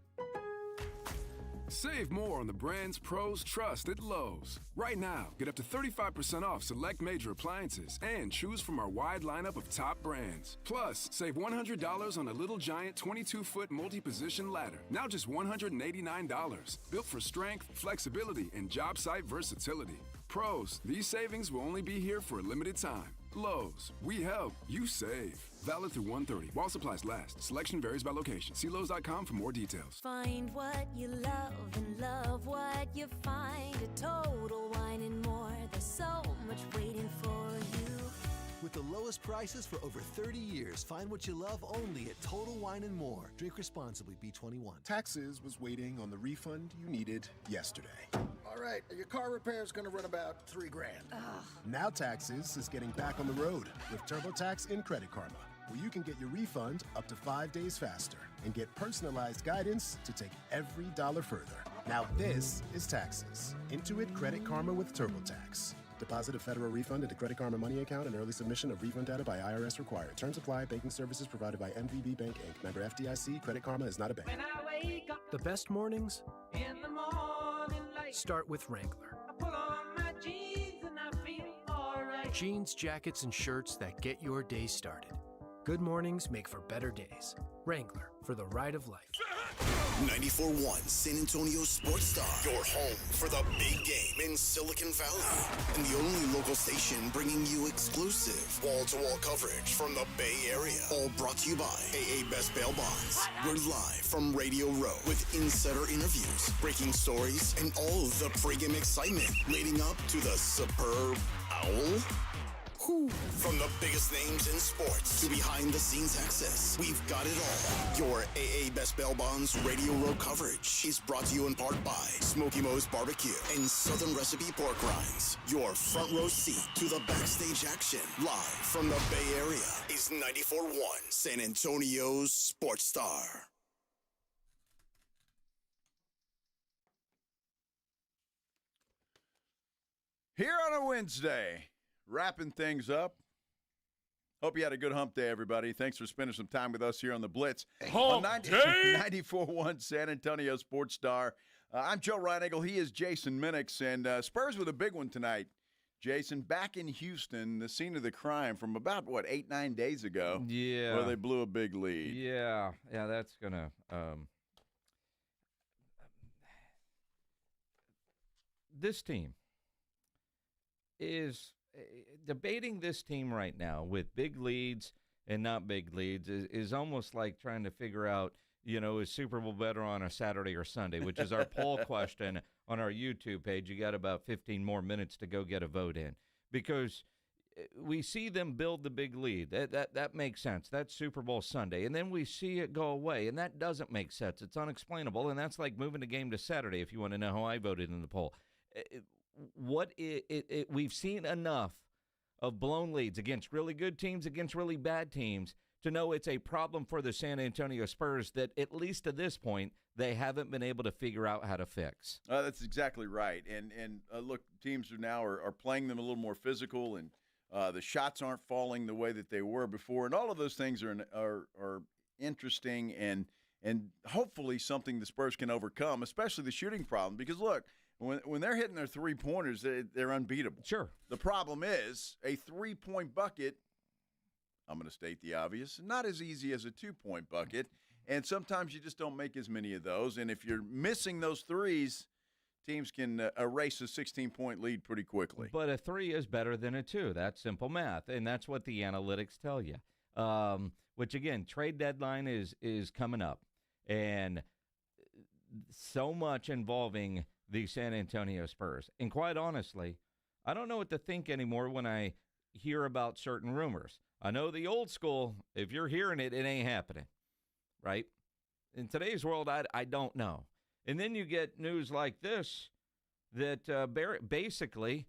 Save more on the brands pros trust at Lowe's. Right now, get up to 35% off select major appliances and choose from our wide lineup of top brands. Plus, save $100 on a Little Giant 22-foot multi-position ladder. Now just $189. Built for strength, flexibility, and job site versatility. Pros, these savings will only be here for a limited time. Lowe's, we help, you save. Valid through 1/30 while supplies last. Selection varies by location. See Lowe's.com for more details. Find what you love and love what you find. A Total Wine and More. There's so much waiting for you. With the lowest prices for over 30 years, find what you love only at Total Wine and More. Drink responsibly, B21. Taxes was waiting on the refund you needed yesterday. All right, your car repair is going to run about $3 grand. Now Taxes is getting back on the road with TurboTax and Credit Karma, where you can get your refund up to 5 days faster and get personalized guidance to take every dollar further. Now this is Taxes. Intuit Credit Karma with TurboTax. Deposit a federal refund into Credit Karma Money account and early submission of refund data by IRS required. Terms apply. Banking services provided by MVB Bank, Inc. Member FDIC. Credit Karma is not a bank. The best mornings In the morning light, start with Wrangler. I pull on my jeans and I feel alright. Jeans, jackets, and shirts that get your day started. Good mornings make for better days. Wrangler, for the ride of life. 94.1 San Antonio Sports Star. Your home for the big game in Silicon Valley. And the only local station bringing you exclusive wall-to-wall coverage from the Bay Area. All brought to you by AA Best Bail Bonds. We're live from Radio Row with insider interviews, breaking stories, and all the pregame excitement leading up to the superb Owl. From the biggest names in sports to behind-the-scenes access, we've got it all. Your AA Best Bail Bonds Radio Row coverage is brought to you in part by Smoky Mo's Barbecue and Southern Recipe Pork Rinds. Your front row seat to the backstage action, live from the Bay Area, is 94.1 San Antonio's Sports Star. Here on a Wednesday, wrapping things up. Hope you had a good hump day, everybody. Thanks for spending some time with us here on the Blitz. Hump on day! 94.1 San Antonio Sports Star. I'm Joe Reinigle. He is Jason Minix. And Spurs with a big one tonight. Jason, back in Houston, the scene of the crime from about, 8-9 days ago. Yeah. Where they blew a big lead. Yeah, that's going to this team is debating this team right now with big leads and not big leads is almost like trying to figure out, is Super Bowl better on a Saturday or Sunday, which is our poll question on our YouTube page. You got about 15 more minutes to go get a vote in because we see them build the big lead. That makes sense. That's Super Bowl Sunday. And then we see it go away, and that doesn't make sense. It's unexplainable, and that's like moving the game to Saturday if you want to know how I voted in the poll. We've seen enough of blown leads against really good teams, against really bad teams, to know it's a problem for the San Antonio Spurs that, at least to this point, they haven't been able to figure out how to fix. That's exactly right. And look, teams are playing them a little more physical, and the shots aren't falling the way that they were before. And all of those things are interesting and hopefully something the Spurs can overcome, especially the shooting problem. Because, look, when they're hitting their three-pointers, they're unbeatable. Sure. The problem is a three-point bucket, I'm going to state the obvious, not as easy as a two-point bucket, and sometimes you just don't make as many of those. And if you're missing those threes, teams can erase a 16-point lead pretty quickly. But a three is better than a two. That's simple math, and that's what the analytics tell you. Which, again, trade deadline is coming up, and so much involving the San Antonio Spurs. And quite honestly, I don't know what to think anymore when I hear about certain rumors. I know the old school, if you're hearing it, it ain't happening, right? In today's world, I don't know. And then you get news like this that basically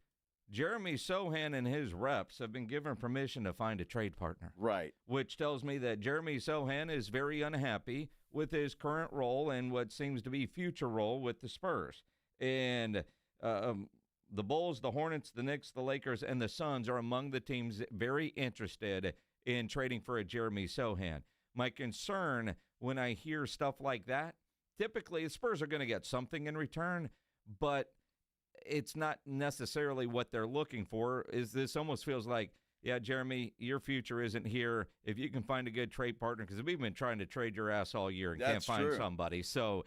Jeremy Sochan and his reps have been given permission to find a trade partner. Right. Which tells me that Jeremy Sochan is very unhappy with his current role and what seems to be future role with the Spurs. And the Bulls, the Hornets, the Knicks, the Lakers, and the Suns are among the teams very interested in trading for a Jeremy Sochan. My concern when I hear stuff like that, typically the Spurs are going to get something in return, but it's not necessarily what they're looking for. This almost feels like, yeah, Jeremy, your future isn't here. If you can find a good trade partner, because we've been trying to trade your ass all year and can't find somebody. So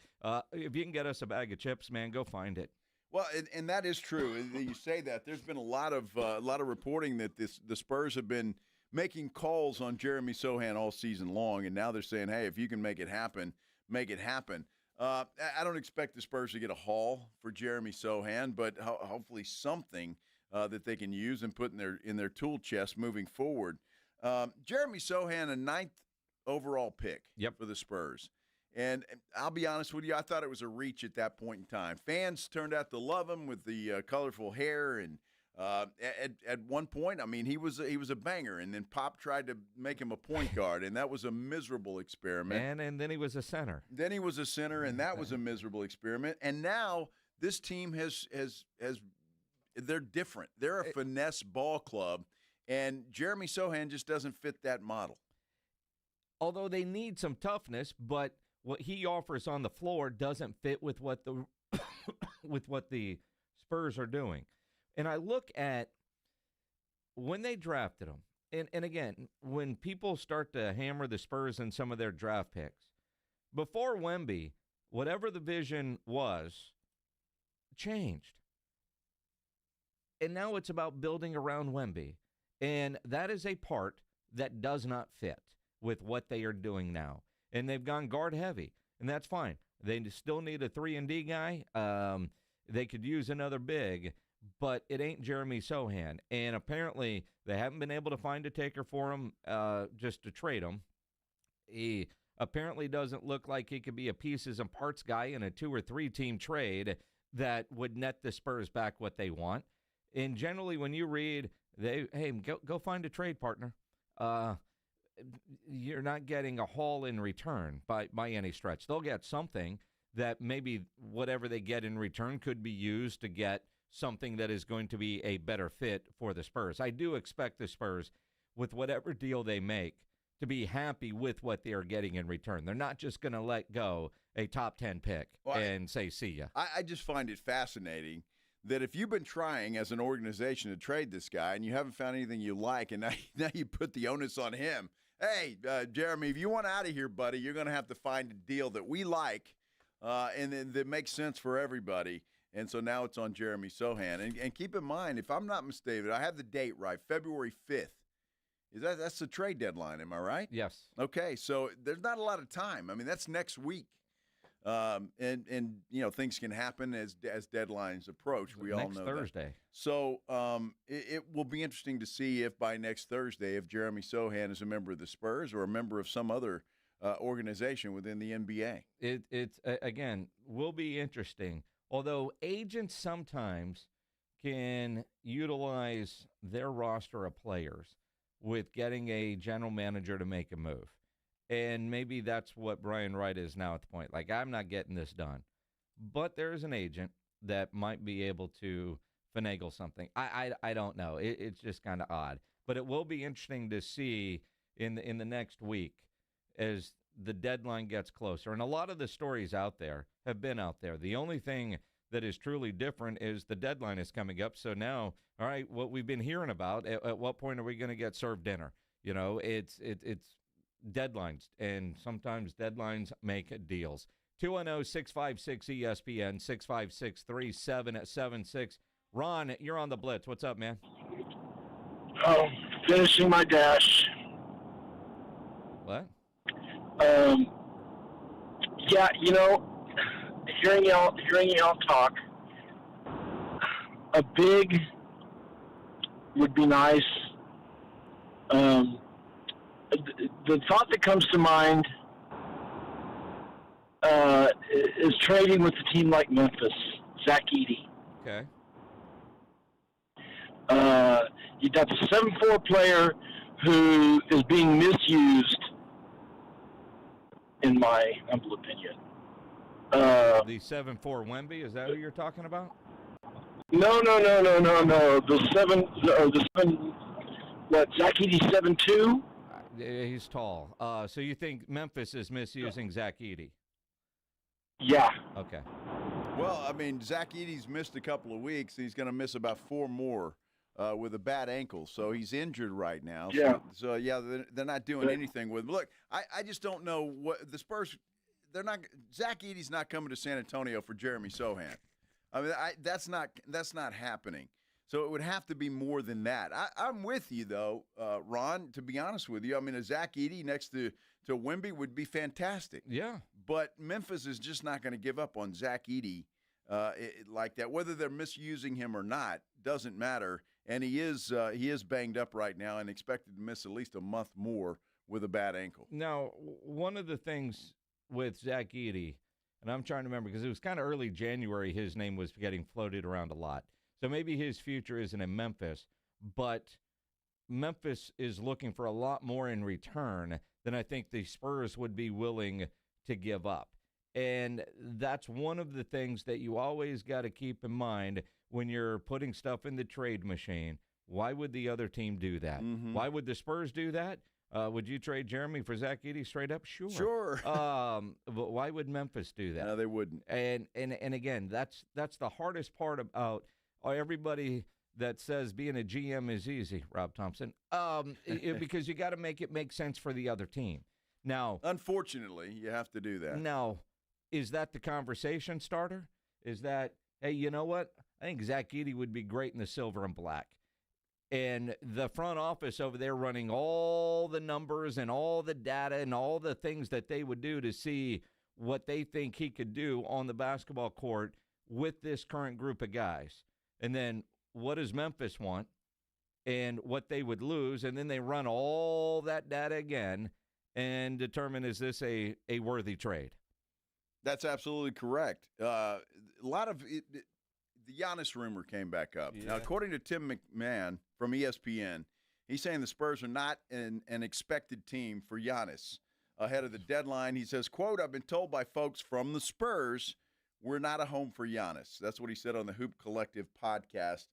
if you can get us a bag of chips, man, go find it. Well, and that is true. You say that. There's been a lot of reporting that the Spurs have been making calls on Jeremy Sochan all season long, and now they're saying, hey, if you can make it happen, make it happen. I don't expect the Spurs to get a haul for Jeremy Sochan, but hopefully something that they can use and put in their tool chest moving forward. Jeremy Sochan, a 9th overall pick for the Spurs. And I'll be honest with you, I thought it was a reach at that point in time. Fans turned out to love him with the colorful hair, and at one point, I mean, he was a banger, and then Pop tried to make him a point guard, and that was a miserable experiment. And then he was a center. Then he was a center, and that was a miserable experiment. And now this team has they're different. They're a finesse ball club, and Jeremy Sochan just doesn't fit that model. Although they need some toughness, but what he offers on the floor doesn't fit with what the with what the Spurs are doing. And I look at when they drafted him, and again, when people start to hammer the Spurs in some of their draft picks, before Wemby, whatever the vision was, changed. And now it's about building around Wemby. And that is a part that does not fit with what they are doing now. And they've gone guard heavy, and that's fine. They still need a 3-and-D guy. They could use another big, but it ain't Jeremy Sochan. And apparently they haven't been able to find a taker for him just to trade him. He apparently doesn't look like he could be a pieces and parts guy in a 2 or 3 team trade that would net the Spurs back what they want. And generally when you read, go find a trade partner. You're not getting a haul in return by any stretch. They'll get something that maybe whatever they get in return could be used to get something that is going to be a better fit for the Spurs. I do expect the Spurs, with whatever deal they make, to be happy with what they are getting in return. They're not just going to let go a top 10 pick and say, see ya. I just find it fascinating that if you've been trying as an organization to trade this guy and you haven't found anything you like, and now you put the onus on him. Hey, Jeremy, if you want out of here, buddy, you're going to have to find a deal that we like and that makes sense for everybody. And so now it's on Jeremy Sochan. And keep in mind, if I'm not mistaken, I have the date right, February 5th. That's the trade deadline, am I right? Yes. Okay, so there's not a lot of time. I mean, that's next week. And you know, things can happen as deadlines approach. We all know next Thursday. That. So it will be interesting to see if by next Thursday, if Jeremy Sochan is a member of the Spurs or a member of some other organization within the NBA. It's again, will be interesting. Although agents sometimes can utilize their roster of players with getting a general manager to make a move. And maybe that's what Brian Wright is now at the point. Like, I'm not getting this done. But there is an agent that might be able to finagle something. I don't know. It's just kind of odd. But it will be interesting to see in the next week as the deadline gets closer. And a lot of the stories out there have been out there. The only thing that is truly different is the deadline is coming up. So now, all right, what we've been hearing about, at what point are we going to get served dinner? You know, it's deadlines, and sometimes deadlines make deals. 210-656-ESPN, 656-3776. Ron, you're on the Blitz. What's up, man? Oh, finishing my dash. What? Yeah, you know, hearing y'all talk, a big would be nice. The thought that comes to mind is trading with a team like Memphis, Zach Edey. Okay. That's a 7'4" player who is being misused, in my humble opinion. The 7'4" Wemby, is that who you're talking about? No. The seven. What? Zach Edey's 7'2". He's tall. So you think Memphis is misusing Zach Edey? Yeah. Okay. Well, I mean, Zach Edey's missed a couple of weeks. He's going to miss about 4 more with a bad ankle. So he's injured right now. Yeah. So they're not doing anything with him. Look, I just don't know what the Spurs – they're not – Zach Edey's not coming to San Antonio for Jeremy Sochan. I mean, that's not happening. So it would have to be more than that. I'm with you, though, Ron, to be honest with you. I mean, a Zach Edey next to Wemby would be fantastic. Yeah. But Memphis is just not going to give up on Zach Edey like that. Whether they're misusing him or not doesn't matter. And he is banged up right now and expected to miss at least a month more with a bad ankle. Now, one of the things with Zach Edey, and I'm trying to remember because it was kind of early January, his name was getting floated around a lot. So maybe his future isn't in Memphis, but Memphis is looking for a lot more in return than I think the Spurs would be willing to give up. And that's one of the things that you always got to keep in mind when you're putting stuff in the trade machine. Why would the other team do that? Mm-hmm. Why would the Spurs do that? Would you trade Jeremy for Zach Edey straight up? Sure. But why would Memphis do that? No, they wouldn't. And again, that's the hardest part about everybody that says being a GM is easy, Rob Thompson, because you got to make it make sense for the other team. Now, unfortunately, you have to do that. Now, is that the conversation starter? Is that, hey, you know what? I think Zach Edey would be great in the silver and black. And the front office over there running all the numbers and all the data and all the things that they would do to see what they think he could do on the basketball court with this current group of guys. And then what does Memphis want and what they would lose? And then they run all that data again and determine, is this a worthy trade? That's absolutely correct. A lot of it, the Giannis rumor came back up. Yeah. Now, according to Tim McMahon from ESPN, he's saying the Spurs are not an expected team for Giannis ahead of the deadline. He says, quote, I've been told by folks from the Spurs we're not a home for Giannis. That's what he said on the Hoop Collective podcast.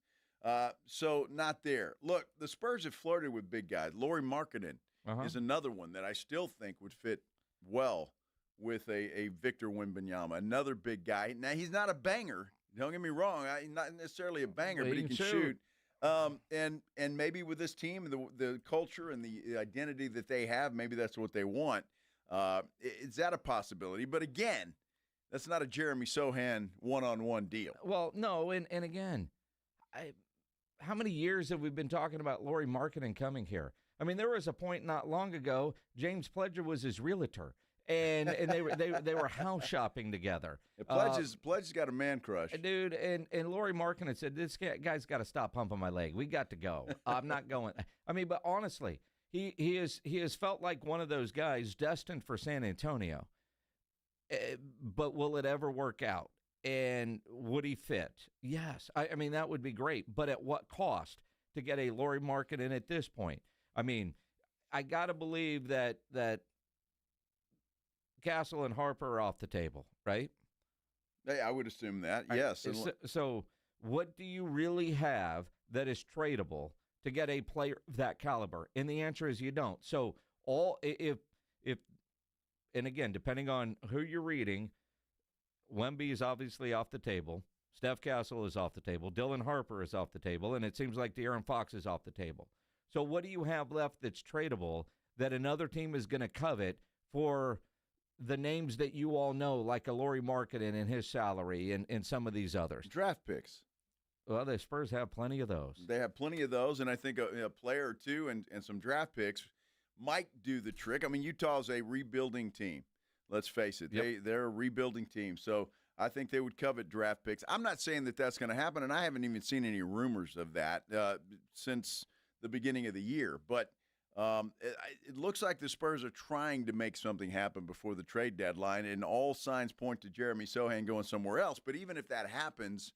So not there. Look, the Spurs have flirted with big guys. Lauri Markkanen is another one that I still think would fit well with a Victor Wembanyama, another big guy. Now, he's not a banger. Don't get me wrong. He's not necessarily a banger, but he can shoot. And maybe with this team, the culture and the identity that they have, maybe that's what they want. Is that a possibility? But again, that's not a Jeremy Sochan one-on-one deal. Well, no, and again, how many years have we been talking about Lauri Markkanen coming here? I mean, there was a point not long ago, James Pledger was his realtor, and they were house shopping together. Pledger's got a man crush. Dude, and Lauri Markkanen said, this guy's got to stop pumping my leg. We got to go. I'm not going. I mean, but honestly, he has felt like one of those guys destined for San Antonio. But will it ever work out? And would he fit? Yes. I mean, that would be great. But at what cost to get a Lauri Markkanen at this point? I mean, I got to believe that Castle and Harper are off the table, right? Hey, I would assume that, yes. So what do you really have that is tradable to get a player of that caliber? And the answer is you don't. So if and again, depending on who you're reading, Wemby is obviously off the table. Steph Castle is off the table. Dylan Harper is off the table. And it seems like De'Aaron Fox is off the table. So what do you have left that's tradable that another team is going to covet for the names that you all know, like a Lauri Markkanen and his salary and some of these others? Draft picks. Well, the Spurs have plenty of those. They have plenty of those, and I think a player or two and some draft picks might do the trick. I mean, Utah's a rebuilding team. Let's face it. Yep. They're a rebuilding team. So I think they would covet draft picks. I'm not saying that that's going to happen, and I haven't even seen any rumors of that since the beginning of the year. But it looks like the Spurs are trying to make something happen before the trade deadline, and all signs point to Jeremy Sochan going somewhere else. But even if that happens,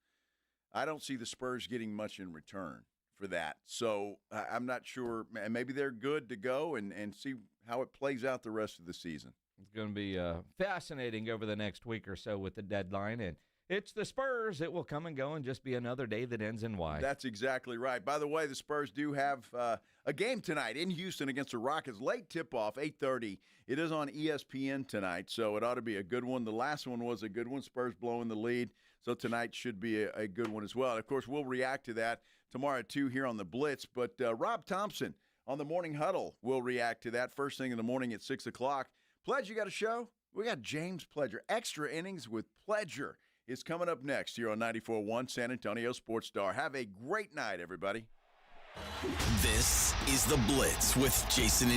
I don't see the Spurs getting much in return for that. So I'm not sure. Maybe they're good to go and see how it plays out the rest of the season. It's going to be fascinating over the next week or so with the deadline. And it's the Spurs. It will come and go and just be another day that ends in Y. That's exactly right. By the way, the Spurs do have a game tonight in Houston against the Rockets. Late tip-off, 8:30. It is on ESPN tonight, so it ought to be a good one. The last one was a good one, Spurs blowing the lead. So tonight should be a good one as well. And, of course, we'll react to that tomorrow at 2 here on the Blitz. But Rob Thompson on the Morning Huddle will react to that first thing in the morning at 6 o'clock. Pledge, you got a show? We got James Pledger. Extra Innings with Pledger is coming up next here on 94.1 San Antonio Sports Star. Have a great night, everybody. This is The Blitz with Jason